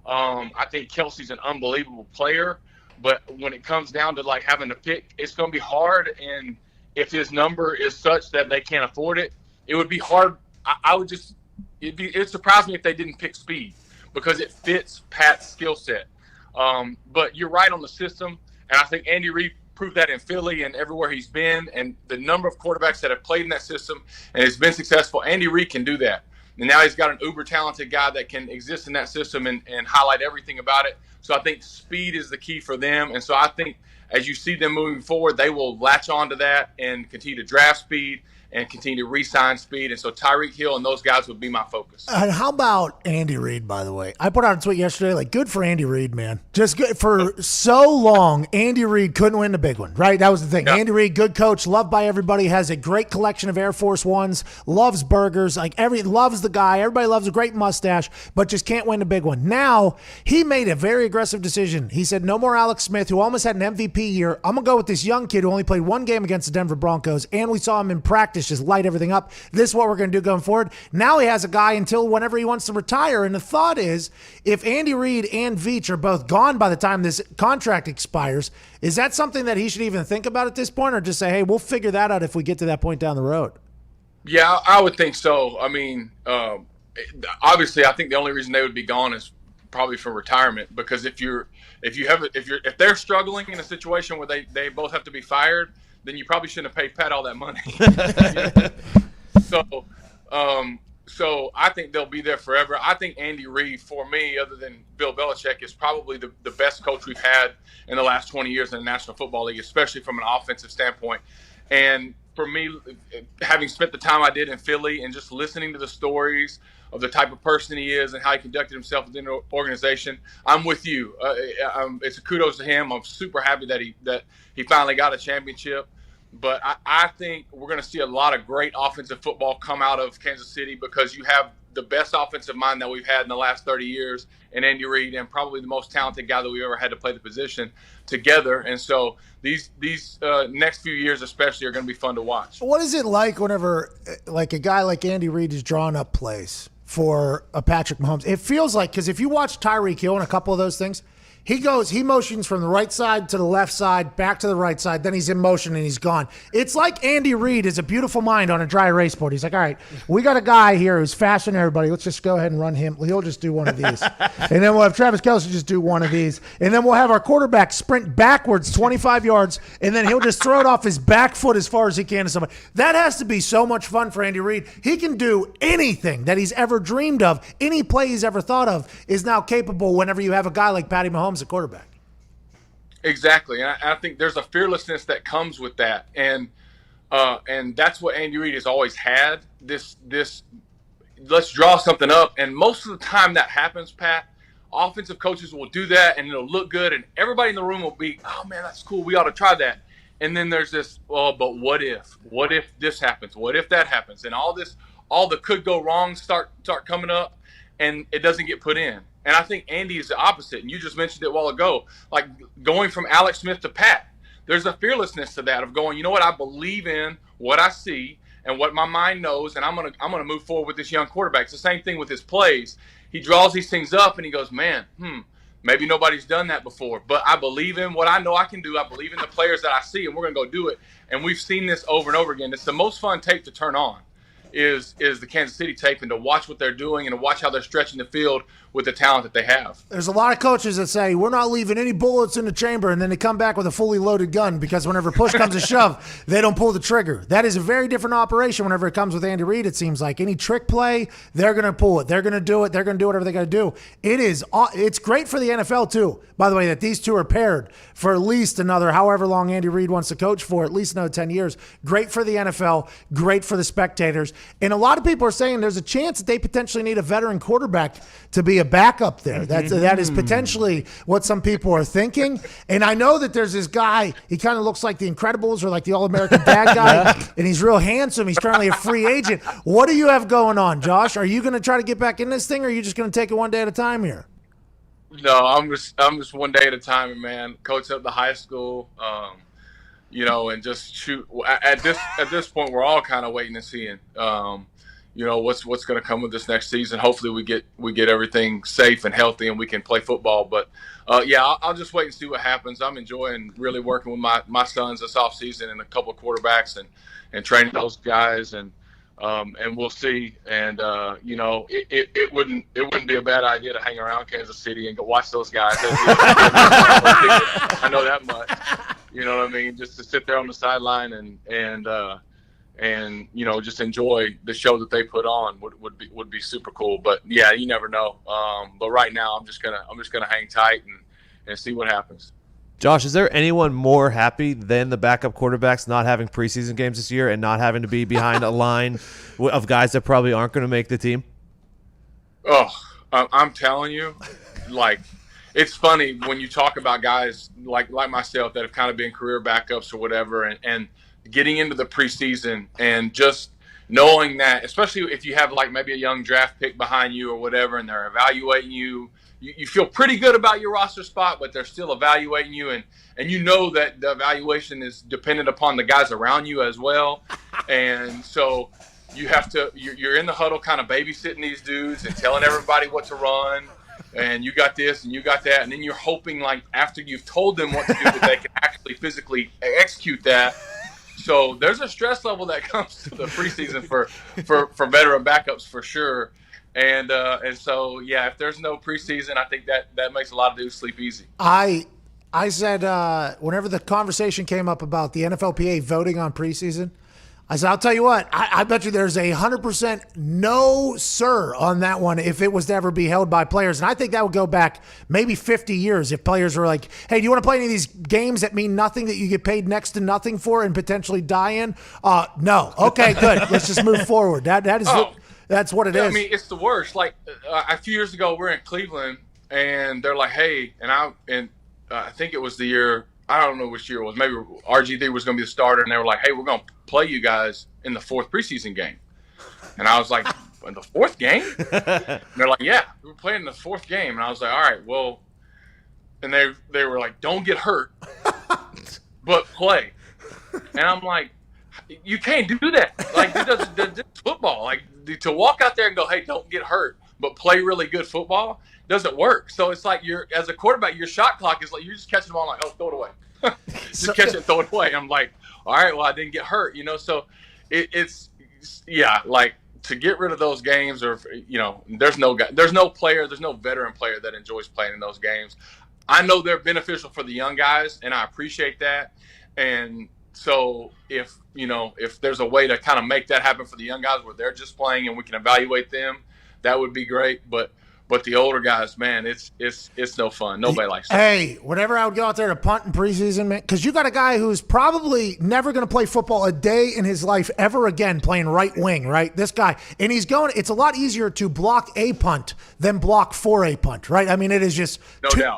I think Kelsey's an unbelievable player, but when it comes down to like having to pick, it's going to be hard. And if his number is such that they can't afford it, it would be hard. I would just it'd surprise me if they didn't pick speed because it fits Pat's skill set. But you're right on the system, and I think Andy Reid proved that in Philly and everywhere he's been, and the number of quarterbacks that have played in that system and has been successful. Andy Reid can do that. And now he's got an uber talented guy that can exist in that system and highlight everything about it. So I think speed is the key for them. And so I think as you see them moving forward, they will latch on to that and continue to draft speed and continue to re-sign speed. And so Tyreek Hill and those guys would be my focus. And how about Andy Reid, by the way? I put out a tweet yesterday, like, good for Andy Reid, man. Just good. For so long, Andy Reid couldn't win the big one, right? That was the thing. Yeah. Andy Reid, good coach, loved by everybody, has a great collection of Air Force Ones, loves burgers, loves the guy. Everybody loves a great mustache, but just can't win the big one. Now, he made a very aggressive decision. He said, no more Alex Smith, who almost had an MVP year. I'm going to go with this young kid who only played one game against the Denver Broncos, and we saw him in practice just light everything up. This is what we're going to do going forward. Now he has a guy until whenever he wants to retire. And the thought is, if Andy Reid and Veach are both gone by the time this contract expires, is that something that he should even think about at this point, or just say, hey, we'll figure that out if we get to that point down the road? Yeah, I would think so. I mean, obviously, I think the only reason they would be gone is probably for retirement, because if they're struggling in a situation where they both have to be fired, then you probably shouldn't have paid Pat all that money. So I think they'll be there forever. I think Andy Reid, for me, other than Bill Belichick, is probably the best coach we've had in the last 20 years in the National Football League, especially from an offensive standpoint. And for me, having spent the time I did in Philly and just listening to the stories of the type of person he is and how he conducted himself within the organization, I'm with you. It's a kudos to him. I'm super happy that he finally got a championship. But I think we're going to see a lot of great offensive football come out of Kansas City, because you have the best offensive mind that we've had in the last 30 years in Andy Reid, and probably the most talented guy that we ever had to play the position together. And so these next few years especially are going to be fun to watch. What is it like whenever like a guy like Andy Reid is drawing up plays for a Patrick Mahomes? It feels like, because if you watch Tyreek Hill and a couple of those things, he motions from the right side to the left side, back to the right side, then he's in motion and he's gone. It's like Andy Reid is a beautiful mind on a dry erase board. He's like, all right, we got a guy here who's faster than everybody. Let's just go ahead and run him. He'll just do one of these. And then we'll have Travis Kelce just do one of these. And then we'll have our quarterback sprint backwards 25 yards, and then he'll just throw it off his back foot as far as he can to somebody. That has to be so much fun for Andy Reid. He can do anything that he's ever dreamed of. Any play he's ever thought of is now capable whenever you have a guy like Patty Mahomes at quarterback. Exactly, and I think there's a fearlessness that comes with that, and that's what Andy Reid has always had. This let's draw something up, and most of the time that happens, Pat. Offensive coaches will do that, and it'll look good, and everybody in the room will be, oh man, that's cool. We ought to try that. And then there's this, but what if? What if this happens? What if that happens? And all the could go wrong start coming up, and it doesn't get put in. And I think Andy is the opposite. And you just mentioned it a while ago, like going from Alex Smith to Pat. There's a fearlessness to that of going, you know what, I believe in what I see and what my mind knows, and I'm gonna move forward with this young quarterback. It's the same thing with his plays. He draws these things up and he goes, man, maybe nobody's done that before, but I believe in what I know I can do. I believe in the players that I see, and we're gonna go do it. And we've seen this over and over again. It's the most fun tape to turn on. Is the Kansas City tape, and to watch what they're doing and to watch how they're stretching the field with the talent that they have. There's a lot of coaches that say, we're not leaving any bullets in the chamber, and then they come back with a fully loaded gun because whenever push comes to shove, they don't pull the trigger. That is a very different operation whenever it comes with Andy Reid, it seems like. Any trick play, they're going to pull it. They're going to do it. They're going to do whatever they got to do. It's great for the NFL, too, by the way, that these two are paired for at least another, however long Andy Reid wants to coach for, at least another 10 years. Great for the NFL, great for the spectators. And a lot of people are saying there's a chance that they potentially need a veteran quarterback to be a backup there. That is potentially what some people are thinking. And I know that there's this guy, he kind of looks like the Incredibles or like the All-American Dad guy, and he's real handsome. He's currently a free agent. What do you have going on, Josh? Are you going to try to get back in this thing, or are you just going to take it one day at a time here? No, I'm just one day at a time, man. Coach up the high school, and just shoot. At this point, we're all kind of waiting and seeing. what's going to come with this next season. Hopefully we get everything safe and healthy and we can play football. But I'll just wait and see what happens. I'm enjoying really working with my sons this offseason and a couple of quarterbacks and training those guys and we'll see. And it wouldn't be a bad idea to hang around Kansas City and go watch those guys. I know that much. You know what I mean? Just to sit there on the sideline and just enjoy the show that they put on would be super cool. But yeah, you never know. But right now I'm just gonna hang tight and see what happens. Josh, is there anyone more happy than the backup quarterbacks not having preseason games this year and not having to be behind a line of guys that probably aren't going to make the team? Oh, I'm telling you, like, it's funny when you talk about guys like myself that have kind of been career backups or whatever, and getting into the preseason and just knowing that, especially if you have like maybe a young draft pick behind you or whatever, and they're evaluating you. You feel pretty good about your roster spot, but they're still evaluating you, and you know that the evaluation is dependent upon the guys around you as well. And so you have to you're in the huddle kind of babysitting these dudes and telling everybody what to run, and you got this and you got that, and then you're hoping like after you've told them what to do that they can actually physically execute that. So there's a stress level that comes to the preseason for veteran backups for sure. And so, yeah, if there's no preseason, I think that makes a lot of dudes sleep easy. I said whenever the conversation came up about the NFLPA voting on preseason, I said, I'll tell you what, I bet you there's 100% no sir on that one if it was to ever be held by players. And I think that would go back maybe 50 years if players were like, hey, do you want to play any of these games that mean nothing that you get paid next to nothing for and potentially die in? No. Okay, good. Let's just move forward. That is that's what it is. I mean, it's the worst. Like a few years ago, we're in Cleveland, and they're like, "Hey," and I think it was the year. I don't know which year it was. Maybe RG3 was going to be the starter, and they were like, "Hey, we're going to play you guys in the 4th preseason game." And I was like, "In the 4th game?" And they're like, "Yeah, we're playing in the 4th game." And I was like, "All right, well," and they were like, "Don't get hurt, but play." And I'm like, "You can't do that. Like, this football. Like, to walk out there and go, hey, don't get hurt, but play really good football doesn't work." So it's like as a quarterback, your shot clock is like you're just catching the ball like, oh, throw it away. Just catch it, throw it away. I'm like, all right, well, I didn't get hurt, So it's like to get rid of those games, or there's no veteran player that enjoys playing in those games. I know they're beneficial for the young guys, and I appreciate that. And so if there's a way to kind of make that happen for the young guys where they're just playing and we can evaluate them, that would be great. But the older guys, man, it's no fun. Nobody likes that. Hey, whenever I would go out there to punt in preseason, man, because you got a guy who's probably never going to play football a day in his life ever again playing right wing, right? This guy. And he's going – it's a lot easier to block a punt than block for a punt, right? I mean, it is just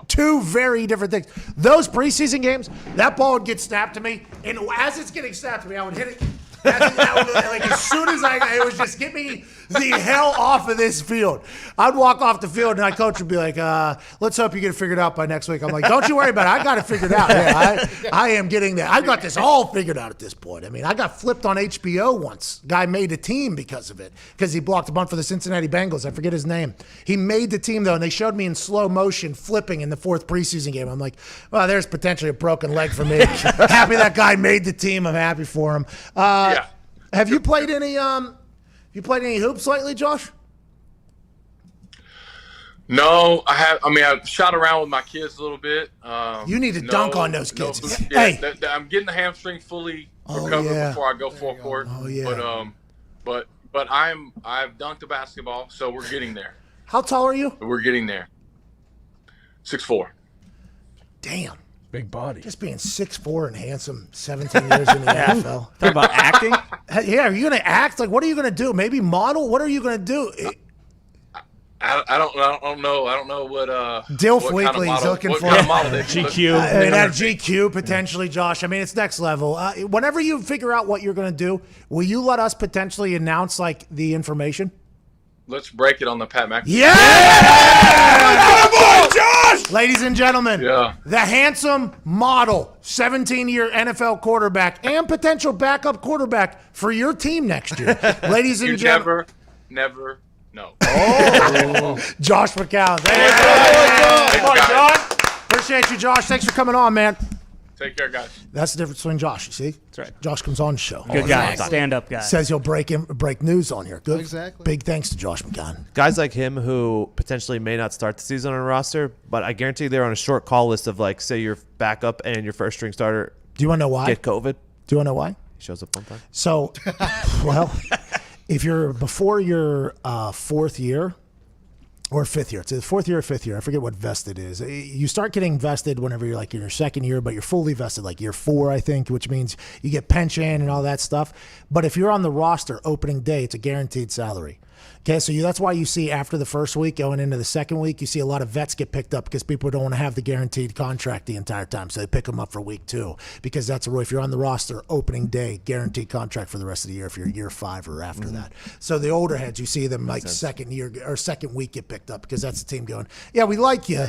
two very different things. Those preseason games, that ball would get snapped to me, and as it's getting snapped to me, I would hit it. As soon as it was just get me the hell off of this field. I'd walk off the field and my coach would be like, let's hope you get it figured out by next week. I'm like, don't you worry about it. I got it figured out. Yeah, I am getting that. I got this all figured out at this point. I mean, I got flipped on HBO once. Guy made a team because of it, because he blocked a bunt for the Cincinnati Bengals. I forget his name. He made the team, though, and they showed me in slow motion flipping in the 4th preseason game. I'm like, well, there's potentially a broken leg for me. Happy that guy made the team. I'm happy for him. Have you played any hoops lately, Josh? No, I have. I mean, I've shot around with my kids a little bit. You need to dunk on those kids. I'm getting the hamstring fully recovered before I go full court. Oh yeah. But I've dunked a basketball, so we're getting there. How tall are you? We're getting there. 6'4". Damn. Big body. Just being 6'4" and handsome, 17 years in the NFL. Talk about acting? Yeah, are you going to act? Like, what are you going to do? Maybe model? What are you going to do? I don't know. I don't know what Dilf Weekly is looking for. Kind of model GQ. That GQ potentially, Josh. I mean, it's next level. Whenever you figure out what you're going to do, will you let us potentially announce like the information? Let's break it on the Pat McAfee. Yeah! Boy, Josh! Ladies and gentlemen, the handsome model, 17-year NFL quarterback and potential backup quarterback for your team next year. Ladies and gentlemen. never know. Josh McCown. Thanks, guys. Appreciate you, Josh. Thanks for coming on, man. Take care, guys. That's the difference between Josh, you see? That's right. Josh comes on the show. Good guy. Stand-up guy. Says he'll break news on here. Good. Exactly. Big thanks to Josh McCown. Guys like him who potentially may not start the season on a roster, but I guarantee they're on a short call list of, like, say your backup and your first string starter. Do you want to know why? Get COVID. Do you want to know why? He shows up one time. So, well, if you're before your fourth year or fifth year, it's the fourth year or fifth year, I forget what vested is. You start getting vested whenever you're like in your second year, but you're fully vested like year 4, I think, which means you get pension and all that stuff. But if you're on the roster opening day, it's a guaranteed salary. Okay, so that's why you see after the first week going into the second week, you see a lot of vets get picked up because people don't want to have the guaranteed contract the entire time. So they pick them up for week 2 because that's a rule. If you're on the roster, opening day, guaranteed contract for the rest of the year if you're year 5 or after that. So the older heads, you see them like second year or second week get picked up because that's the team going, yeah, we like you.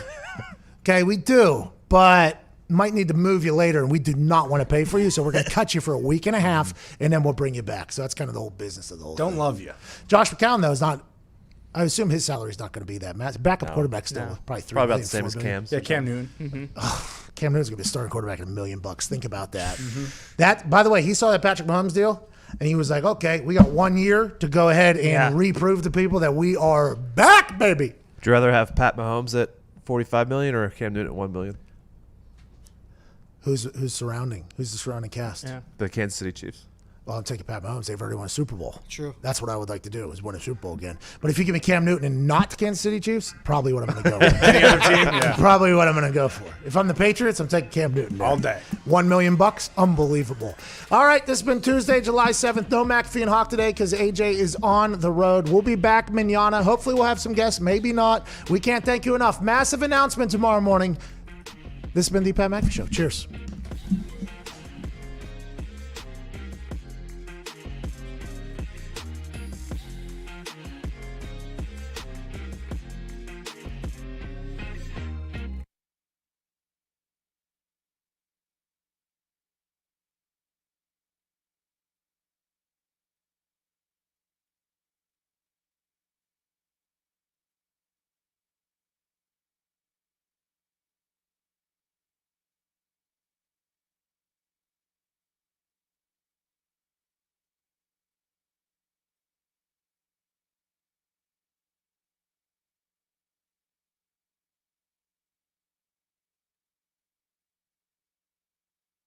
Okay, we do, but might need to move you later, and we do not want to pay for you, so we're going to cut you for a week and a half, and then we'll bring you back. So that's kind of the whole business of the whole Don't thing. love you. Josh McCown, though, is not – I assume his salary is not going to be that. Matt's backup quarterback still probably $3 Probably million, about the same $4 as million. Cam's. Yeah, Cam Newton. Cam Newton's going to be a starting quarterback at $1 million. Think about that. That, by the way, he saw that Patrick Mahomes deal, and he was like, okay, we got 1 year to go ahead and reprove to people that we are back, baby. Would you rather have Pat Mahomes at $45 million or Cam Newton at $1 million? Who's the surrounding cast? Yeah. The Kansas City Chiefs. Well, I'm taking Pat Mahomes. They've already won a Super Bowl. True. That's what I would like to do is win a Super Bowl again. But if you give me Cam Newton and not the Kansas City Chiefs, probably what I'm going to go with. Any other team? Yeah. Probably what I'm going to go for. If I'm the Patriots, I'm taking Cam Newton. All day. $1 million bucks, unbelievable. All right, this has been Tuesday, July 7th. No McAfee and Hawk today because AJ is on the road. We'll be back manana. Hopefully we'll have some guests, maybe not. We can't thank you enough. Massive announcement tomorrow morning. This has been the Pat McAfee Show. Cheers.